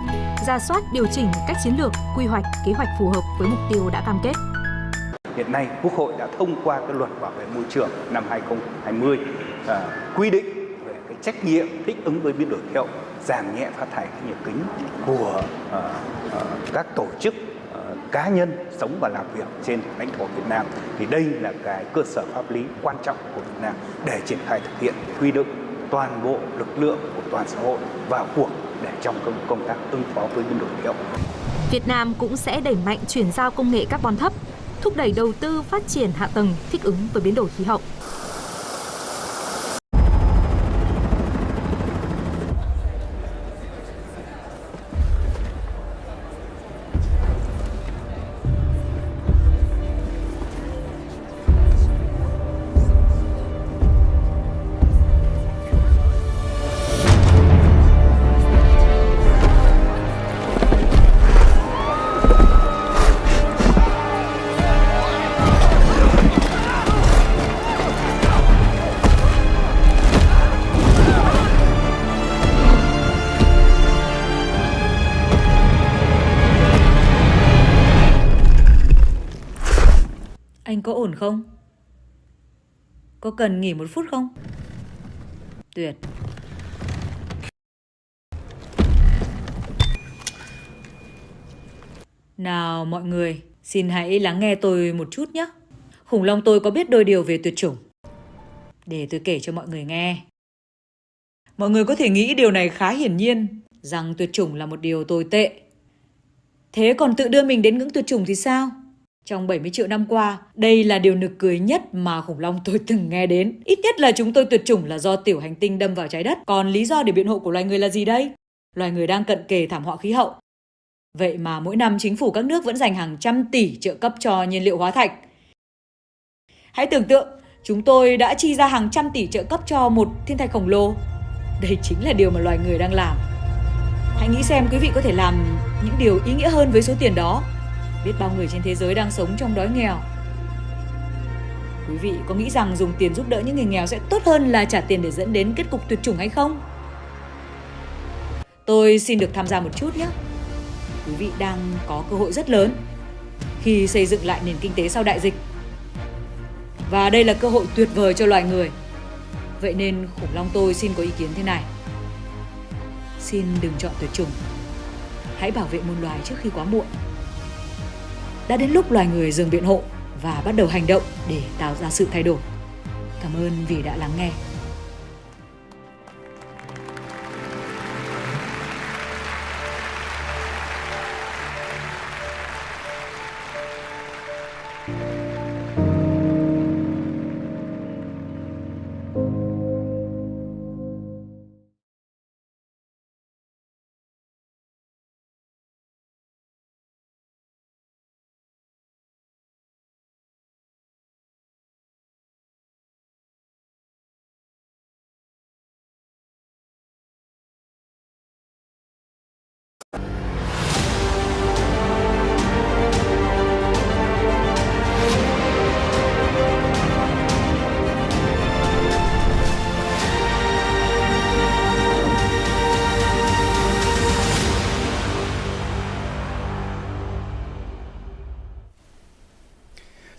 rà soát điều chỉnh các chiến lược, quy hoạch, kế hoạch phù hợp với mục tiêu đã cam kết. Hiện nay, Quốc hội đã thông qua cái luật bảo vệ môi trường năm 2020 quy định về cái trách nhiệm thích ứng với biến đổi khí hậu, giảm nhẹ phát thải khí nhà kính của các tổ chức cá nhân sống và làm việc trên lãnh thổ Việt Nam, thì đây là cái cơ sở pháp lý quan trọng của Việt Nam để triển khai thực hiện, huy động toàn bộ lực lượng của toàn xã hội vào cuộc để trong công tác ứng phó với biến đổi khí hậu. Việt Nam cũng sẽ đẩy mạnh chuyển giao công nghệ carbon thấp, thúc đẩy đầu tư phát triển hạ tầng thích ứng với biến đổi khí hậu. Anh có ổn không? Có cần nghỉ một phút không? Tuyệt. Nào mọi người, xin hãy lắng nghe tôi một chút nhé. Khủng long tôi có biết đôi điều về tuyệt chủng. Để tôi kể cho mọi người nghe. Mọi người có thể nghĩ điều này khá hiển nhiên, rằng tuyệt chủng là một điều tồi tệ. Thế còn tự đưa mình đến ngưỡng tuyệt chủng thì sao? Trong 70 triệu năm qua, đây là điều nực cười nhất mà khủng long tôi từng nghe đến. Ít nhất là chúng tôi tuyệt chủng là do tiểu hành tinh đâm vào trái đất. Còn lý do để biện hộ của loài người là gì đây? Loài người đang cận kề thảm họa khí hậu. Vậy mà mỗi năm chính phủ các nước vẫn dành hàng trăm tỷ trợ cấp cho nhiên liệu hóa thạch. Hãy tưởng tượng, chúng tôi đã chi ra hàng trăm tỷ trợ cấp cho một thiên thạch khổng lồ. Đây chính là điều mà loài người đang làm. Hãy nghĩ xem quý vị có thể làm những điều ý nghĩa hơn với số tiền đó. Biết bao người trên thế giới đang sống trong đói nghèo. Quý vị có nghĩ rằng dùng tiền giúp đỡ những người nghèo sẽ tốt hơn là trả tiền để dẫn đến kết cục tuyệt chủng hay không? Tôi xin được tham gia một chút nhé. Quý vị đang có cơ hội rất lớn khi xây dựng lại nền kinh tế sau đại dịch. Và đây là cơ hội tuyệt vời cho loài người. Vậy nên khủng long tôi xin có ý kiến thế này. Xin đừng chọn tuyệt chủng. Hãy bảo vệ muôn loài trước khi quá muộn. Đã đến lúc loài người dừng biện hộ và bắt đầu hành động để tạo ra sự thay đổi. Cảm ơn vì đã lắng nghe.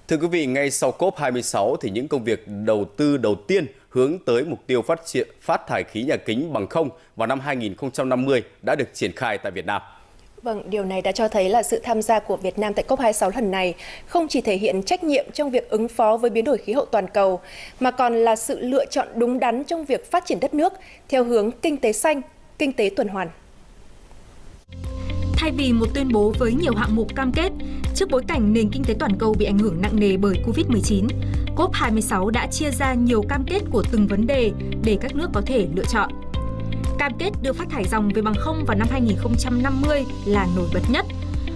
Thưa quý vị, ngay sau COP26 thì những công việc đầu tư đầu tiên hướng tới mục tiêu phát thải khí nhà kính bằng không vào năm 2050 đã được triển khai tại Việt Nam. Vâng, điều này đã cho thấy là sự tham gia của Việt Nam tại COP26 lần này không chỉ thể hiện trách nhiệm trong việc ứng phó với biến đổi khí hậu toàn cầu, mà còn là sự lựa chọn đúng đắn trong việc phát triển đất nước theo hướng kinh tế xanh, kinh tế tuần hoàn. Thay vì một tuyên bố với nhiều hạng mục cam kết, trước bối cảnh nền kinh tế toàn cầu bị ảnh hưởng nặng nề bởi Covid-19, COP26 đã chia ra nhiều cam kết của từng vấn đề để các nước có thể lựa chọn. Cam kết đưa phát thải ròng về bằng không vào năm 2050 là nổi bật nhất.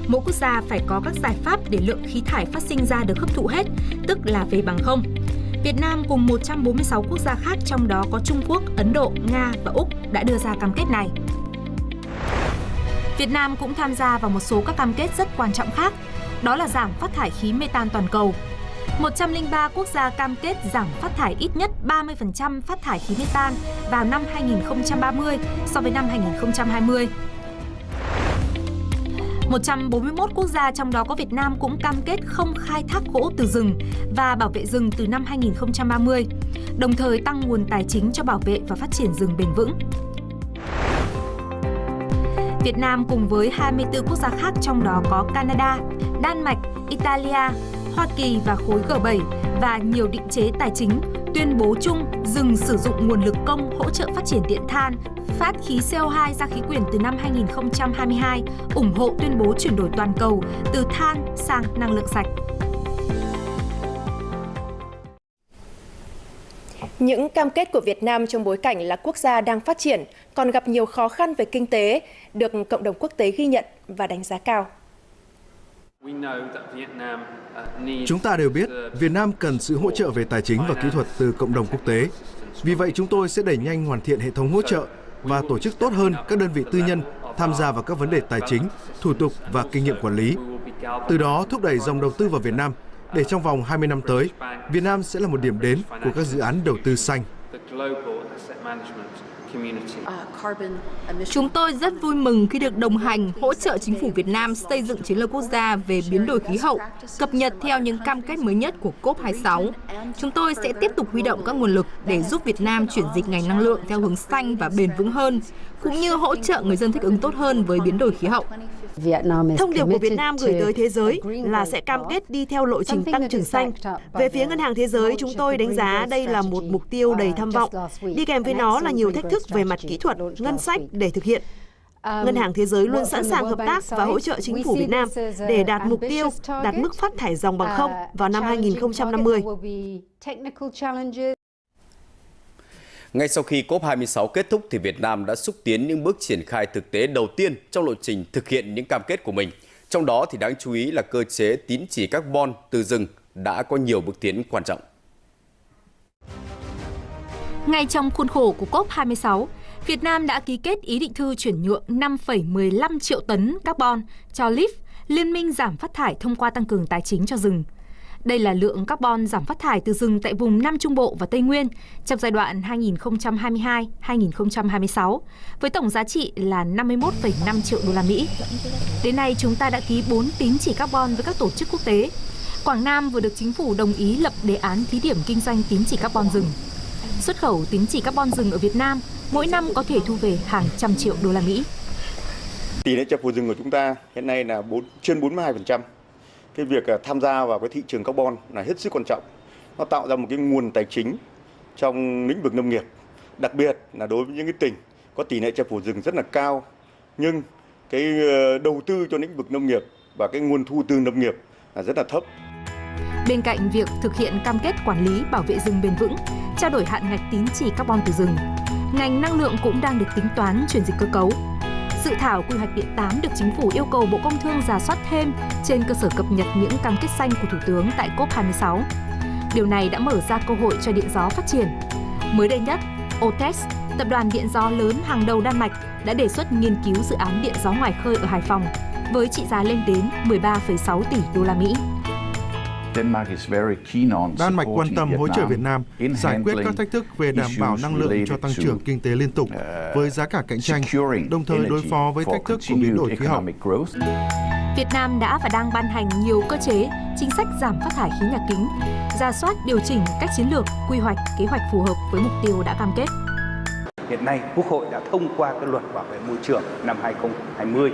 Mỗi quốc gia phải có các giải pháp để lượng khí thải phát sinh ra được hấp thụ hết, tức là về bằng không. Việt Nam cùng 146 quốc gia khác, trong đó có Trung Quốc, Ấn Độ, Nga và Úc đã đưa ra cam kết này. Việt Nam cũng tham gia vào một số các cam kết rất quan trọng khác, đó là giảm phát thải khí metan toàn cầu. 103 quốc gia cam kết giảm phát thải ít nhất 30% phát thải khí metan vào năm 2030 so với năm 2020. 141 quốc gia, trong đó có Việt Nam, cũng cam kết không khai thác gỗ từ rừng và bảo vệ rừng từ năm 2030, đồng thời tăng nguồn tài chính cho bảo vệ và phát triển rừng bền vững. Việt Nam cùng với 24 quốc gia khác, trong đó có Canada, Đan Mạch, Italia, Hoa Kỳ và khối G7 và nhiều định chế tài chính tuyên bố chung dừng sử dụng nguồn lực công hỗ trợ phát triển điện than, phát khí CO2 ra khí quyển từ năm 2022, ủng hộ tuyên bố chuyển đổi toàn cầu từ than sang năng lượng sạch. Những cam kết của Việt Nam trong bối cảnh là quốc gia đang phát triển còn gặp nhiều khó khăn về kinh tế, được cộng đồng quốc tế ghi nhận và đánh giá cao. Chúng ta đều biết Việt Nam cần sự hỗ trợ về tài chính và kỹ thuật từ cộng đồng quốc tế. Vì vậy chúng tôi sẽ đẩy nhanh hoàn thiện hệ thống hỗ trợ và tổ chức tốt hơn các đơn vị tư nhân tham gia vào các vấn đề tài chính, thủ tục và kinh nghiệm quản lý. Từ đó thúc đẩy dòng đầu tư vào Việt Nam để trong vòng 20 năm tới, Việt Nam sẽ là một điểm đến của các dự án đầu tư xanh. Chúng tôi rất vui mừng khi được đồng hành hỗ trợ chính phủ Việt Nam xây dựng chiến lược quốc gia về biến đổi khí hậu, cập nhật theo những cam kết mới nhất của COP26. Chúng tôi sẽ tiếp tục huy động các nguồn lực để giúp Việt Nam chuyển dịch ngành năng lượng theo hướng xanh và bền vững hơn, cũng như hỗ trợ người dân thích ứng tốt hơn với biến đổi khí hậu. Thông điệp của Việt Nam gửi tới thế giới là sẽ cam kết đi theo lộ trình tăng trưởng xanh. Về phía Ngân hàng Thế giới, chúng tôi đánh giá đây là một mục tiêu đầy tham vọng. Đi kèm với nó là nhiều thách thức về mặt kỹ thuật, ngân sách để thực hiện. Ngân hàng Thế giới luôn sẵn sàng hợp tác và hỗ trợ chính phủ Việt Nam để đạt mục tiêu đạt mức phát thải ròng bằng không vào năm 2050. Ngay sau khi COP26 kết thúc thì Việt Nam đã xúc tiến những bước triển khai thực tế đầu tiên trong lộ trình thực hiện những cam kết của mình. Trong đó thì đáng chú ý là cơ chế tín chỉ carbon từ rừng đã có nhiều bước tiến quan trọng. Ngay trong khuôn khổ của COP26, Việt Nam đã ký kết ý định thư chuyển nhượng 5,15 triệu tấn carbon cho LEAF, Liên minh giảm phát thải thông qua tăng cường tài chính cho rừng. Đây là lượng carbon giảm phát thải từ rừng tại vùng Nam Trung Bộ và Tây Nguyên trong giai đoạn 2022-2026 với tổng giá trị là 51,5 triệu đô la Mỹ. Đến nay chúng ta đã ký 4 tín chỉ carbon với các tổ chức quốc tế. Quảng Nam vừa được chính phủ đồng ý lập đề án thí điểm kinh doanh tín chỉ carbon rừng. Xuất khẩu tín chỉ carbon rừng ở Việt Nam mỗi năm có thể thu về hàng trăm triệu đô la Mỹ. Tỷ lệ che phủ rừng của chúng ta hiện nay là trên 42%. Cái việc tham gia vào cái thị trường carbon là hết sức quan trọng. Nó tạo ra một cái nguồn tài chính trong lĩnh vực nông nghiệp, đặc biệt là đối với những cái tỉnh có tỷ lệ che phủ rừng rất là cao, nhưng cái đầu tư cho lĩnh vực nông nghiệp và cái nguồn thu từ nông nghiệp là rất là thấp. Bên cạnh việc thực hiện cam kết quản lý bảo vệ rừng bền vững, trao đổi hạn ngạch tín chỉ carbon từ rừng, ngành năng lượng cũng đang được tính toán chuyển dịch cơ cấu. Dự thảo quy hoạch điện 8 được chính phủ yêu cầu Bộ Công Thương rà soát thêm trên cơ sở cập nhật những cam kết xanh của Thủ tướng tại COP26. Điều này đã mở ra cơ hội cho điện gió phát triển. Mới đây nhất, Otex, tập đoàn điện gió lớn hàng đầu Đan Mạch, đã đề xuất nghiên cứu dự án điện gió ngoài khơi ở Hải Phòng với trị giá lên đến 13,6 tỷ đô la Mỹ. Đan Mạch quan tâm hỗ trợ Việt Nam giải quyết các thách thức về đảm bảo năng lượng cho tăng trưởng kinh tế liên tục với giá cả cạnh tranh, đồng thời đối phó với thách thức của biến đổi khí hậu. Việt Nam đã và đang ban hành nhiều cơ chế, chính sách giảm phát thải khí nhà kính, rà soát điều chỉnh cách chiến lược, quy hoạch, kế hoạch phù hợp với mục tiêu đã cam kết. Hiện nay Quốc hội đã thông qua cái luật bảo vệ môi trường năm 2020.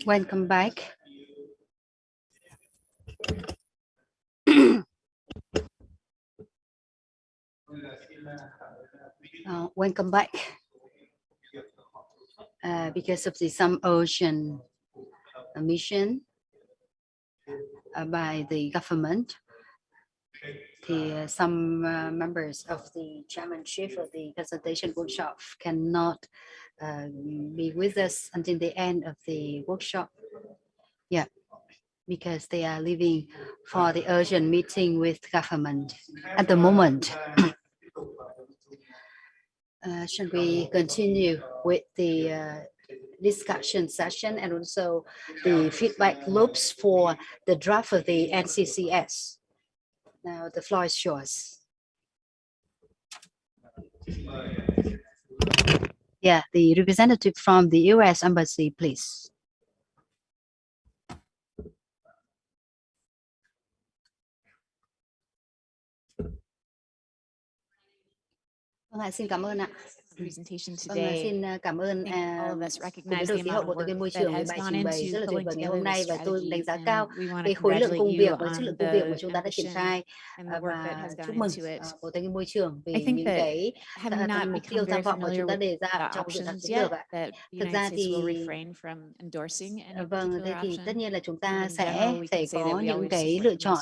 Welcome back. Welcome back. Because of some ocean mission by the government, some members of the chairmanship of the consultation workshop cannot be with us until the end of the workshop. Yeah, because they are leaving for the urgent meeting with government at the moment. Should we continue with the discussion session and also the feedback loops for the draft of the NCCS? Now the floor is yours. Yeah, the representative from the US Embassy, please. Xin cảm ơn ạ. Xin cảm ơn Cục Biến đổi Khí hậu Bộ Tài nguyên Môi trường với bài trình bày rất là tuyệt vời ngày hôm nay, và tôi đánh giá cao cái khối lượng công việc và chất lượng công việc mà chúng ta đã triển khai, và chúc mừng Bộ Tài nguyên Môi trường vì những cái mục tiêu tham vọng mà chúng ta đề ra trong dự thảo chiến lược ạ. Thực ra thì vâng, thế thì tất nhiên là chúng ta sẽ phải có những cái lựa chọn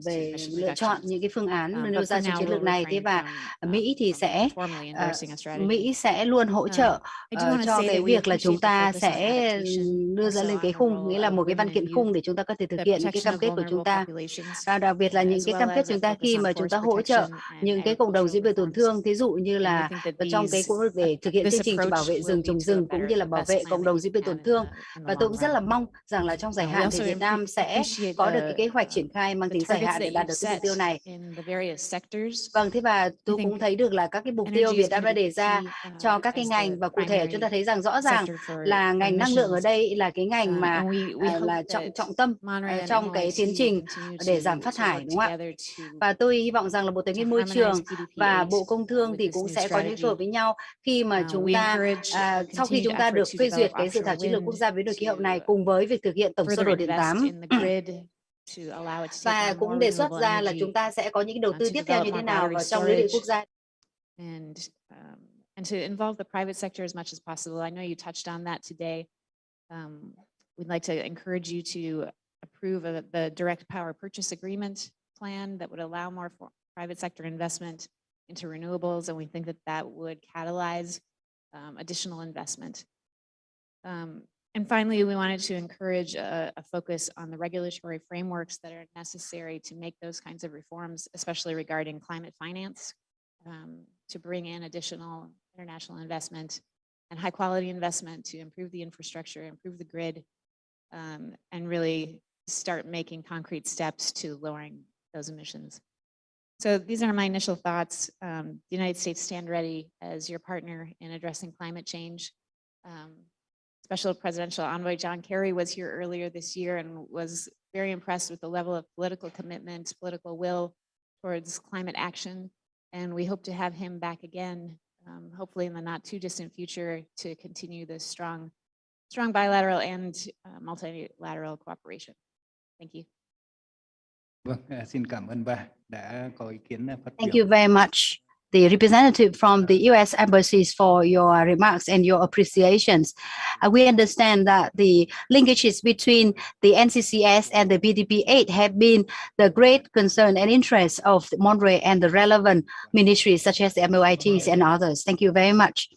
về lựa chọn những cái phương án nêu ra trong chiến lược này. Thế và Mỹ thì sẽ luôn hỗ trợ cho cái việc là chúng ta sẽ đưa ra lên cái khung, nghĩa là một cái văn kiện khung để chúng ta có thể thực hiện những cái cam kết của chúng ta, đặc biệt là những cái cam kết chúng ta khi mà chúng ta hỗ trợ những cái cộng đồng dễ bị tổn thương, thí dụ như là trong cái để thực hiện chương trình bảo vệ rừng, trồng rừng cũng như là bảo vệ cộng đồng dễ bị tổn thương. Và tôi cũng rất là mong rằng là trong dài hạn thì Việt Nam sẽ có được cái kế hoạch triển khai mang tính dài hạn để đạt được cái mục tiêu này. Vâng, thế và tôi cũng thấy được là các cái mục tiêu Việt Nam đã đề ra cho các cái ngành, và cụ thể chúng ta thấy rằng rõ ràng là ngành năng lượng ở đây là cái ngành mà là trọng tâm trong cái tiến trình để giảm phát thải, đúng không ạ? Và tôi hy vọng rằng là Bộ Tài nguyên Môi trường và Bộ Công Thương thì cũng sẽ có những phối hợp với nhau khi mà chúng ta sau khi chúng ta được phê duyệt cái dự thảo chiến lược quốc gia biến đổi khí hậu này, cùng với việc thực hiện tổng sơ đồ điện 8. Và cũng đề xuất ra là chúng ta sẽ có những đầu tư tiếp theo như thế nào vào trong lưới điện quốc gia. And to involve the private sector as much as possible. I know you touched on that today. We'd like to encourage you to approve the direct power purchase agreement plan that would allow more private sector investment into renewables, and we think that that would catalyze additional investment. And finally, we wanted to encourage a focus on the regulatory frameworks that are necessary to make those kinds of reforms, especially regarding climate finance, to bring in additional international investment and high quality investment to improve the infrastructure, improve the grid, and really start making concrete steps to lowering those emissions. So these are my initial thoughts. The United States stand ready as your partner in addressing climate change. Special Presidential Envoy John Kerry was here earlier this year and was very impressed with the level of political commitment, political will towards climate action. And we hope to have him back again, hopefully in the not too distant future, to continue this strong bilateral and multilateral cooperation. Thank you. Xin cảm ơn bà đã có ý kiến phát biểu. Thank you very much, the representative from the US embassies, for your remarks and your appreciations. We understand that the linkages between the NCCS and the BDP8 have been the great concern and interest of Monterey and the relevant ministries such as the MOITs and others. Thank you very much.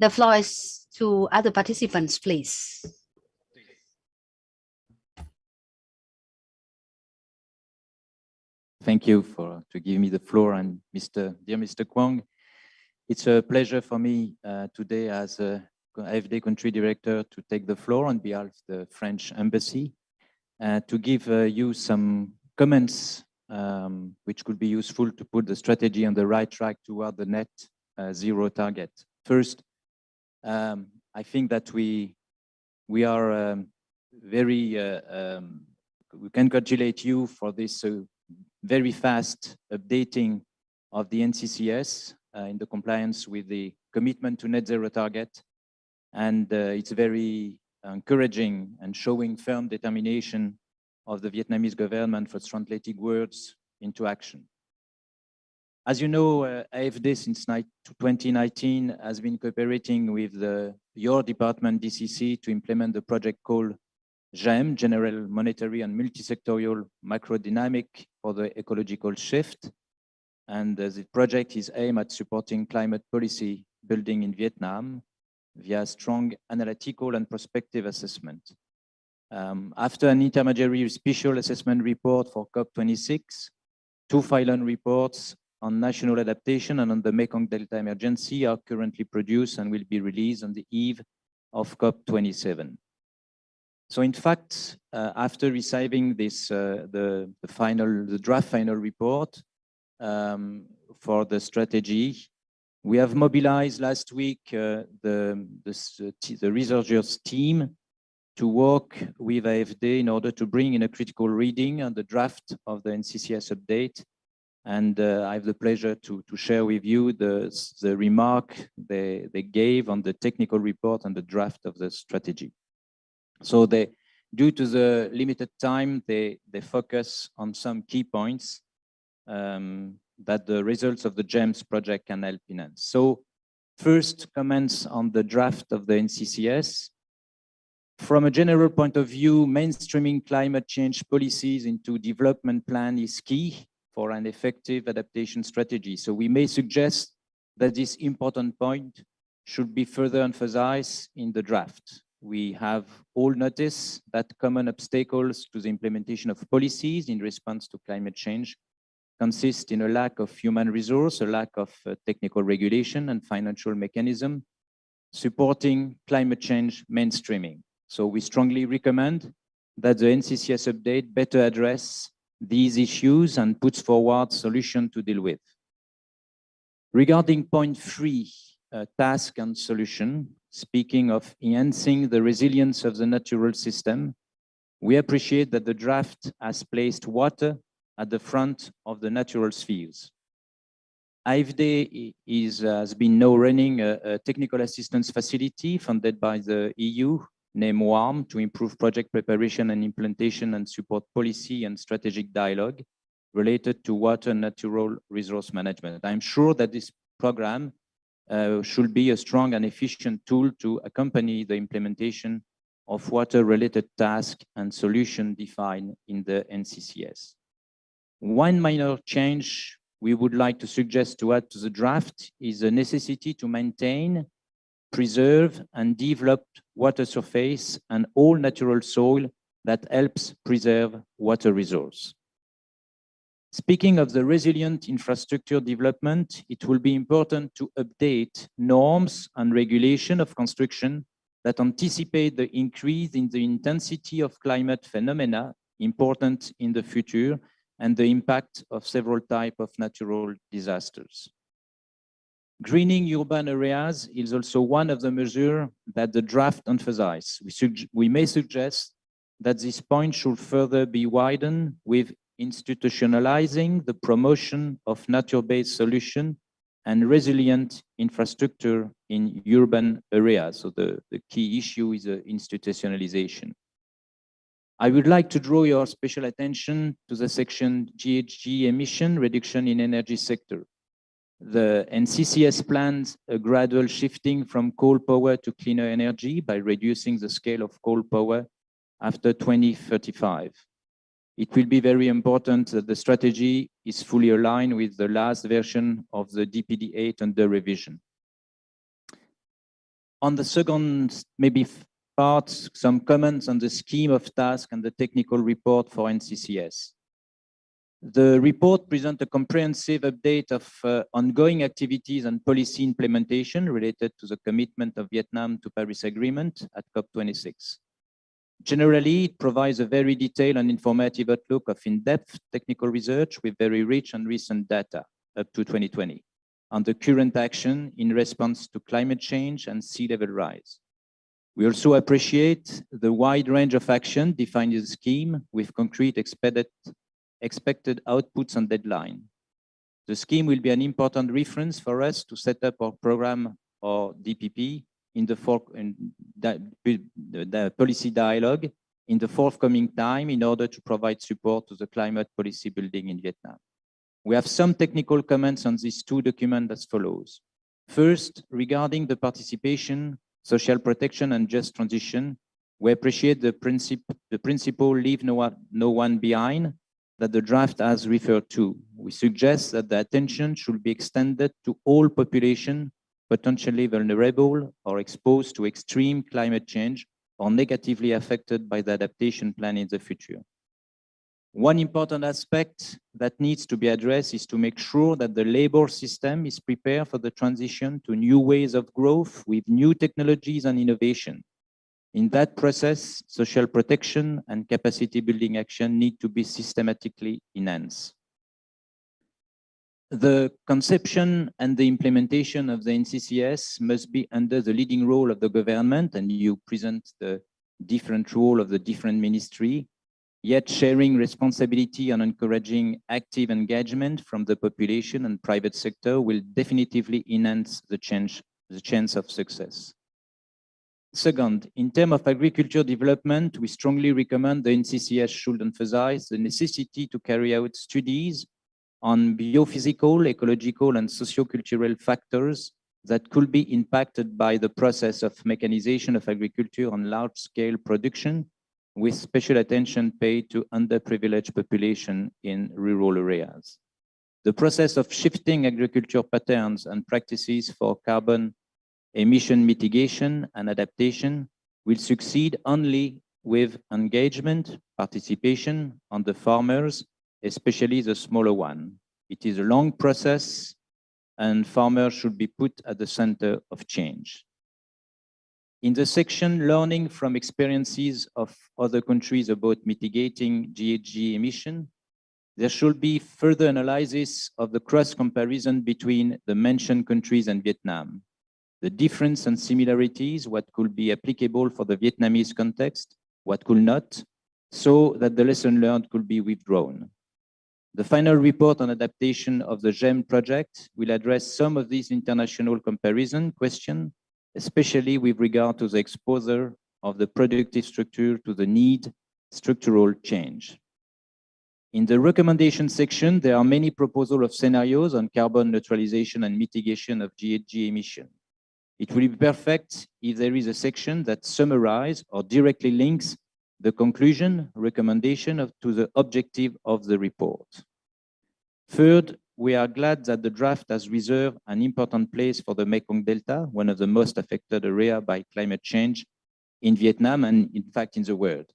The floor is to other participants, please. Thank you to give me the floor, and dear Mr. Kwong, it's a pleasure for me today as a AFD country director to take the floor on behalf of the French embassy to give you some comments which could be useful to put the strategy on the right track toward the net zero target. First, I think that we are we congratulate you for this very fast updating of the NCCS in the compliance with the commitment to net zero target. And it's very encouraging and showing firm determination of the Vietnamese government for translating words into action. As you know, AFD since 2019 has been cooperating with your department, DCC, to implement the project called GEM, General Monetary and Multisectorial Macrodynamic for the Ecological Shift. And the project is aimed at supporting climate policy building in Vietnam via strong analytical and prospective assessment. After an intermediary special assessment report for COP26, 2 final reports on national adaptation and on the Mekong Delta emergency are currently produced and will be released on the eve of COP27. So in fact, after receiving this, the draft final report for the strategy, we have mobilized last week the researchers team to work with AFD in order to bring in a critical reading on the draft of the NCCS update. And I have the pleasure to share with you the remark they gave on the technical report and the draft of the strategy. So due to the limited time, they focus on some key points that the results of the GEMS project can help enhance. So first, comments on the draft of the NCCS. From a general point of view, mainstreaming climate change policies into development plan is key for an effective adaptation strategy. So we may suggest that this important point should be further emphasized in the draft. We have all noticed that common obstacles to the implementation of policies in response to climate change consist in a lack of human resource, a lack of technical regulation and financial mechanism supporting climate change mainstreaming. So we strongly recommend that the NCCS update better address these issues and puts forward solutions to deal with. Regarding point 3, task and solution, speaking of enhancing the resilience of the natural system, we appreciate that the draft has placed water at the front of the natural spheres. AFD has been now running a technical assistance facility funded by the EU, named WARM, to improve project preparation and implementation and support policy and strategic dialogue related to water and natural resource management. I'm sure that this program should be a strong and efficient tool to accompany the implementation of water-related tasks and solutions defined in the NCCS. One minor change we would like to suggest to add to the draft is the necessity to maintain, preserve, and develop water surface and all natural soil that helps preserve water resource. Speaking of the resilient infrastructure development, it will be important to update norms and regulation of construction that anticipate the increase in the intensity of climate phenomena important in the future and the impact of several types of natural disasters. Greening urban areas is also one of the measures that the draft emphasizes. We may suggest that this point should further be widened with institutionalizing the promotion of nature-based solutions and resilient infrastructure in urban areas. So the key issue is institutionalization. I would like to draw your special attention to the section GHG emission reduction in energy sector. The NCCS plans a gradual shifting from coal power to cleaner energy by reducing the scale of coal power after 2035. It will be very important that the strategy is fully aligned with the last version of the DPD8 under revision. On the second, maybe part, some comments on the scheme of task and the technical report for NCCS. The report presents a comprehensive update of ongoing activities and policy implementation related to the commitment of Vietnam to Paris Agreement at COP26. Generally, it provides a very detailed and informative outlook of in-depth technical research with very rich and recent data up to 2020 on the current action in response to climate change and sea level rise. We also appreciate the wide range of action defined in the scheme with concrete expected outputs and deadline. The scheme will be an important reference for us to set up our program or DPP in the policy dialogue in the forthcoming time in order to provide support to the climate policy building in Vietnam. We have some technical comments on these two documents as follows. First, regarding the participation, social protection, and just transition, we appreciate the principle leave no one behind that the draft has referred to. We suggest that the attention should be extended to all population potentially vulnerable or exposed to extreme climate change or negatively affected by the adaptation plan in the future. One important aspect that needs to be addressed is to make sure that the labor system is prepared for the transition to new ways of growth with new technologies and innovation. In that process, social protection and capacity building action need to be systematically enhanced. The conception and the implementation of the NCCS must be under the leading role of the government, and you present the different role of the different ministry, yet sharing responsibility and encouraging active engagement from the population and private sector will definitively enhance the chance of success. Second, in terms of agriculture development, we strongly recommend the NCCS should emphasize the necessity to carry out studies on biophysical, ecological, and sociocultural factors that could be impacted by the process of mechanization of agriculture on large-scale production, with special attention paid to underprivileged population in rural areas. The process of shifting agriculture patterns and practices for carbon emission mitigation and adaptation will succeed only with engagement, participation on the farmers, especially the smaller one. It is a long process and farmers should be put at the center of change. In the section learning from experiences of other countries about mitigating GHG emission, there should be further analysis of the cross comparison between the mentioned countries and Vietnam. The difference and similarities, what could be applicable for the Vietnamese context, what could not, so that the lesson learned could be withdrawn. The final report on adaptation of the GEM project will address some of these international comparison questions, especially with regard to the exposure of the productive structure to the need structural change. In the recommendation section, there are many proposals of scenarios on carbon neutralization and mitigation of GHG emission. It will be perfect if there is a section that summarizes or directly links the conclusion, recommendation to the objective of the report. Third, we are glad that the draft has reserved an important place for the Mekong Delta, one of the most affected areas by climate change in Vietnam and in fact in the world.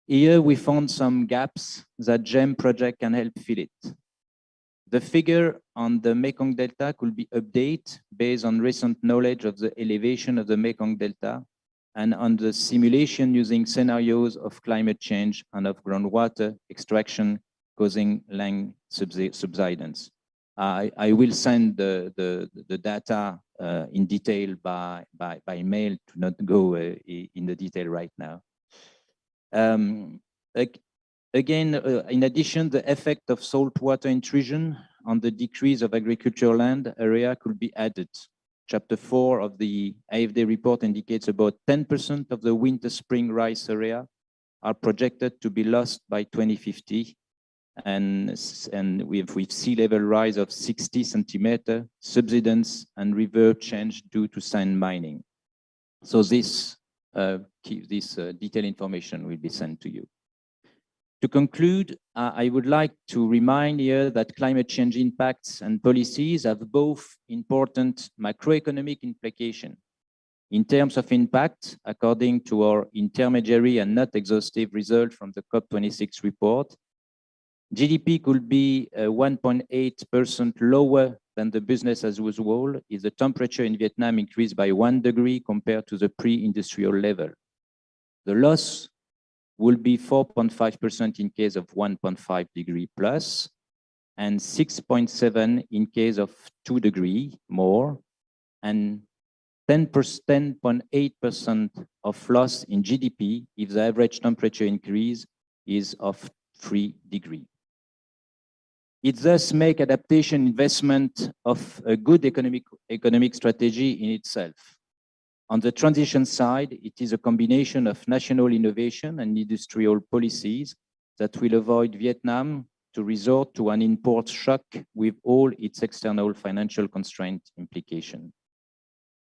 Here we found some gaps that GEM project can help fill it. The figure on the Mekong Delta could be updated based on recent knowledge of the elevation of the Mekong Delta and on the simulation using scenarios of climate change and of groundwater extraction causing land subsidence. I will send the data in detail by mail to not go in the detail right now. Again, in addition, the effect of saltwater intrusion on the decrease of agricultural land area could be added. Chapter 4 of the AFD report indicates about 10% of the winter-spring rice area are projected to be lost by 2050, and with sea level rise of 60 centimeters, subsidence and river change due to sand mining. So this detailed information will be sent to you. To conclude, I would like to remind here that climate change impacts and policies have both important macroeconomic implications. In terms of impact, according to our intermediary and not exhaustive result from the COP26 report, GDP could be 1.8% lower than the business as usual if the temperature in Vietnam increased by 1 degree compared to the pre-industrial level. The loss will be 4.5% in case of 1.5 degree plus, and 6.7 in case of 2 degree more, and 10.8% of loss in GDP if the average temperature increase is of 3 degrees. It thus makes adaptation investment of a good economic strategy in itself. On the transition side, it is a combination of national innovation and industrial policies that will avoid Vietnam to resort to an import shock with all its external financial constraint implications.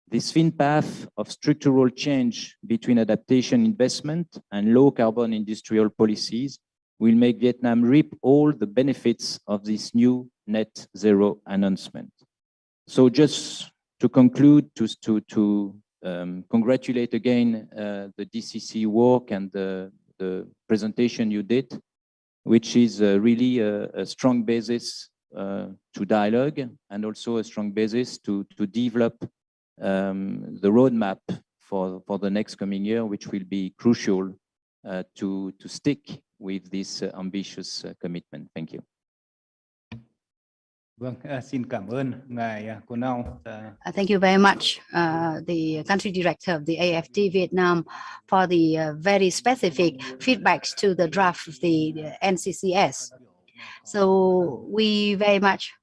This thin path of structural change between adaptation investment and low carbon industrial policies will make Vietnam reap all the benefits of this new net zero announcement. So just to conclude, to congratulate again the DCC work and the presentation you did, which is really a strong basis to dialogue and also a strong basis to develop the roadmap for the next coming year, which will be crucial to stick with this ambitious commitment. Thank you. Vâng, xin cảm ơn ngài Cô Nau. Thank you very much, the country director of the AFD Vietnam, for the very specific feedbacks to the draft of the NCCS. So we very much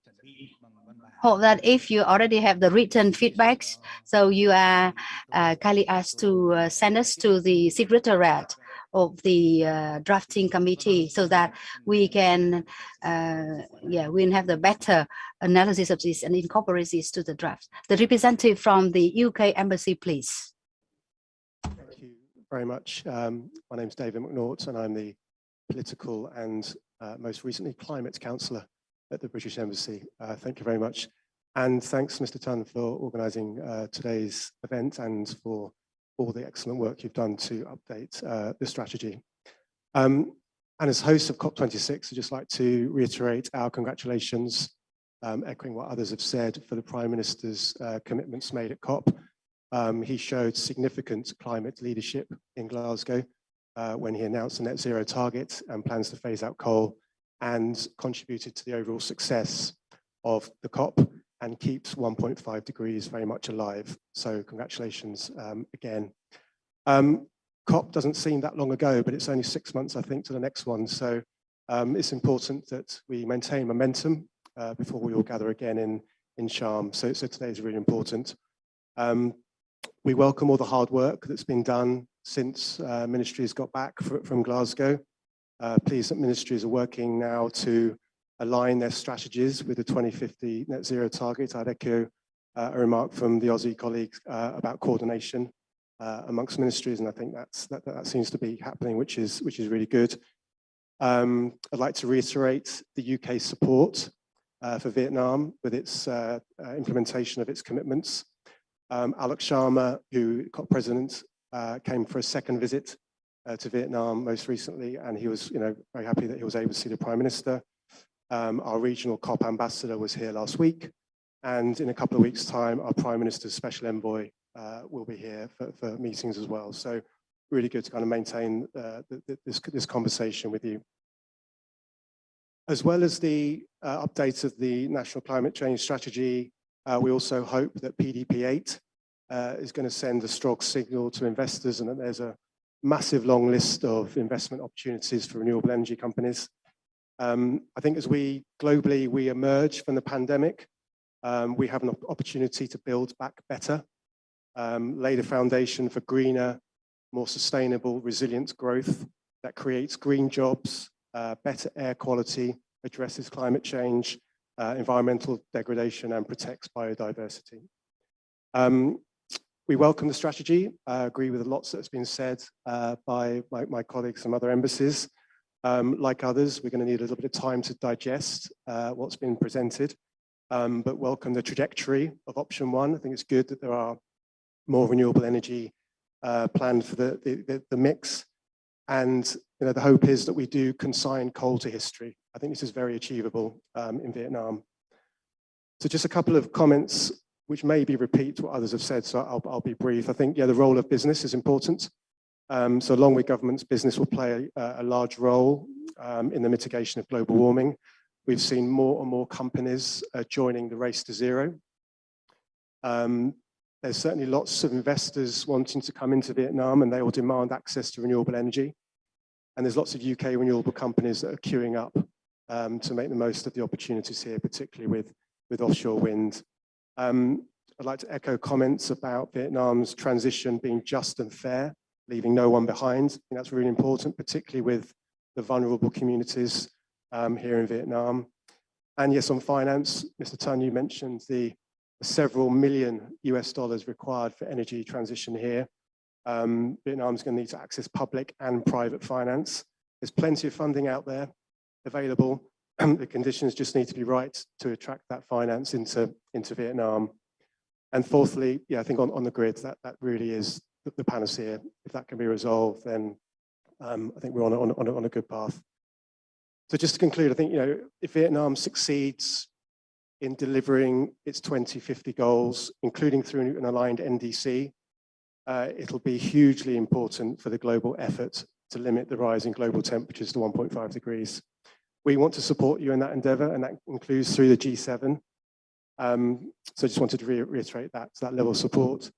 hope that if you already have the written feedbacks, so you are kindly asked to send us to the secretariat of the drafting committee so that we can we'll have the better analysis of this and incorporate this to the draft. The representative from the UK Embassy, please. Thank you very much. My name is David McNaught and I'm the political and most recently climate councillor at the British Embassy. Thank you very much. And thanks, Mr. Tan, for organising today's event and for all the excellent work you've done to update the strategy. And as host of COP26, I'd just like to reiterate our congratulations, echoing what others have said, for the Prime Minister's commitments made at COP. He showed significant climate leadership in Glasgow when he announced a net zero target and plans to phase out coal, and contributed to the overall success of the COP and keeps 1.5 degrees very much alive. So congratulations again. COP doesn't seem that long ago, but it's only 6 months, I think, to the next one. So it's important that we maintain momentum before we all gather again in Sharm. So today is really important. We welcome all the hard work that's been done since ministries got back from Glasgow. Pleased that ministries are working now to align their strategies with the 2050 net zero target. I'd echo a remark from the Aussie colleagues about coordination amongst ministries, and I think that seems to be happening, which is really good. I'd like to reiterate the UK support for Vietnam with its implementation of its commitments. Alok Sharma, who COP president, came for a second visit to Vietnam most recently, and he was very happy that he was able to see the Prime Minister. Our regional COP ambassador was here last week, and in a couple of weeks' time, our Prime Minister's special envoy will be here for meetings as well. So really good to kind of maintain this conversation with you. As well as the update of the National Climate Change Strategy, we also hope that PDP8 is going to send a strong signal to investors, and that there's a massive long list of investment opportunities for renewable energy companies. I think as we globally emerge from the pandemic, we have an opportunity to build back better, lay the foundation for greener, more sustainable, resilient growth that creates green jobs, better air quality, addresses climate change, environmental degradation, and protects biodiversity. We welcome the strategy. I agree with lots that's been said by my colleagues from other embassies. Like others, we're going to need a little bit of time to digest what's been presented, but welcome the trajectory of option one. I think it's good that there are more renewable energy planned for the mix. And the hope is that we do consign coal to history. I think this is very achievable in Vietnam. So just a couple of comments which maybe repeat what others have said, so I'll be brief. I think, the role of business is important. So along with governments, business will play a large role in the mitigation of global warming. We've seen more and more companies joining the race to zero. There's certainly lots of investors wanting to come into Vietnam, and they will demand access to renewable energy. And there's lots of UK renewable companies that are queuing up to make the most of the opportunities here, particularly with offshore wind. I'd like to echo comments about Vietnam's transition being just and fair, leaving no one behind. I think that's really important, particularly with the vulnerable communities here in Vietnam. And yes, on finance, Mr. Tan, you mentioned the several million US dollars required for energy transition here. Vietnam's going to need to access public and private finance. There's plenty of funding out there available. The conditions just need to be right to attract that finance into Vietnam. And fourthly, yeah, I think on the grids, that really is the panacea. If that can be resolved, then I think we're on a good path. So just to conclude, I think, if Vietnam succeeds in delivering its 2050 goals, including through an aligned NDC, it'll be hugely important for the global effort to limit the rise in global temperatures to 1.5 degrees. We want to support you in that endeavor, and that includes through the G7. So I just wanted to reiterate that level of support.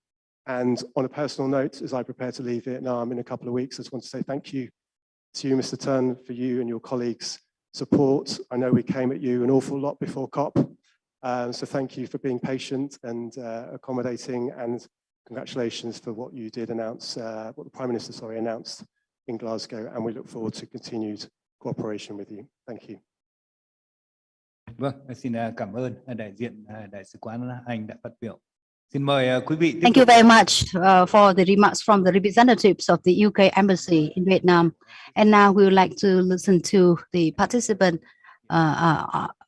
And on a personal note, as I prepare to leave Vietnam in a couple of weeks, I just want to say thank you to you, Mr. Tan, for you and your colleagues' support. I know we came at you an awful lot before COP, so thank you for being patient and accommodating, and congratulations for what you did announce, what the Prime Minister, announced in Glasgow, and we look forward to continued cooperation with you. Thank you. Vâng, xin cảm ơn đại diện Đại sứ quán Anh đã phát biểu. Xin mời quý vị tiếp tục. Thank you very much for the remarks from the representatives of the UK Embassy in Vietnam. And now we would like to listen to the participant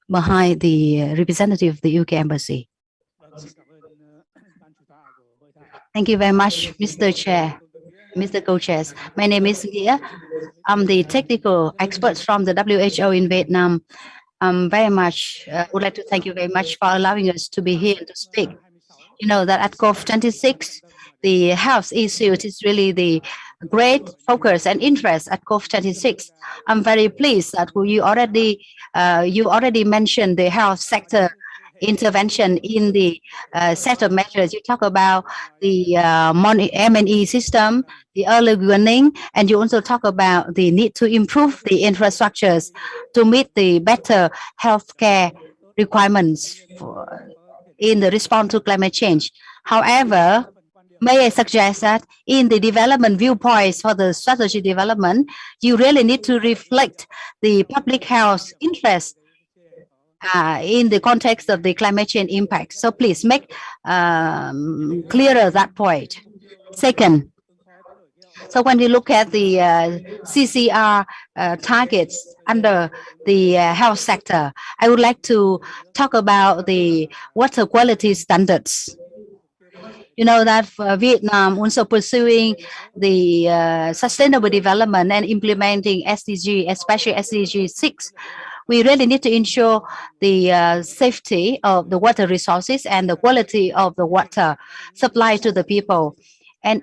behind the representative of the UK Embassy. Thank you very much, Mr. Chair, Mr. Co-Chairs. My name is Nghĩa. I'm the technical expert from the WHO in Vietnam. Very much would like to thank you very much for allowing us to be here to speak. You know that at COP26, the health issue is really the great focus and interest at COP26. I'm very pleased that you already mentioned the health sector intervention in the set of measures. You talk about the M&E system, the early warning, and you also talk about the need to improve the infrastructures to meet the better healthcare requirements in the response to climate change. However, may I suggest that in the development viewpoints for the strategy development, you really need to reflect the public health interest in the context of the climate change impact. So please make clearer that point. Second, so when you look at the CCR targets under the health sector, I would like to talk about the water quality standards. You know that Vietnam also pursuing the sustainable development and implementing SDG, especially SDG 6. We really need to ensure the safety of the water resources and the quality of the water supply to the people. And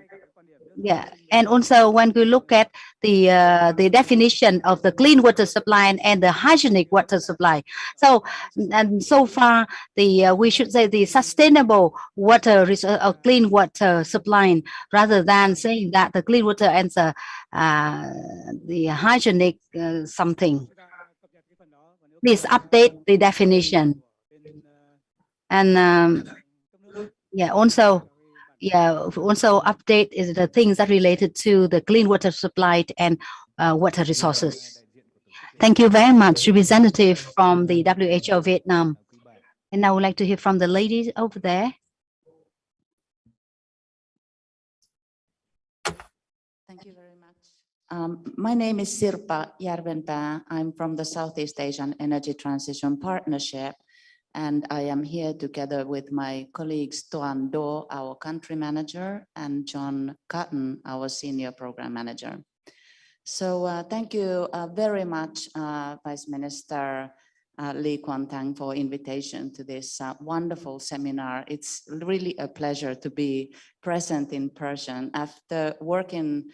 yeah, and also when we look at the definition of the clean water supply and the hygienic water supply. So and so far we should say the sustainable water or clean water supply, rather than saying that the clean water and the hygienic something. Please update the definition. And also update is the things that related to the clean water supply and water resources. Thank you very much, representative from the WHO Vietnam. And I would like to hear from the ladies over there. Thank you very much. My name is Sirpa Järvenpää. I'm from the Southeast Asian Energy Transition Partnership, and I am here together with my colleagues Tuan Do, our country manager, and John Cotton, our senior program manager. So thank you very much, Vice Minister Lee Kuan Thang, for invitation to this wonderful seminar. It's really a pleasure to be present in person. After working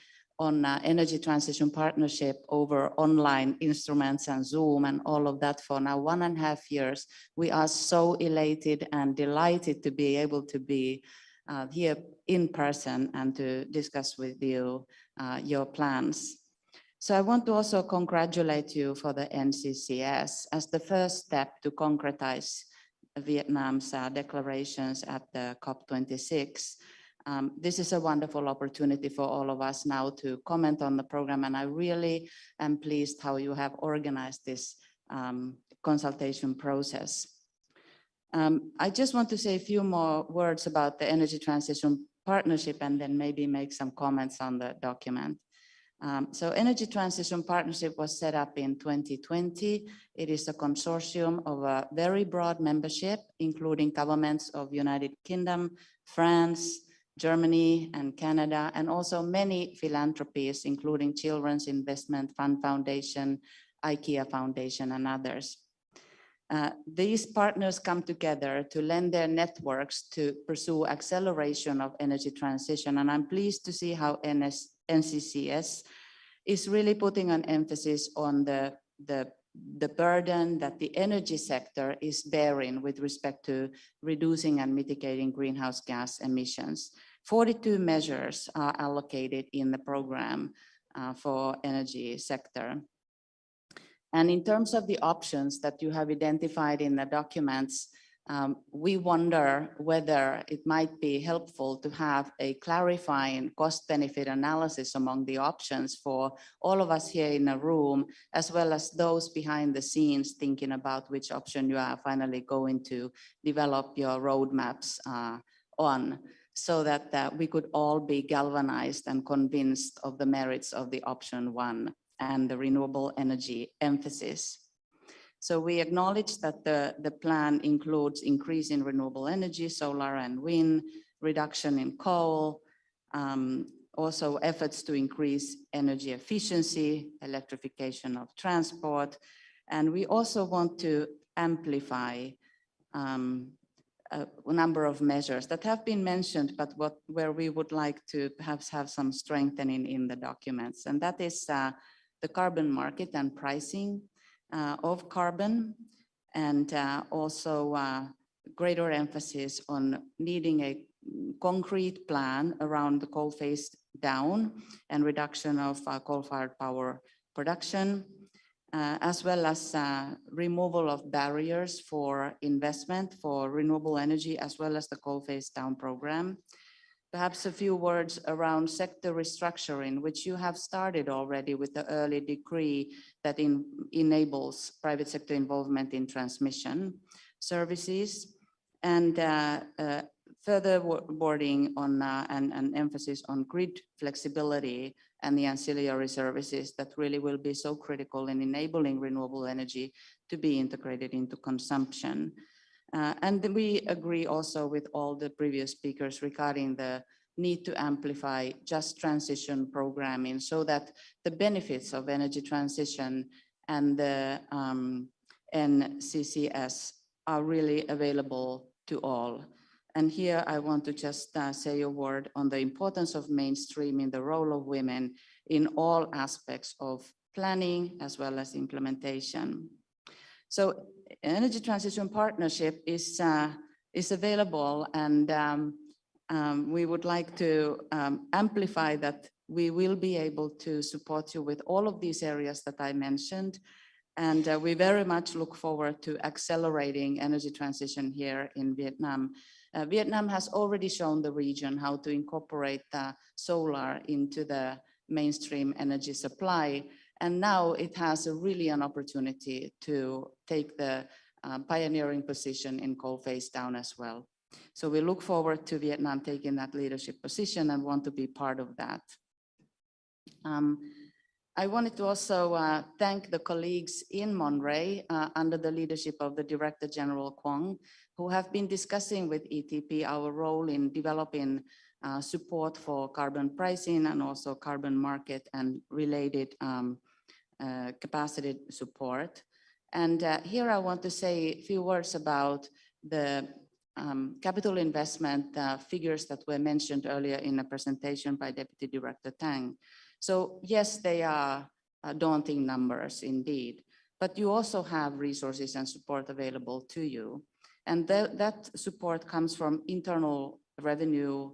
on energy transition partnership over online instruments and Zoom and all of that for now 1.5 years, we are so elated and delighted to be able to be here in person and to discuss with you your plans. So I want to also congratulate you for the NCCS as the first step to concretize Vietnam's declarations at the COP26. This is a wonderful opportunity for all of us now to comment on the program, and I really am pleased how you have organized this consultation process. I just want to say a few more words about the Energy Transition Partnership and then maybe make some comments on the document. So Energy Transition Partnership was set up in 2020. It is a consortium of a very broad membership, including governments of United Kingdom, France, Germany, and Canada, and also many philanthropies, including Children's Investment Fund Foundation, IKEA Foundation, and others. These partners come together to lend their networks to pursue acceleration of energy transition, and I'm pleased to see how NCCS is really putting an emphasis on the burden that the energy sector is bearing with respect to reducing and mitigating greenhouse gas emissions. 42 measures are allocated in the program for energy sector. And in terms of the options that you have identified in the documents, we wonder whether it might be helpful to have a clarifying cost-benefit analysis among the options for all of us here in a room, as well as those behind the scenes thinking about which option you are finally going to develop your roadmaps on, so that we could all be galvanized and convinced of the merits of the option one and the renewable energy emphasis. So we acknowledge that the plan includes increase in renewable energy, solar and wind, reduction in coal, also efforts to increase energy efficiency, electrification of transport, and we also want to amplify a number of measures that have been mentioned, but where we would like to perhaps have some strengthening in the documents, and that is the carbon market and pricing of carbon, and also greater emphasis on needing a concrete plan around the coal phase down and reduction of coal-fired power production, as well as removal of barriers for investment for renewable energy, as well as the coal phase down program. Perhaps a few words around sector restructuring, which you have started already with the early decree that enables private sector involvement in transmission services, and further wording on and emphasis on grid flexibility and the ancillary services that really will be so critical in enabling renewable energy to be integrated into consumption. And we agree also with all the previous speakers regarding the need to amplify just transition programming so that the benefits of energy transition and the NCCS are really available to all. And here I want to just say a word on the importance of mainstreaming the role of women in all aspects of planning as well as implementation. So Energy Transition Partnership is available, and we would like to amplify that we will be able to support you with all of these areas that I mentioned. And we very much look forward to accelerating energy transition here in Vietnam. Vietnam has already shown the region how to incorporate solar into the mainstream energy supply. And now it has really an opportunity to take the pioneering position in coal phase down as well. So we look forward to Vietnam taking that leadership position and want to be part of that. I wanted to also thank the colleagues in Monterey under the leadership of the Director General Quang, who have been discussing with ETP our role in developing support for carbon pricing and also carbon market and related capacity support. And here I want to say a few words about the capital investment figures that were mentioned earlier in a presentation by Deputy Director Tang. So yes, they are daunting numbers indeed, but you also have resources and support available to you. And that support comes from internal revenue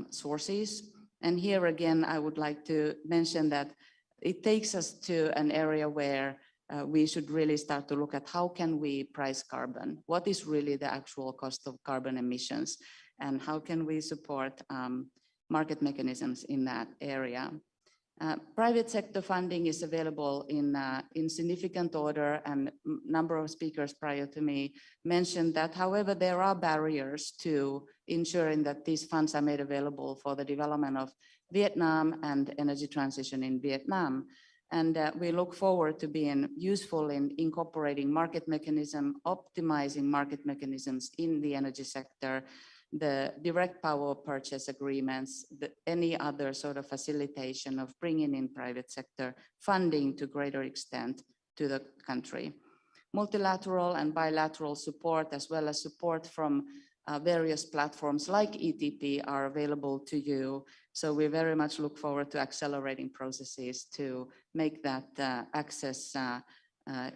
sources. And here again, I would like to mention that it takes us to an area where we should really start to look at how can we price carbon? What is really the actual cost of carbon emissions? And how can we support market mechanisms in that area? Private sector funding is available in significant order, and number of speakers prior to me mentioned that. However, there are barriers to ensuring that these funds are made available for the development of Vietnam and energy transition in Vietnam. And we look forward to being useful in incorporating market mechanism, optimizing market mechanisms in the energy sector, the direct power purchase agreements, any other sort of facilitation of bringing in private sector funding to greater extent to the country. Multilateral and bilateral support, as well as support from various platforms like ETP, are available to you. So we very much look forward to accelerating processes to make that access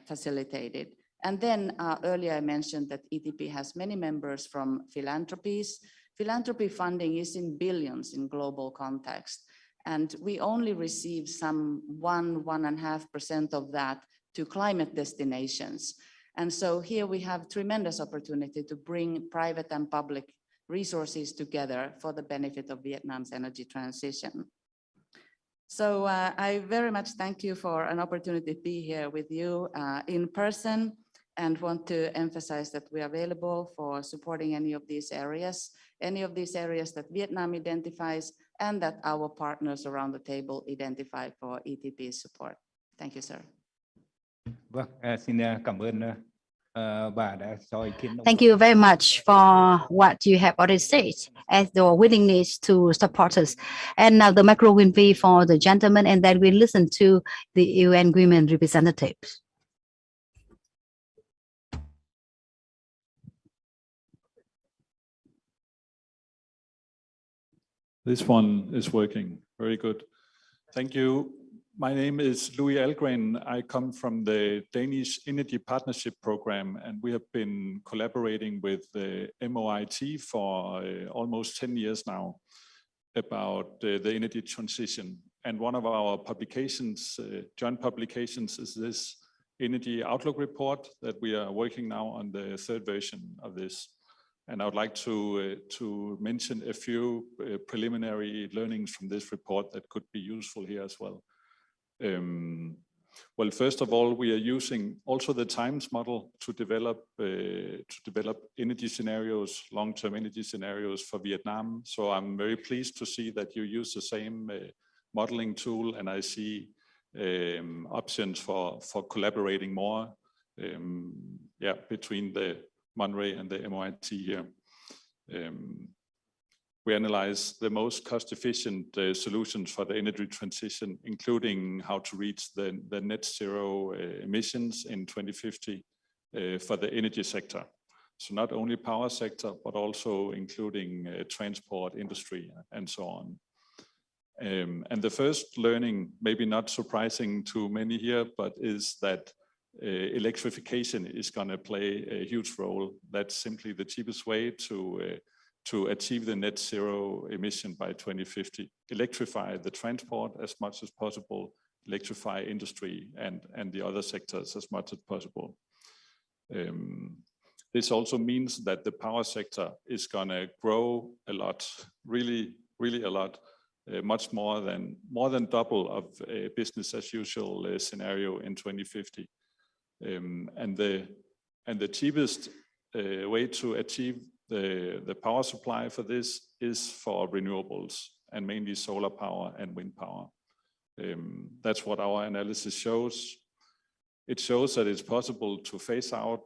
facilitated. And then earlier I mentioned that ETP has many members from philanthropies. Philanthropy funding is in billions in global context, and we only receive some 1.5% of that to climate destinations. And so here we have tremendous opportunity to bring private and public resources together for the benefit of Vietnam's energy transition. So I very much thank you for an opportunity to be here with you in person, and want to emphasize that we are available for supporting any of these areas that Vietnam identifies and that our partners around the table identify for ETP support. Thank you, sir. Xin cảm ơn bà đã cho ý kiến. Thank you very much for what you have already said as your willingness to support us. And now the micro will be for the gentleman, and then we'll listen to the UN Women representatives. This one is working. Very good. Thank you. My name is Louis Algren. I come from the Danish Energy Partnership Program, and we have been collaborating with the MOIT for almost 10 years now about the energy transition. And one of our publications, joint publications, is this Energy Outlook report that we are working now on the third version of this. And I would like to mention a few preliminary learnings from this report that could be useful here as well. Well, first of all, we are using also the TIMES model to develop energy scenarios, long-term energy scenarios for Vietnam. So I'm very pleased to see that you use the same modeling tool, and I see options for collaborating more between the Monterey and the MOIT here. We analyze the most cost-efficient solutions for the energy transition, including how to reach the net zero emissions in 2050 for the energy sector. So not only power sector, but also including transport, industry, and so on. And the first learning, maybe not surprising to many here, but is that electrification is going to play a huge role. That's simply the cheapest way to achieve the net zero emission by 2050. Electrify the transport as much as possible, electrify industry and the other sectors as much as possible. This also means that the power sector is going to grow a lot, really a lot, much more than double of a business as usual scenario in 2050. And the cheapest way to achieve the power supply for this is for renewables, and mainly solar power and wind power. That's what our analysis shows. It shows that it's possible to phase out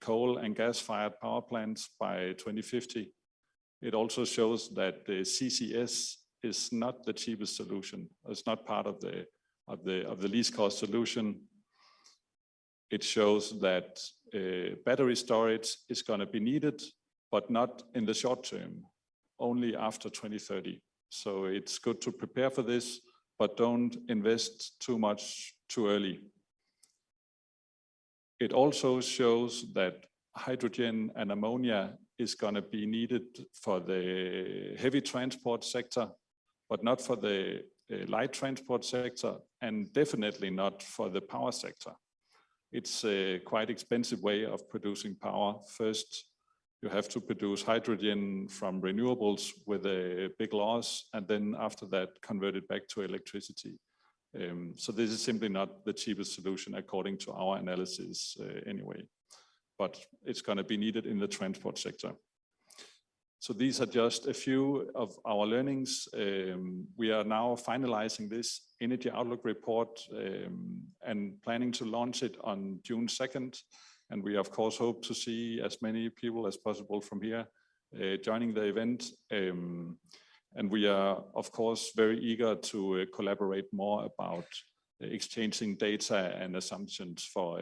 coal and gas-fired power plants by 2050. It also shows that the CCS is not the cheapest solution. It's not part of the least cost solution. It shows that battery storage is going to be needed, but not in the short term, only after 2030. So it's good to prepare for this, but don't invest too much too early. It also shows that hydrogen and ammonia is going to be needed for the heavy transport sector, but not for the light transport sector, and definitely not for the power sector. it's a quite expensive way of producing power. First, you have to produce hydrogen from renewables with a big loss, and then after that, convert it back to electricity. So this is simply not the cheapest solution according to our analysis anyway, but it's going to be needed in the transport sector. So these are just a few of our learnings. We are now finalizing this Energy Outlook report and planning to launch it on June 2nd. And we of course hope to see as many people as possible from here joining the event. And we are of course very eager to collaborate more about exchanging data and assumptions for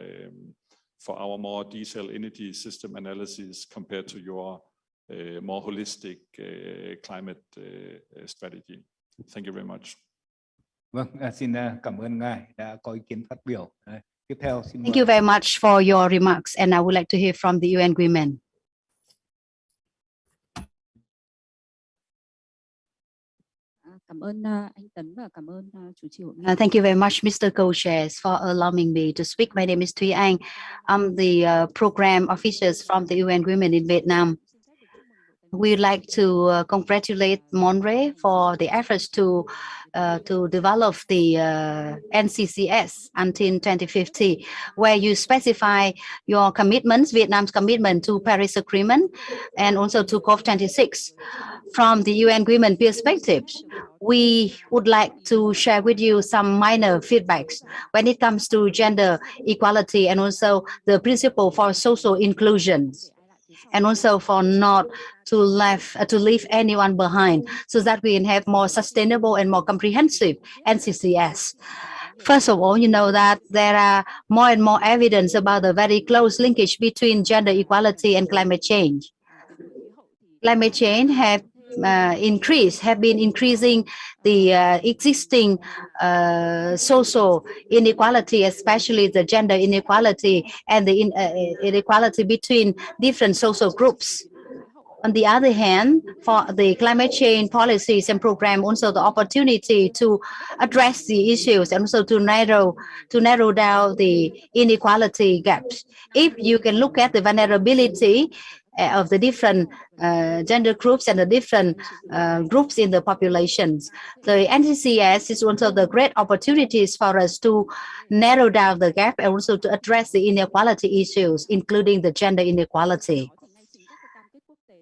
our more detailed energy system analysis compared to your more holistic climate strategy. Thank you very much. Vâng, xin cảm ơn ngài đã có ý kiến phát biểu. Tiếp theo xin Thank you very much for your remarks, and I would like to hear from the UN Women. Cảm ơn anh Tấn và cảm ơn chủ trì hội nghị. Thank you very much, Mr. Co-Chairs, for allowing me to speak. My name is Thúy Anh. I'm the program officers from the UN Women in Vietnam. We'd like to congratulate Monre for the efforts to develop the NCCS until 2050, where you specify your commitments, Vietnam's commitment to Paris Agreement and also to COP26. From the UN Women perspective, we would like to share with you some minor feedbacks when it comes to gender equality and also the principle for social inclusion, and also for not to leave anyone behind, so that we can have more sustainable and more comprehensive NCCS. First of all, you know that there are more and more evidence about the very close linkage between gender equality and climate change. Climate change have been increasing the existing social inequality, especially the gender inequality and the inequality between different social groups. On the other hand, for the climate change policies and program, also the opportunity to address the issues and also to narrow down the inequality gaps. If you can look at the vulnerability of the different gender groups and the different groups in the populations, the NCCS is also the great opportunities for us to narrow down the gap and also to address the inequality issues, including the gender inequality.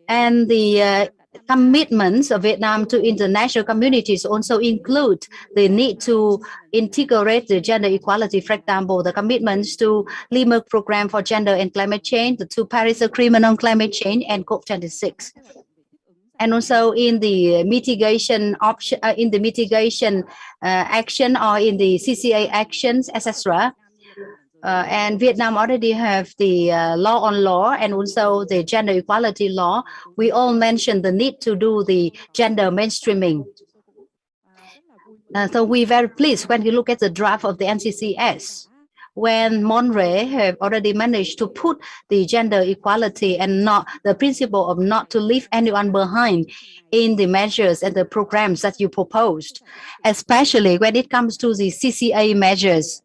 And the commitments of Vietnam to international communities also include the need to integrate the gender equality. For example, the commitments to Lima Program for Gender and Climate Change, the two Paris Agreement on Climate Change, and COP26. And also in the mitigation option, action, or in the CCA actions, etc. And Vietnam already have the law on law and also the gender equality law. We all mentioned the need to do the gender mainstreaming. So we're very pleased when you look at the draft of the NCCS, when Monre have already managed to put the gender equality and not the principle of not to leave anyone behind in the measures and the programs that you proposed, especially when it comes to the CCA measures.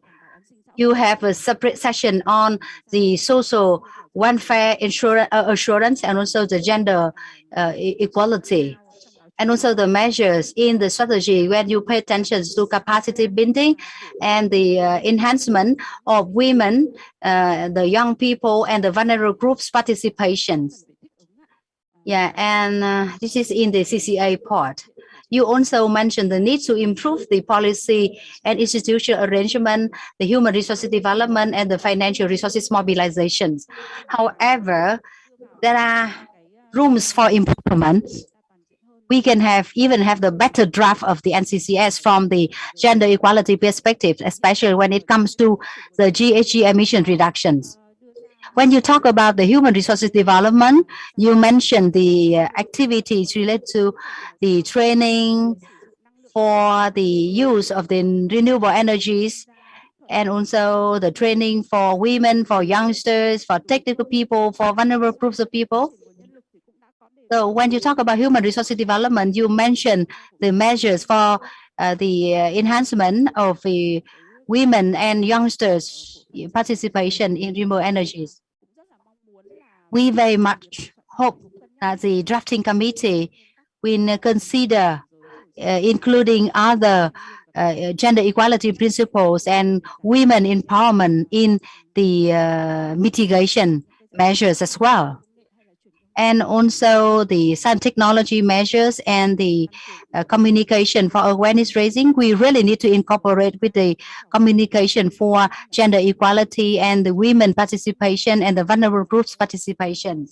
You have a separate session on the social welfare assurance and also the gender equality, and also the measures in the strategy when you pay attention to capacity building and the enhancement of women, the young people, and the vulnerable groups' participation. Yeah, and this is in the CCA part. You also mentioned the need to improve the policy and institutional arrangement, the human resources development, and the financial resources mobilizations. However, there are rooms for improvement. We can even have the better draft of the NCCS from the gender equality perspective, especially when it comes to the GHG emission reductions. When you talk about the human resources development, you mentioned the activities related to the training for the use of the renewable energies, and also the training for women, for youngsters, for technical people, for vulnerable groups of people. So when you talk about human resources development, you mentioned the measures for the enhancement of the women and youngsters participation in renewable energies. We very much hope that the drafting committee will consider including other gender equality principles and women empowerment in the mitigation measures as well. And also the science technology measures and the communication for awareness raising. We really need to incorporate with the communication for gender equality and the women participation and the vulnerable groups participation.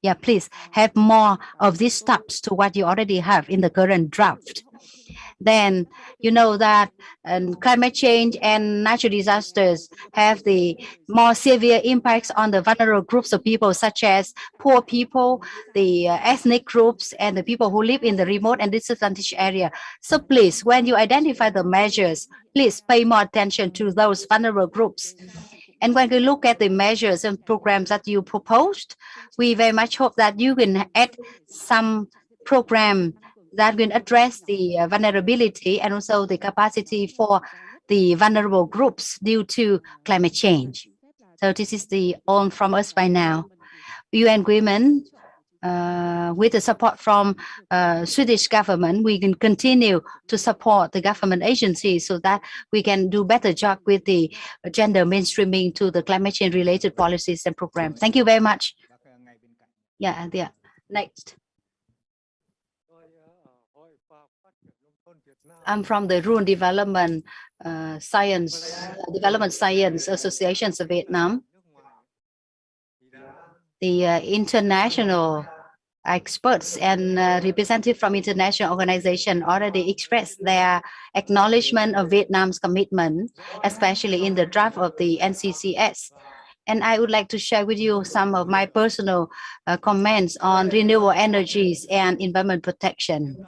Yeah, please have more of these steps to what you already have in the current draft. Then you know that climate change and natural disasters have the more severe impacts on the vulnerable groups of people, such as poor people, the ethnic groups, and the people who live in the remote and disadvantaged area. So please, when you identify the measures, please pay more attention to those vulnerable groups. And when we look at the measures and programs that you proposed, we very much hope that you can add some program that will address the vulnerability and also the capacity for the vulnerable groups due to climate change. So this is the all from us by now. UN Women, with the support from Swedish government, we can continue to support the government agencies so that we can do better job with the gender mainstreaming to the climate change related policies and programs. Thank you very much. Yeah, next. I'm from the Rural Development Science Associations of Vietnam. The international experts and representatives from international organizations already expressed their acknowledgement of Vietnam's commitment, especially in the draft of the NCCS. And I would like to share with you some of my personal comments on renewable energies and environment protection.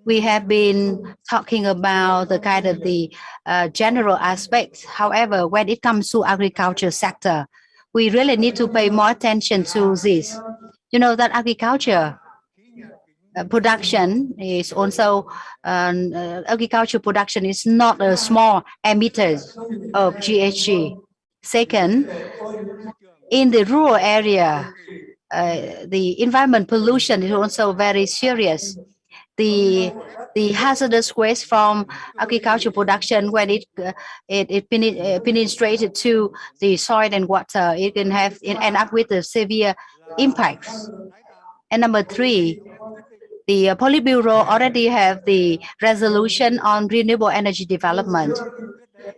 We have been talking about the kind of the general aspects. However, when it comes to agriculture sector, we really need to pay more attention to this. You know that agriculture production is also agriculture production is not a small emitter of GHG. Second, in the rural area, the environment pollution is also very serious. The hazardous waste from agricultural production, when it penetrated to the soil and water, it can end up with the severe impacts. And number three, the Politburo already have the resolution on renewable energy development.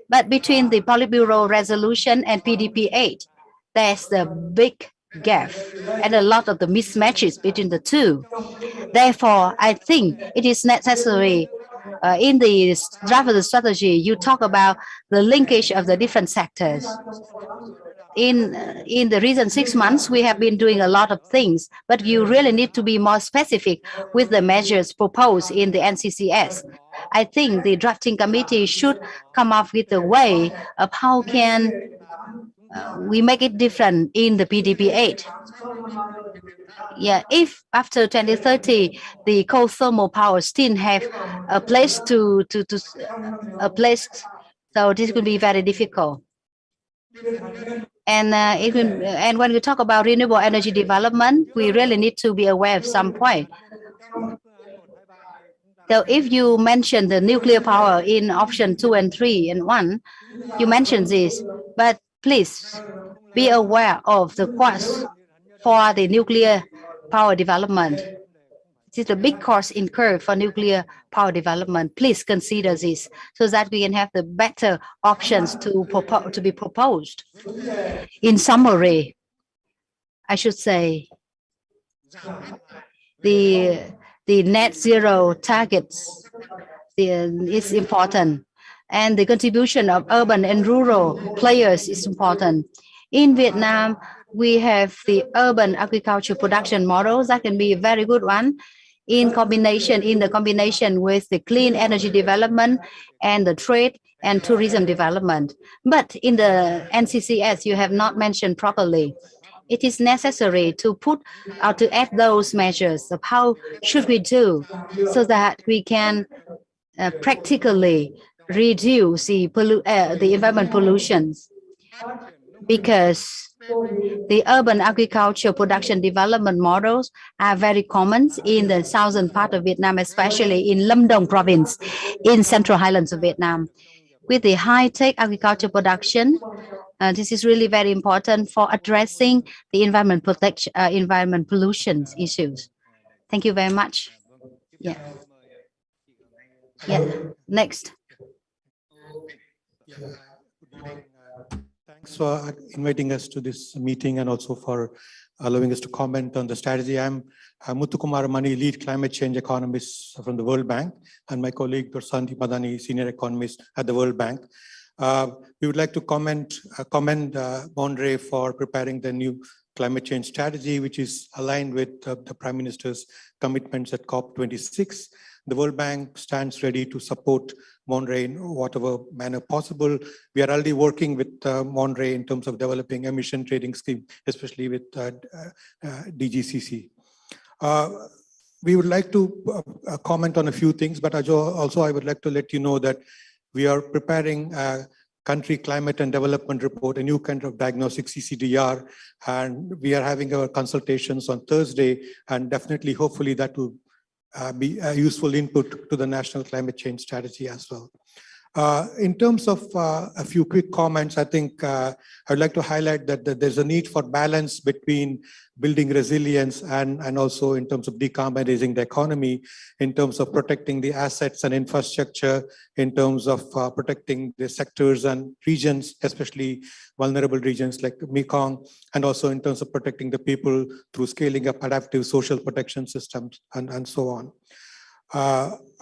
But between the Politburo resolution and PDP-8, there's the big gap and a lot of the mismatches between the two. Therefore, I think it is necessary in the draft of the strategy, you talk about the linkage of the different sectors. In the recent 6 months, we have been doing a lot of things, but you really need to be more specific with the measures proposed in the NCCS. I think the drafting committee should come up with a way of how can we make it different in the PDP-8. Yeah, if after 2030 the coal thermal power still have a place so this could be very difficult. And and when we talk about renewable energy development, we really need to be aware of some point. So if you mention the nuclear power in option 2 and 3 and 1, you mentioned this, but please be aware of the cost for the nuclear power development. It is a big cost incurred for nuclear power development. Please consider this so that we can have the better options to be proposed. In summary, I should say the net zero targets is important, and the contribution of urban and rural players is important. In Vietnam, we have the urban agriculture production model that can be a very good one in the combination with the clean energy development and the trade and tourism development. But in the NCCS, you have not mentioned properly. It is necessary to to add those measures of how should we do so that we can practically reduce the environment pollutions, because the urban agriculture production development models are very common in the southern part of Vietnam, especially in Lâm Đồng province in central highlands of Vietnam. With the high-tech agriculture production, this is really very important for addressing the environment protection, environment pollution issues. Thank you very much. Yeah. Yeah. Next. Thanks for inviting us to this meeting and also for allowing us to comment on the strategy. I'm Muthukumar Mani, lead climate change economist from the World Bank, and my colleague Sandeep Madani, senior economist at the World Bank. We would like to commend Monterey for preparing the new climate change strategy, which is aligned with the Prime Minister's commitments at COP26. The World Bank stands ready to support Monterey in whatever manner possible. We are already working with Monterey in terms of developing emission trading scheme, especially with DGCC. We would like to comment on a few things, but also I would like to let you know that we are preparing a country climate and development report, a new kind of diagnostic CCDR, and we are having our consultations on Thursday, and definitely, hopefully, that will be a useful input to the national climate change strategy as well. In terms of a few quick comments, I think I would like to highlight that there's a need for balance between building resilience and also in terms of decarbonizing the economy, in terms of protecting the assets and infrastructure, in terms of protecting the sectors and regions, especially vulnerable regions like Mekong, and also in terms of protecting the people through scaling up adaptive social protection systems and so on.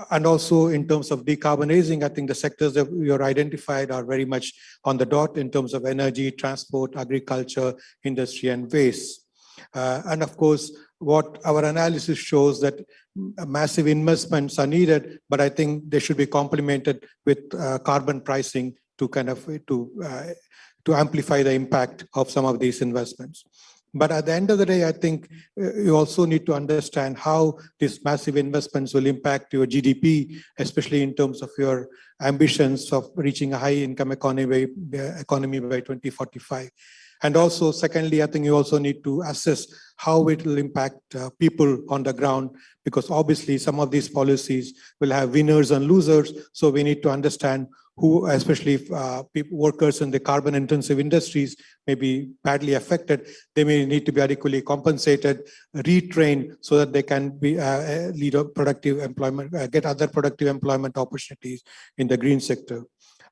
And also in terms of decarbonizing, I think the sectors that we are identified are very much on the dot in terms of energy, transport, agriculture, industry, and waste. And of course, what our analysis shows that massive investments are needed, but I think they should be complemented with carbon pricing to kind of to amplify the impact of some of these investments. But at the end of the day, I think you also need to understand how these massive investments will impact your GDP, especially in terms of your ambitions of reaching a high-income economy by 2045. And also, secondly, I think you also need to assess how it will impact people on the ground, because obviously some of these policies will have winners and losers. So we need to understand who, especially if workers in the carbon-intensive industries may be badly affected. They may need to be adequately compensated, retrained, so that they can be lead a productive employment, get other productive employment opportunities in the green sector.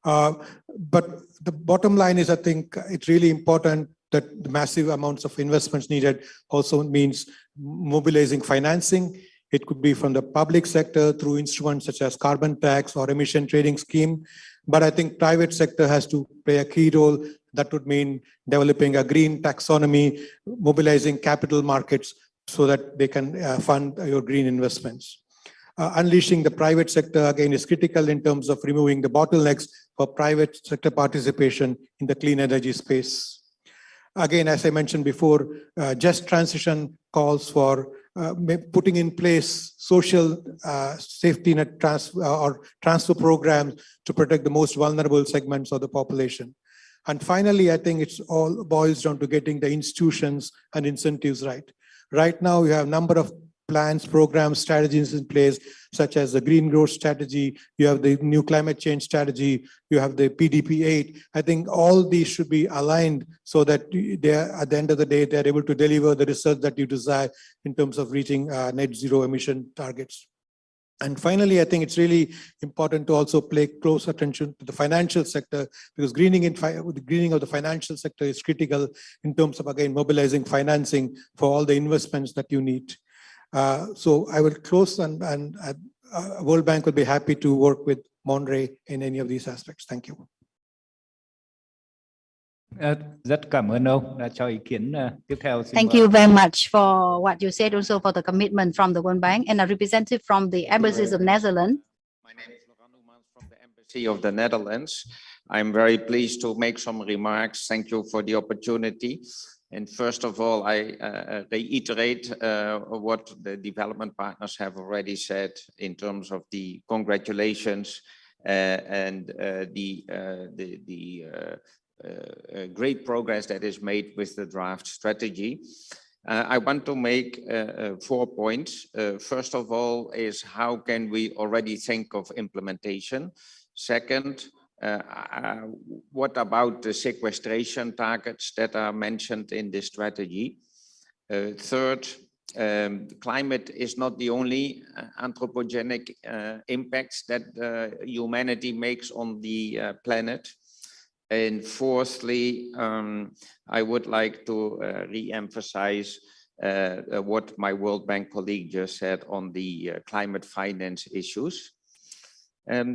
But the bottom line is, I think it's really important that the massive amounts of investments needed also means mobilizing financing. It could be from the public sector through instruments such as carbon tax or emission trading scheme. But I think private sector has to play a key role. That would mean developing a green taxonomy, mobilizing capital markets so that they can fund your green investments. Unleashing the private sector, again, is critical in terms of removing the bottlenecks for private sector participation in the clean energy space. Again, as I mentioned before, just transition calls for putting in place social safety net transfer programs to protect the most vulnerable segments of the population. And finally, I think it's all boils down to getting the institutions and incentives right. Right now, we have a number of plans, programs, strategies in place, such as the green growth strategy, you have the new climate change strategy, you have the PDP-8. I think all these should be aligned so that at the end of the day, they're able to deliver the results that you desire in terms of reaching net zero emission targets. And finally, I think it's really important to also pay close attention to the financial sector, because greening of the financial sector is critical in terms of, again, mobilizing financing for all the investments that you need. So I will close, and World Bank will be happy to work with Monterey in any of these aspects. Thank you. Rất cảm ơn ông đã cho ý kiến tiếp theo. Thank you very much for what you said, also for the commitment from the World Bank, and a representative from the embassies of Netherlands. My name is from the Embassy of the Netherlands. I'm very pleased to make some remarks. Thank you for the opportunity. And first of all, I reiterate what the development partners have already said in terms of the congratulations and the great progress that is made with the draft strategy. I want to make 4 points. First of all is how can we already think of implementation? Second, what about the sequestration targets that are mentioned in this strategy? Third, climate is not the only anthropogenic impacts that humanity makes on the planet. And fourthly, I would like to re-emphasize what my World Bank colleague just said on the climate finance issues.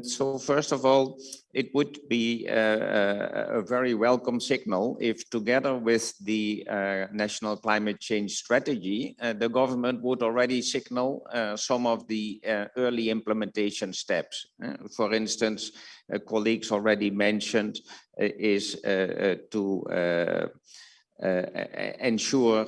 So first of all, it would be a very welcome signal if together with the National Climate Change Strategy, the government would already signal some of the early implementation steps. For instance, colleagues already mentioned is to ensure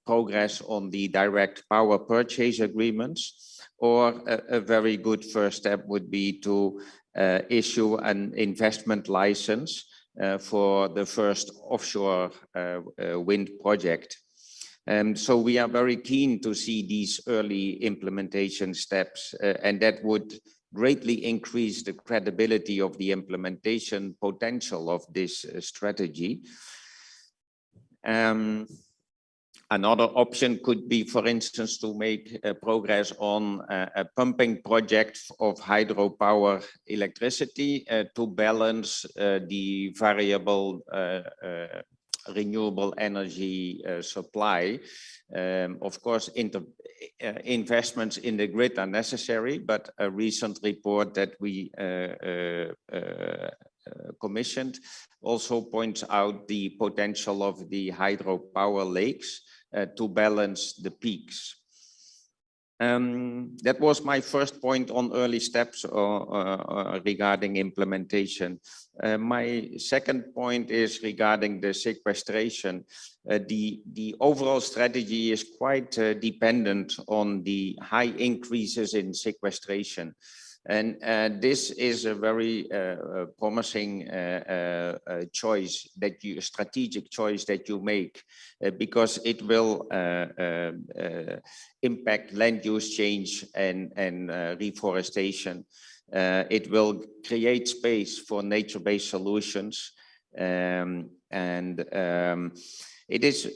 progress on the direct power purchase agreements. Or a very good first step would be to issue an investment license for the first offshore wind project. So we are very keen to see these early implementation steps, and that would greatly increase the credibility of the implementation potential of this strategy. Another option could be, for instance, to make progress on a pumping project of hydropower electricity to balance the variable renewable energy supply. Of course, investments in the grid are necessary, but a recent report that we commissioned also points out the potential of the hydropower lakes to balance the peaks. That was my first point on early steps regarding implementation. My second point is regarding the sequestration. The overall strategy is quite dependent on the high increases in sequestration. And this is a very promising choice that strategic choice that you make, because it will impact land use change and reforestation. It will create space for nature-based solutions, and it is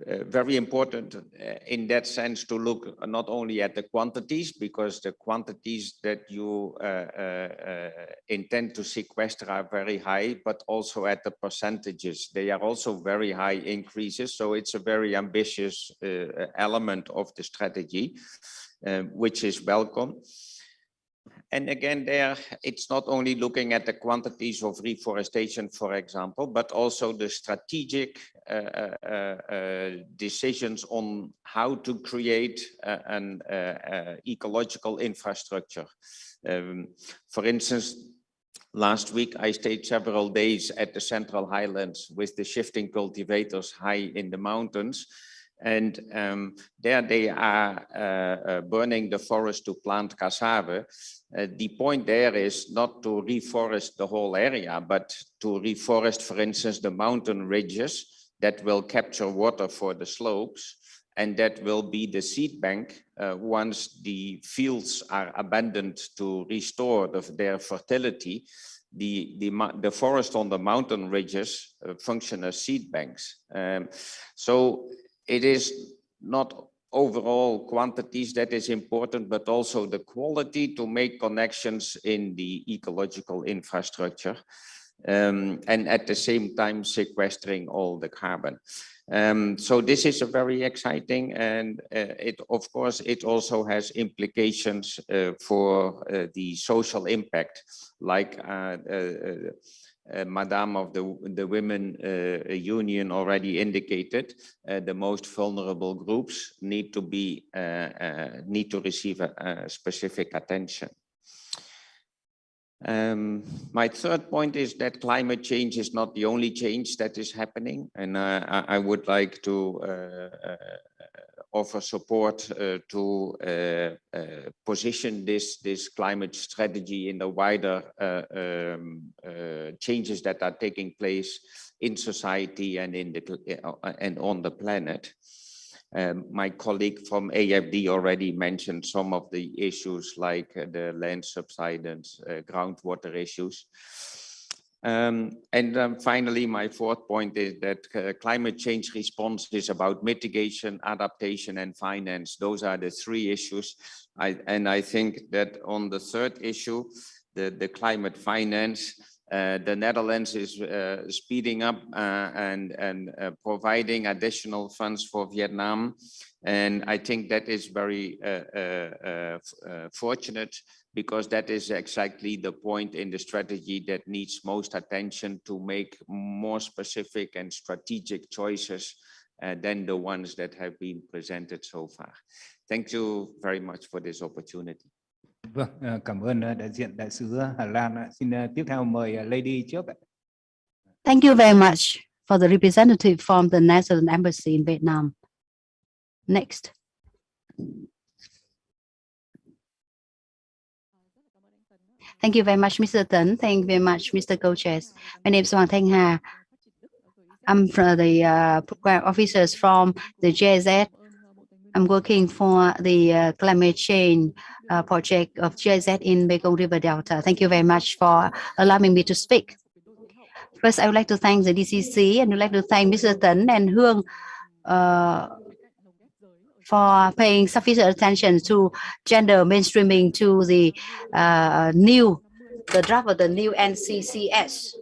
very important in that sense to look not only at the quantities, because the quantities that you intend to sequester are very high, but also at the percentages. They are also very high increases. So it's a very ambitious element of the strategy, which is welcome. And again, there, it's not only looking at the quantities of reforestation, for example, but also the strategic decisions on how to create an ecological infrastructure. For instance, last week, I stayed several days at the Central Highlands with the shifting cultivators high in the mountains. And there they are burning the forest to plant cassava. The point there is not to reforest the whole area, but to reforest, for instance, the mountain ridges that will capture water for the slopes, and that will be the seed bank once the fields are abandoned to restore their fertility. The forest on the mountain ridges function as seed banks. So it is not overall quantities that is important, but also the quality to make connections in the ecological infrastructure, and at the same time sequestering all the carbon. So this is a very exciting, and of course it also has implications for the social impact, like Madame of the Women Union already indicated. The most vulnerable groups need to receive specific attention. My third point is that climate change is not the only change that is happening, and I would like to offer support to position this climate strategy in the wider changes that are taking place in society and and on the planet. My colleague from AFD already mentioned some of the issues like the land subsidence, groundwater issues. Finally, my fourth point is that climate change response is about mitigation, adaptation, and finance. Those are the three issues. I think that on the third issue, the climate finance, the Netherlands is speeding up and providing additional funds for Vietnam. And I think that is very fortunate, because that is exactly the point in the strategy that needs most attention to make more specific and strategic choices than the ones that have been presented so far. Thank you very much for this opportunity. Vâng, cảm ơn đại diện đại sứ Hà Lan. Xin tiếp theo mời Lady trước. Thank you very much for the representative from the Netherlands Embassy in Vietnam. Next. Thank you very much, Mr. Tấn. Thank you very much, Mr. Co-Chair. My name is Hoàng Thanh Hà. I'm from the program officers from the GIZ. I'm working for the climate change project of GIZ in Mekong River Delta. Thank you very much for allowing me to speak. First, I would like to thank the DCC, and I would like to thank Mr. Tấn and Hương for paying sufficient attention to gender mainstreaming to the draft of the new NCCS.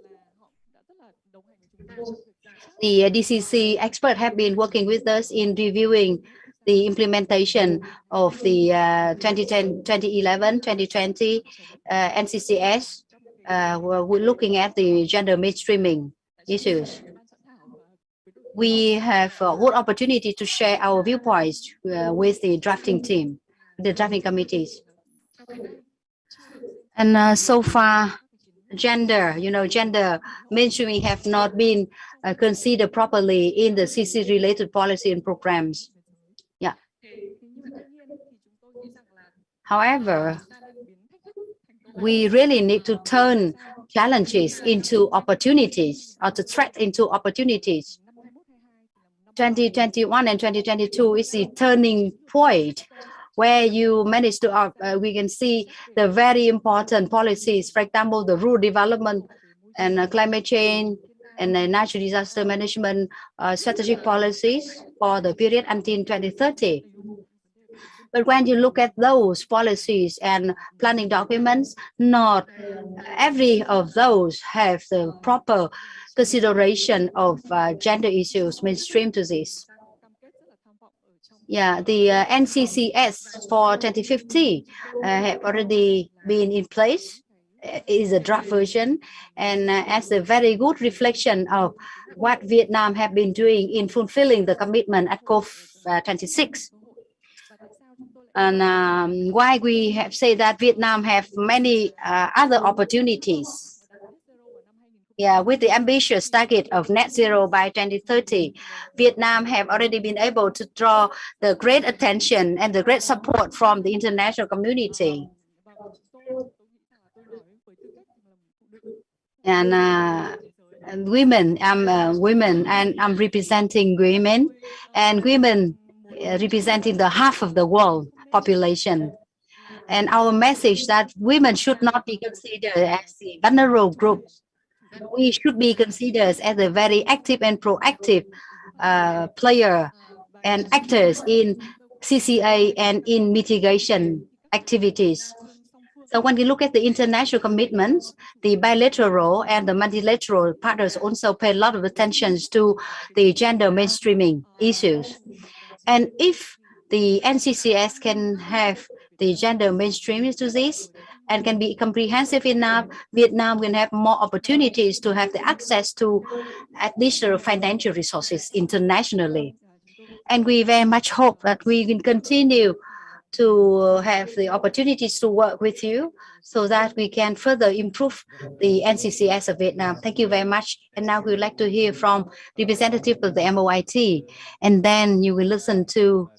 The DCC experts have been working with us in reviewing the implementation of the 2011-2020 NCCS. We're looking at the gender mainstreaming issues. We have a good opportunity to share our viewpoints with the drafting team, the drafting committees. And so far, gender mainstreaming have not been considered properly in the CC-related policy and programs. Yeah. However, we really need to turn challenges into opportunities, or the threat into opportunities. 2021 and 2022 is the turning point where you manage to, we can see the very important policies, for example, the rural development and climate change and natural disaster management strategic policies for the period until 2030. But when you look at those policies and planning documents, not every of those have the proper consideration of gender issues mainstream to this. Yeah, the NCCS for 2050 have already been in place, is a draft version, and as a very good reflection of what Vietnam have been doing in fulfilling the commitment at COP26. And why we have said that Vietnam have many other opportunities. Yeah, with the ambitious target of net zero by 2030, Vietnam have already been able to draw the great attention and the great support from the international community. And women, I'm women, and I'm representing women, and women representing the half of the world population. And our message that women should not be considered as the vulnerable group. We should be considered as a very active and proactive player and actors in CCA and in mitigation activities. So when we look at the international commitments, the bilateral and the multilateral partners also pay a lot of attention to the gender mainstreaming issues. And if the NCCS can have the gender mainstreaming to this and can be comprehensive enough, Vietnam will have more opportunities to have the access to additional financial resources internationally. And we very much hope that we can continue to have the opportunities to work with you so that we can further improve the NCCS of Vietnam. Thank you very much. And now we would like to hear from representative of the MOIT, and then you will listen to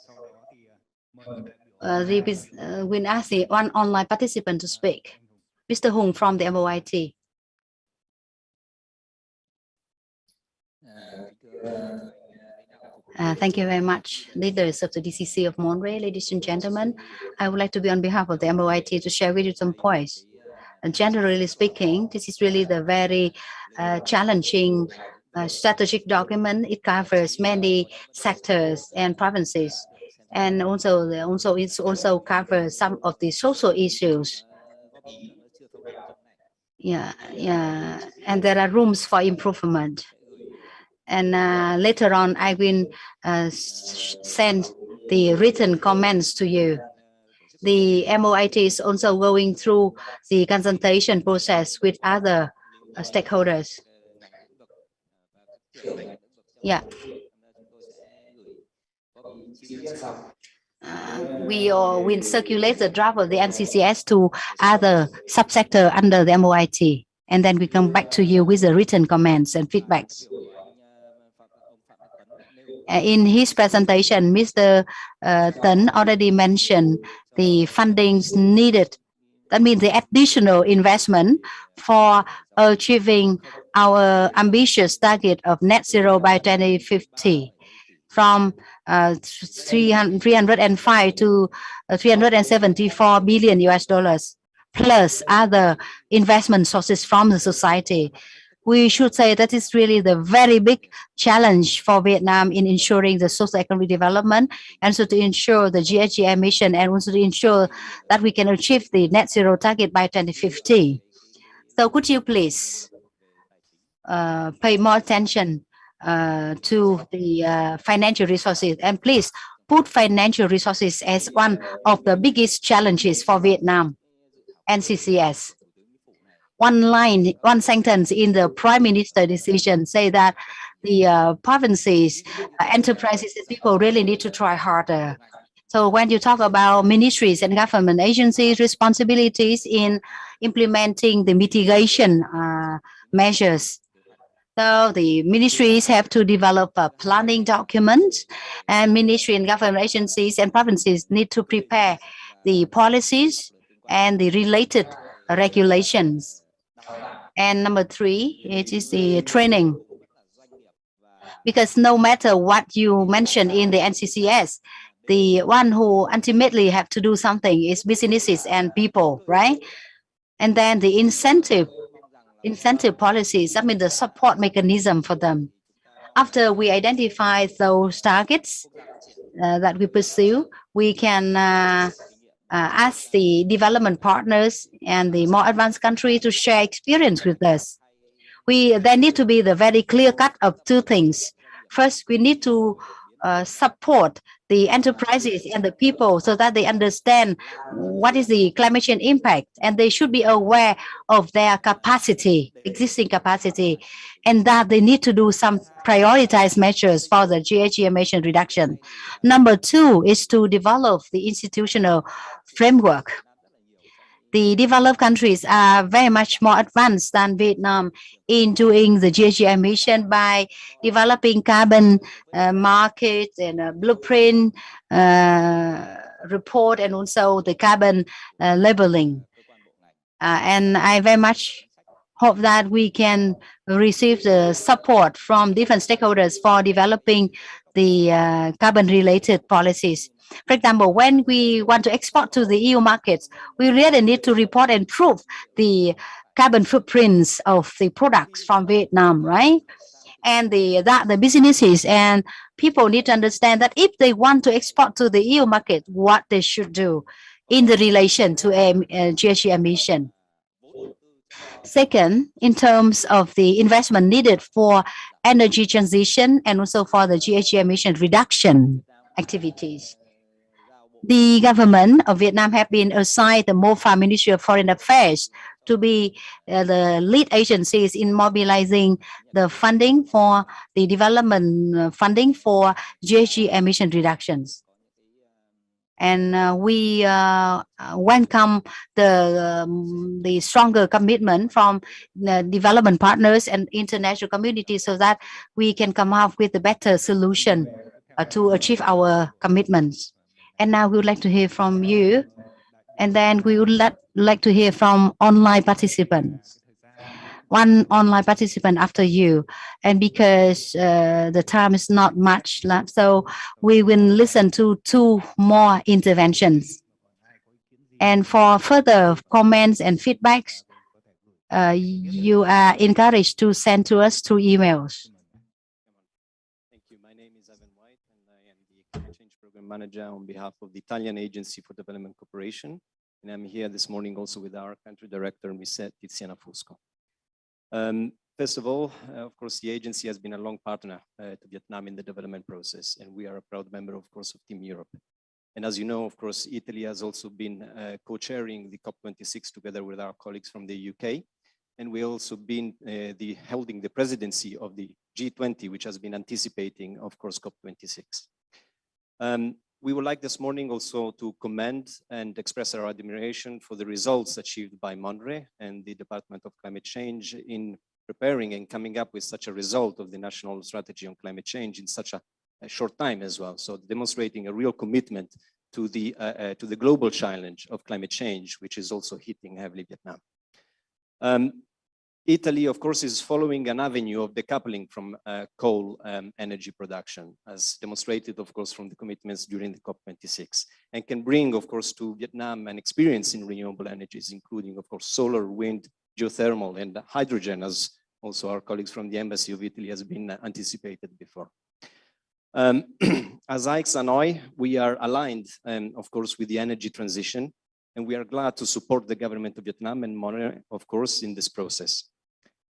We'll ask the one online participant to speak. Mr. Hùng from the MOIT. Thank you very much, leaders of the DCC of Monterey, ladies and gentlemen. I would like to be on behalf of the MOIT to share with you some points. And generally speaking, this is really the very challenging strategic document. It covers many sectors and provinces, and it also covers some of the social issues. And there are rooms for improvement. And later on, I will send the written comments to you. The MOIT is also going through the consultation process with other stakeholders. We will circulate the draft of the NCCS to other subsector under the MOIT, and then we come back to you with the written comments and feedbacks. In his presentation, Mr. Tấn already mentioned the fundings needed. That means the additional investment for achieving our ambitious target of net zero by 2050 from 305 to 374 billion US dollars, plus other investment sources from the society. We should say that is really the very big challenge for Vietnam in ensuring the socio-economic development, and so to ensure the GHG emission, and also to ensure that we can achieve the net zero target by 2050. So could you please pay more attention to the financial resources, and please put financial resources as one of the biggest challenges for Vietnam. NCCS. One sentence in the Prime Minister decision say that the provinces, enterprises, and people really need to try harder. So when you talk about ministries and government agencies' responsibilities in implementing the mitigation measures, so the ministries have to develop a planning document, and ministry and government agencies and provinces need to prepare the policies and the related regulations. And number 3, it is the training. Because no matter what you mention in the NCCS, the one who ultimately have to do something is businesses and people, right? And then the incentive policies, I mean the support mechanism for them. After we identify those targets that we pursue, we can ask the development partners and the more advanced country to share experience with us. There need to be the very clear cut of 2 things. First, we need to support the enterprises and the people so that they understand what is the climate change impact, and they should be aware of their capacity, existing capacity, and that they need to do some prioritized measures for the GHG emission reduction. Number 2 is to develop the institutional framework. The developed countries are very much more advanced than Vietnam in doing the GHG emission by developing carbon market and a blueprint report, and also the carbon labeling. And I very much hope that we can receive the support from different stakeholders for developing the carbon-related policies. For example, when we want to export to the EU markets, we really need to report and prove the carbon footprints of the products from Vietnam, right? And the businesses and people need to understand that if they want to export to the EU market, what they should do in the relation to GHG emission. Second, in terms of the investment needed for energy transition and also for the GHG emission reduction activities. The government of Vietnam have been assigned the MOFA, Ministry of Foreign Affairs, to be the lead agencies in mobilizing the funding for the development funding for GHG emission reductions. And we welcome the stronger commitment from the development partners and international community so that we can come up with a better solution to achieve our commitments. And now we would like to hear from you. And then we would like to hear from online participants. One online participant after you. And because the time is not much left, so we will listen to 2 more interventions. And for further comments and feedbacks, you are encouraged to send to us through emails. Thank you. My name is Evan White, and I am the Climate Change Program Manager on behalf of the Italian Agency for Development Cooperation. And I'm here this morning also with our country director, Ms. Tiziana Fusco. First of all, of course, the agency has been a long partner to Vietnam in the development process, and we are a proud member, of course, of Team Europe. And as you know, of course, Italy has also been co-chairing the COP26 together with our colleagues from the UK. And we also been holding the presidency of the G20, which has been anticipating, of course, COP26. We would like this morning also to commend and express our admiration for the results achieved by MONRE and the Department of Climate Change in preparing and coming up with such a result of the National Strategy on Climate Change in such a short time as well. So demonstrating a real commitment to the global challenge of climate change, which is also hitting heavily Vietnam. Italy, of course, is following an avenue of decoupling from coal energy production, as demonstrated, of course, from the commitments during the COP26, and can bring, of course, to Vietnam an experience in renewable energies, including, of course, solar, wind, geothermal, and hydrogen, as also our colleagues from the Embassy of Italy has been anticipated before. As AIX-ANOI, we are aligned, of course, with the energy transition, and we are glad to support the government of Vietnam and MONRE, of course, in this process.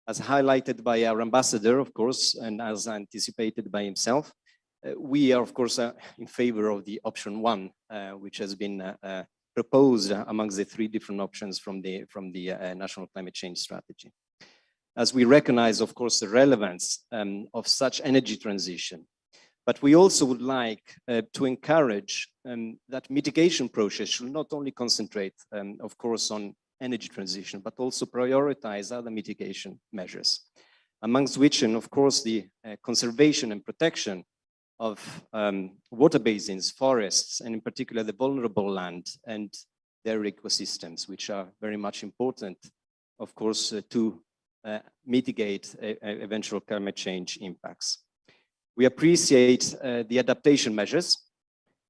As highlighted by our ambassador, of course, and as anticipated by himself, we are, of course, in favor of the option 1, which has been proposed amongst the 3 different options from the National Climate Change Strategy. As we recognize, of course, the relevance of such energy transition, but we also would like to encourage that mitigation process should not only concentrate, of course, on energy transition, but also prioritize other mitigation measures, amongst which, and of course, the conservation and protection of water basins, forests, and in particular the vulnerable land and their ecosystems, which are very much important, of course, to mitigate eventual climate change impacts. We appreciate the adaptation measures.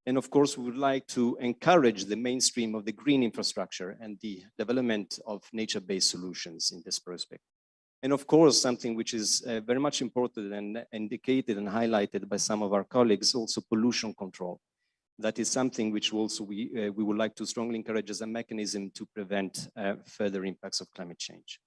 And of course, we would like to encourage the mainstream of the green infrastructure and the development of nature-based solutions in this prospect. And of course, something which is very much important and indicated and highlighted by some of our colleagues, also pollution control. That is something which also we would like to strongly encourage as a mechanism to prevent further impacts of climate change.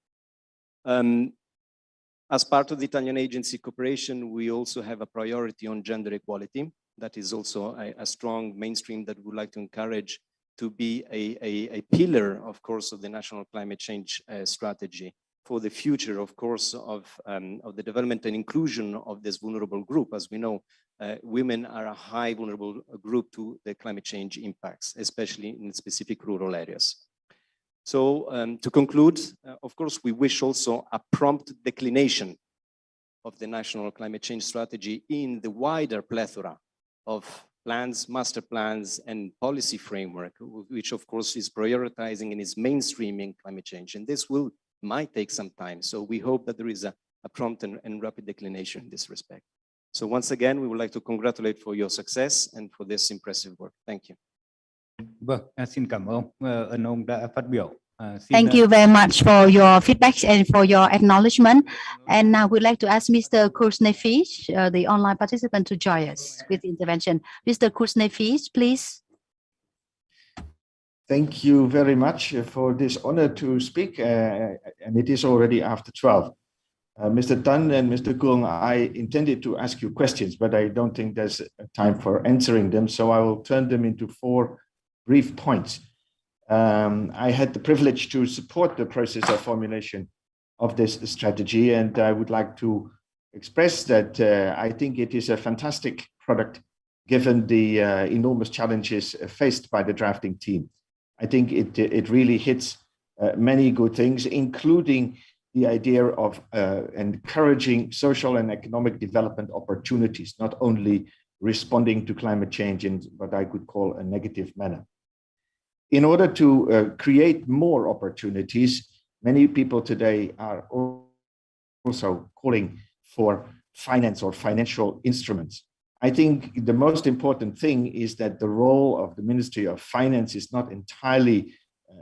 As part of the Italian agency cooperation, we also have a priority on gender equality. That is also a strong mainstream that we would like to encourage to be a pillar, of course, of the National Climate Change Strategy for the future, of course, of the development and inclusion of this vulnerable group. As we know, women are a high vulnerable group to the climate change impacts, especially in specific rural areas. So to conclude, of course, we wish also a prompt declination of the National Climate Change Strategy in the wider plethora of plans, master plans, and policy framework, which of course is prioritizing and is mainstreaming climate change. And this might take some time. So we hope that there is a prompt and rapid declination in this respect. So once again, we would like to congratulate for your success and for this impressive work. Thank you. Vâng, xin cảm ơn ông đã phát biểu. Thank you very much for your feedback and for your acknowledgement. And now we'd like to ask Mr. Kursnefish, the online participant, to join us with intervention. Mr. Kursnefish, please. Thank you very much for this honor to speak, and it is already after 12. Mr. Tan and Mr. Cường, I intended to ask you questions, but I don't think there's time for answering them, so I will turn them into 4 brief points. I had the privilege to support the process of formulation of this strategy, and I would like to express that I think it is a fantastic product given the enormous challenges faced by the drafting team. I think it really hits many good things, including the idea of encouraging social and economic development opportunities, not only responding to climate change in what I could call a negative manner. In order to create more opportunities, many people today are also calling for finance or financial instruments. I think the most important thing is that the role of the Ministry of Finance is not entirely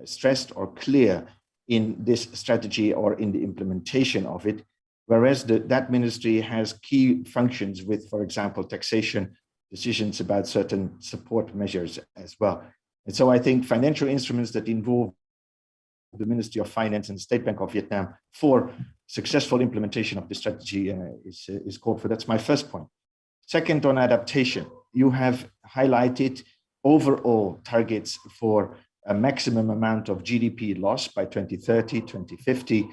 stressed or clear in this strategy or in the implementation of it, whereas that ministry has key functions with, for example, taxation decisions about certain support measures as well. And so I think financial instruments that involve the Ministry of Finance and the State Bank of Vietnam for successful implementation of the strategy is called for. That's my first point. Second, on adaptation, you have highlighted overall targets for a maximum amount of GDP loss by 2030, 2050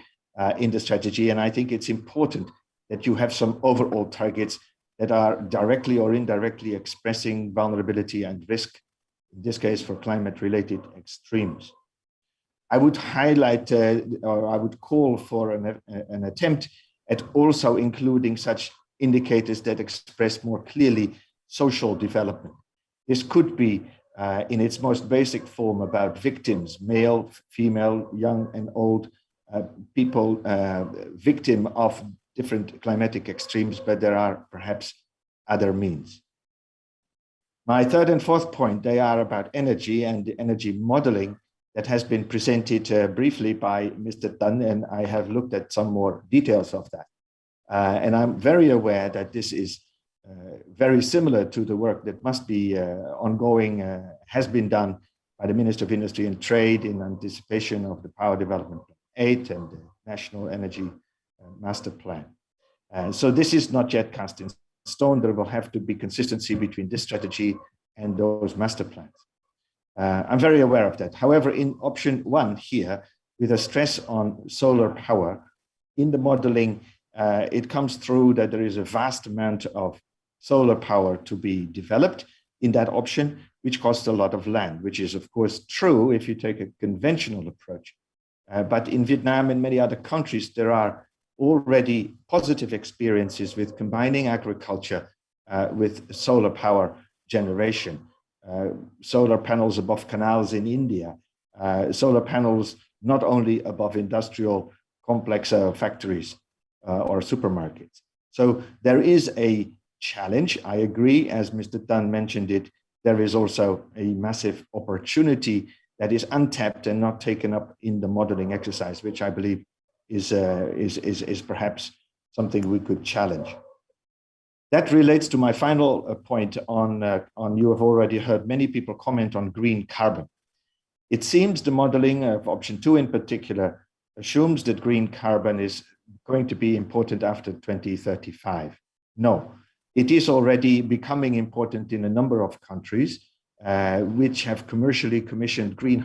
in the strategy. And I think it's important that you have some overall targets that are directly or indirectly expressing vulnerability and risk, in this case for climate-related extremes. I would highlight, or I would call for an attempt at also including such indicators that express more clearly social development. This could be in its most basic form about victims, male, female, young and old people, victim of different climatic extremes, but there are perhaps other means. My third and fourth point, they are about energy and the energy modeling that has been presented briefly by Mr. Tan, and I have looked at some more details of that. And I'm very aware that this is very similar to the work that must be ongoing, has been done by the Minister of Industry and Trade in anticipation of the Power Development Plan 8 and the National Energy Master Plan. So this is not yet cast in stone. There will have to be consistency between this strategy and those master plans. I'm very aware of that. However, in option 1 here, with a stress on solar power, in the modeling, it comes through that there is a vast amount of solar power to be developed in that option, which costs a lot of land, which is of course true if you take a conventional approach. But in Vietnam and many other countries, there are already positive experiences with combining agriculture with solar power generation. Solar panels above canals in India, solar panels not only above industrial complex factories or supermarkets. So there is a challenge, I agree, as Mr. Tan mentioned it. There is also a massive opportunity that is untapped and not taken up in the modeling exercise, which I believe is perhaps something we could challenge. That relates to my final point on you have already heard many people comment on green carbon. It seems the modeling of option 2 in particular assumes that green carbon is going to be important after 2035. No, it is already becoming important in a number of countries which have commercially commissioned green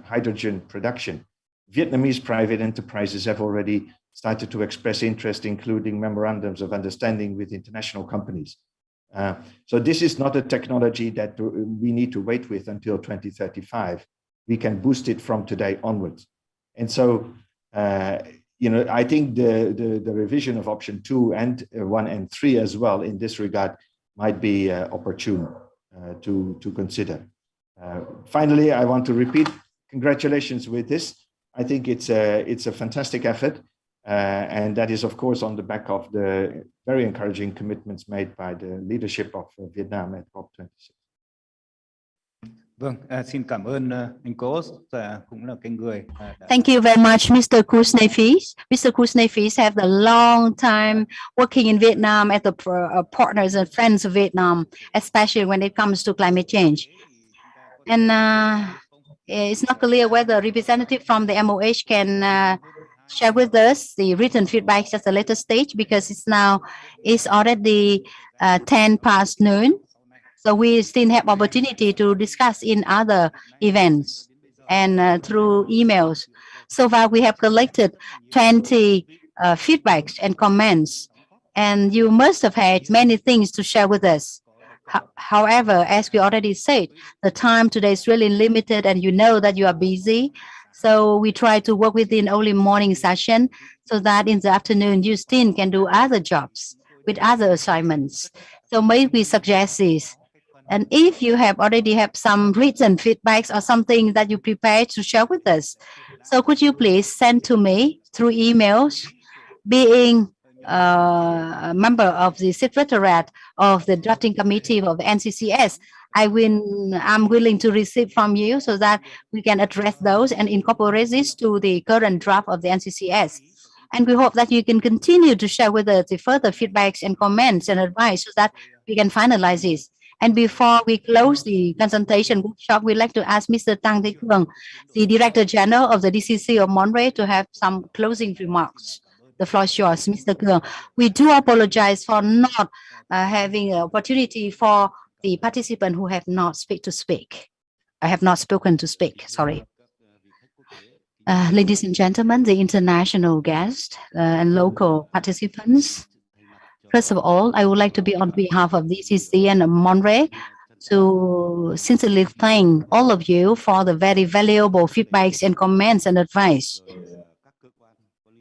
hydrogen production. Vietnamese private enterprises have already started to express interest, including memorandums of understanding with international companies. So this is not a technology that we need to wait with until 2035. We can boost it from today onwards. And so, you know, I think the revision of option 2 and 1 and 3 as well in this regard might be opportune to consider. Finally, I want to repeat congratulations with this. I think it's a fantastic effort. And that is, of course, on the back of the very encouraging commitments made by the leadership of Vietnam at COP26. Vâng, xin cảm ơn anh Cố, cũng là cái người. Thank you very much, Mr. Kusnefis. Mr. Kusnefis have a long time working in Vietnam as the partners and friends of Vietnam, especially when it comes to climate change. And it's not clear whether a representative from the MOH can share with us the written feedback at a later stage, because it's already 10 past noon. So we still have opportunity to discuss in other events and through emails. So far, we have collected 20 feedbacks and comments, and you must have had many things to share with us. However, as we already said, the time today is really limited, and you know that you are busy. So we try to work within only morning session so that in the afternoon you still can do other jobs with other assignments. So may we suggest this? And if you have already have some written feedbacks or something that you prepare to share with us, so could you please send to me through emails, being a member of the Secretariat of the Drafting Committee of the NCCS. I'm willing to receive from you so that we can address those and incorporate this to the current draft of the NCCS. And we hope that you can continue to share with us the further feedbacks and comments and advice so that we can finalize this. And before we close the consultation workshop, we'd like to ask Mr. Tăng, the Director General of the DCC of Monterey, to have some closing remarks. The floor is yours, Mr. Cường. We do apologize for not having an opportunity for the participants who have not spoken to speak. Sorry. Ladies and gentlemen, the international guests and local participants. First of all, I would like to be on behalf of DCC and Monterey to sincerely thank all of you for the very valuable feedbacks and comments and advice.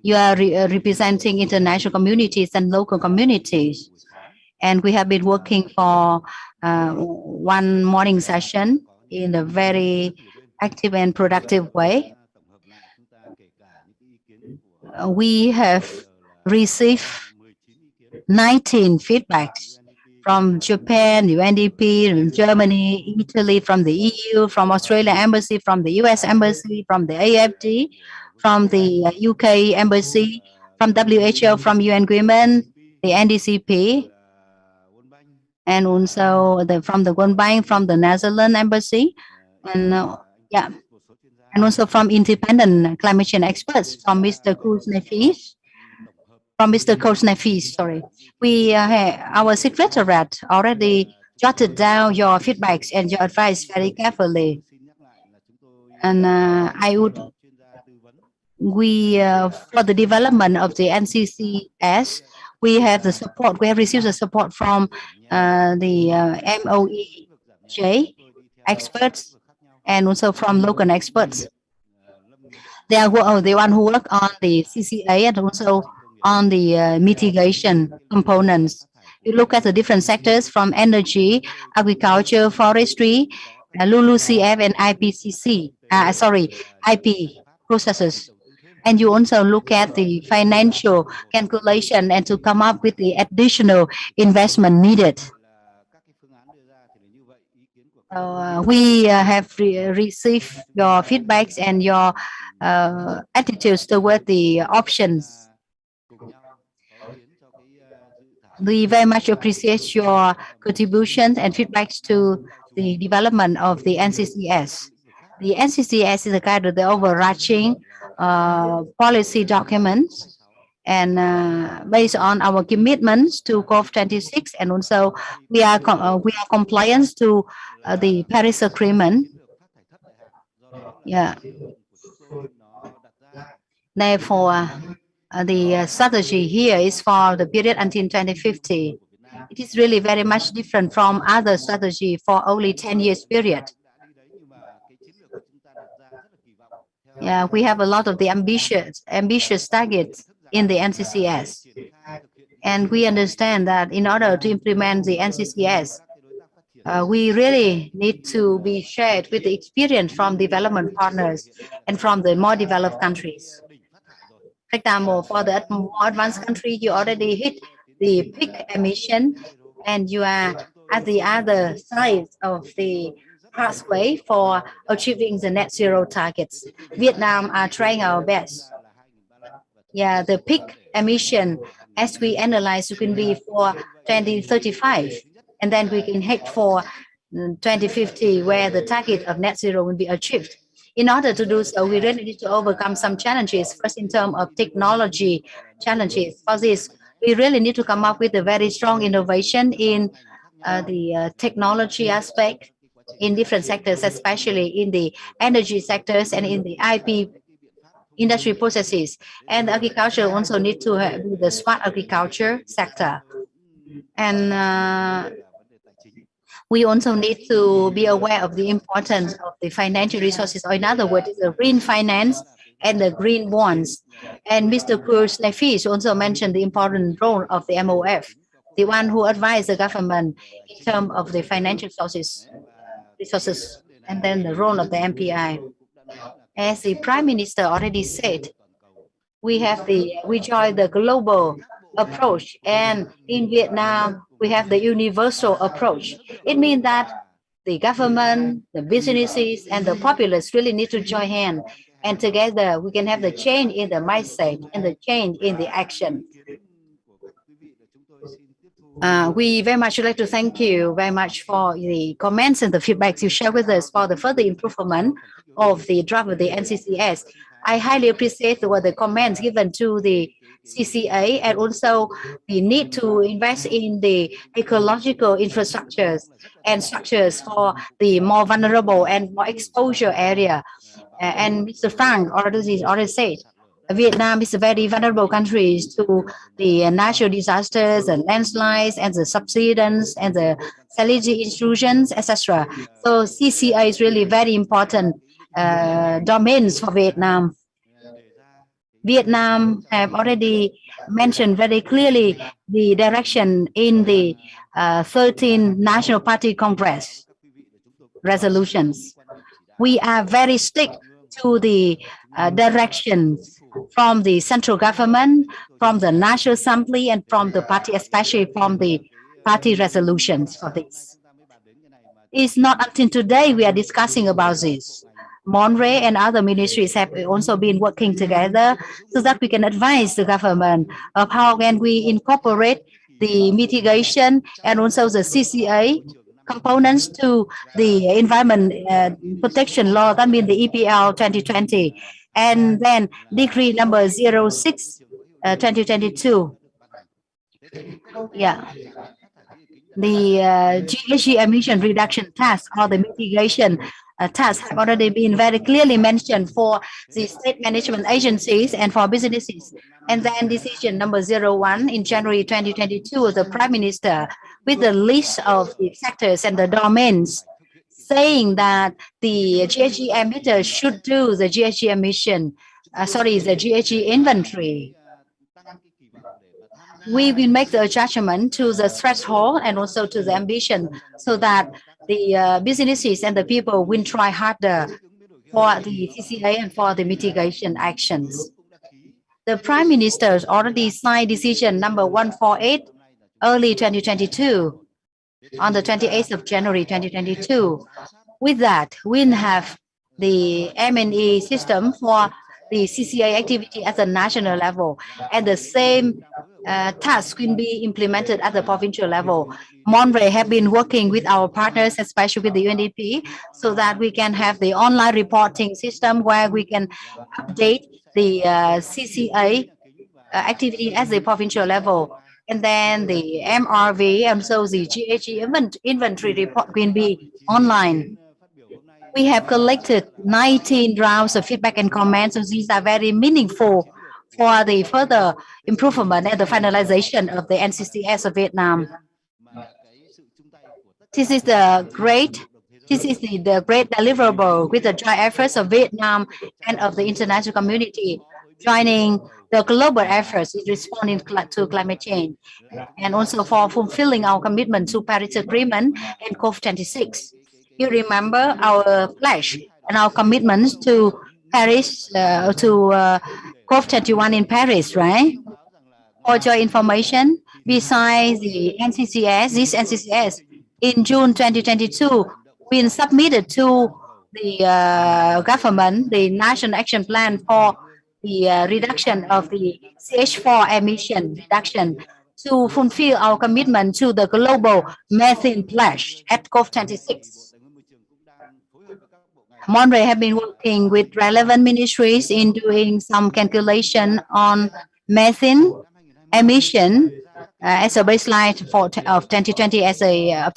You are representing international communities and local communities. And we have been working for one morning session in a very active and productive way. We have received 19 feedbacks from Japan, UNDP, from Germany, Italy, from the EU, from Australia Embassy, from the US Embassy, from the AFD, from the UK Embassy, from WHO, from UN Women, the NDCP, and also from the World Bank, from the Netherlands Embassy, and and also from independent climate change experts, from Mr. Kuznefis, sorry. Our secretariat already jotted down your feedbacks and your advice very carefully. And for the development of the NCCS, we have the support. We have received the support from the MOEJ experts and also from local experts. They are the one who work on the CCA and also on the mitigation components. You look at the different sectors from energy, agriculture, forestry, LULUCF and IP processes. And you also look at the financial calculation and to come up with the additional investment needed. We have received your feedbacks and your attitudes toward the options. We very much appreciate your contributions and feedbacks to the development of the NCCS. The NCCS is a kind of the overarching policy documents, and based on our commitments to COP26, and also we are compliant to the Paris Agreement. Yeah. Therefore, the strategy here is for the period until 2050. It is really very much different from other strategy for only 10 years period. Yeah, we have a lot of the ambitious targets in the NCCS. And we understand that in order to implement the NCCS, we really need to be shared with the experience from development partners and from the more developed countries. For example, for the more advanced country, you already hit the peak emission and you are at the other side of the pathway for achieving the net zero targets. Vietnam are trying our best. Yeah, the peak emission, as we analyze, it can be for 2035, and then we can head for 2050, where the target of net zero will be achieved. In order to do so, we really need to overcome some challenges. First, in terms of technology challenges. For this, we really need to come up with a very strong innovation in the technology aspect in different sectors, especially in the energy sectors and in the IP industry processes. And agriculture also need to have the smart agriculture sector. And we also need to be aware of the importance of the financial resources, or in other words, the green finance and the green bonds. And Mr. Kuznefis also mentioned the important role of the MOF. the one who advised the government in terms of the financial resources, and then the role of the MPI. As the Prime Minister already said, we join the global approach, and in Vietnam we have the universal approach. It means that the government, the businesses, and the populace really need to join hands, and together we can have the change in the mindset and the change in the action. We very much would like to thank you very much for the comments and the feedbacks you share with us for the further improvement of the draft of the NCCS. I highly appreciate the comments given to the CCA, and also the need to invest in the ecological infrastructures and structures for the more vulnerable and more exposure area. And Mr. Frank already said, Vietnam is a very vulnerable country to the natural disasters and landslides and the subsidence and the salinity intrusions, etc. So CCA is really very important domains for Vietnam. Vietnam have already mentioned very clearly the direction in the 13 National Party Congress resolutions. We are very strict to the directions from the central government, from the National Assembly, and from the party, especially from the party resolutions for this. It's not until today we are discussing about this. Monterey and other ministries have also been working together so that we can advise the government of how can we incorporate the mitigation and also the CCA components to the environment protection law, that means the EPL 2020, and then decree number 06 2022. Yeah. The GHG emission reduction task or the mitigation tasks have already been very clearly mentioned for the state management agencies and for businesses. And then decision number 01 in January 2022, the Prime Minister with the list of the sectors and the domains saying that the GHG emitters should do the GHG emission, the GHG inventory. We will make the adjustment to the threshold and also to the ambition so that the businesses and the people will try harder for the CCA and for the mitigation actions. The Prime Minister already signed decision number 148 early 2022 on the 28th of January 2022. With that, we'll have the M&E system for the CCA activity at the national level, and the same task will be implemented at the provincial level. Monterey have been working with our partners, especially with the UNDP, so that we can have the online reporting system where we can update the CCA activity at the provincial level. And then the MRV and so the GHG inventory report will be online. We have collected 19 rounds of feedback and comments, so these are very meaningful for the further improvement and the finalization of the NCCS of Vietnam. This is the great deliverable with the joint efforts of Vietnam and of the international community, joining the global efforts in responding to climate change, and also for fulfilling our commitment to Paris Agreement and COP26. You remember our pledge and our commitments to Paris, COP21 in Paris, right? For your information, besides the NCCS, this NCCS, in June 2022, we submitted to the government the National Action Plan for the reduction of the CH4 emission reduction to fulfill our commitment to the global methane pledge at COP26. Monterey have been working with relevant ministries in doing some calculation on methane emission as a baseline of 2020 as a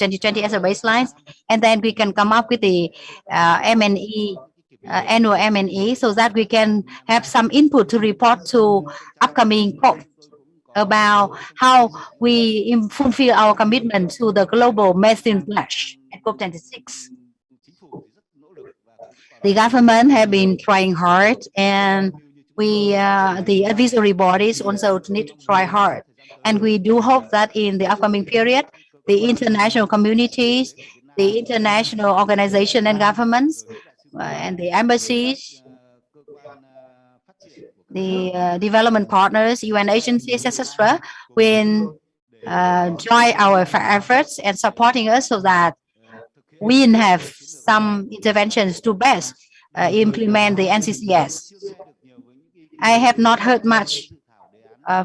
baseline, and then we can come up with the M&E annual M&E so that we can have some input to report to upcoming COP about how we fulfill our commitment to the global methane pledge at COP26. The government have been trying hard, and the advisory bodies also need to try hard. And we do hope that in the upcoming period, the international communities, the international organizations and governments, and the embassies, the development partners, UN agencies, etc., will join our efforts and supporting us so that we have some interventions to best implement the NCCS. I have not heard much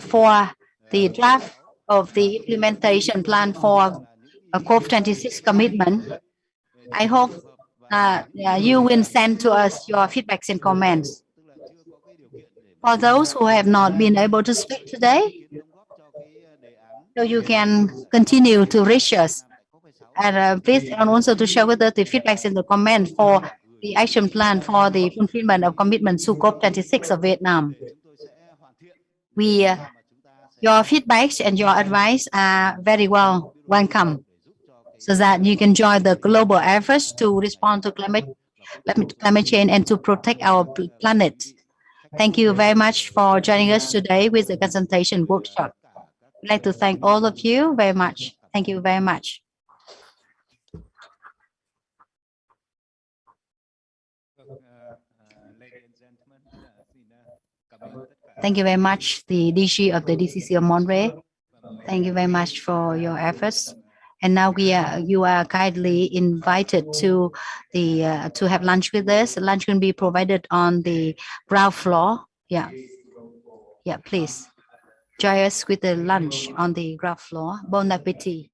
for the draft of the implementation plan for a COP26 commitment. I hope you will send to us your feedbacks and comments. For those who have not been able to speak today, so you can continue to reach us. And please, and also to share with us the feedbacks and the comments for the action plan for the fulfillment of commitments to COP26 of Vietnam. Your feedbacks and your advice are very well welcome, so that you can join the global efforts to respond to climate change and to protect our planet. Thank you very much for joining us today with the consultation workshop. I'd like to thank all of you very much. Thank you very much. Thank you very much, the DG of the DCC of Monterey. Thank you very much for your efforts. And now you are kindly invited to have lunch with us. Lunch can be provided on the ground floor. Yeah, please join us with the lunch on the ground floor. Bon appétit.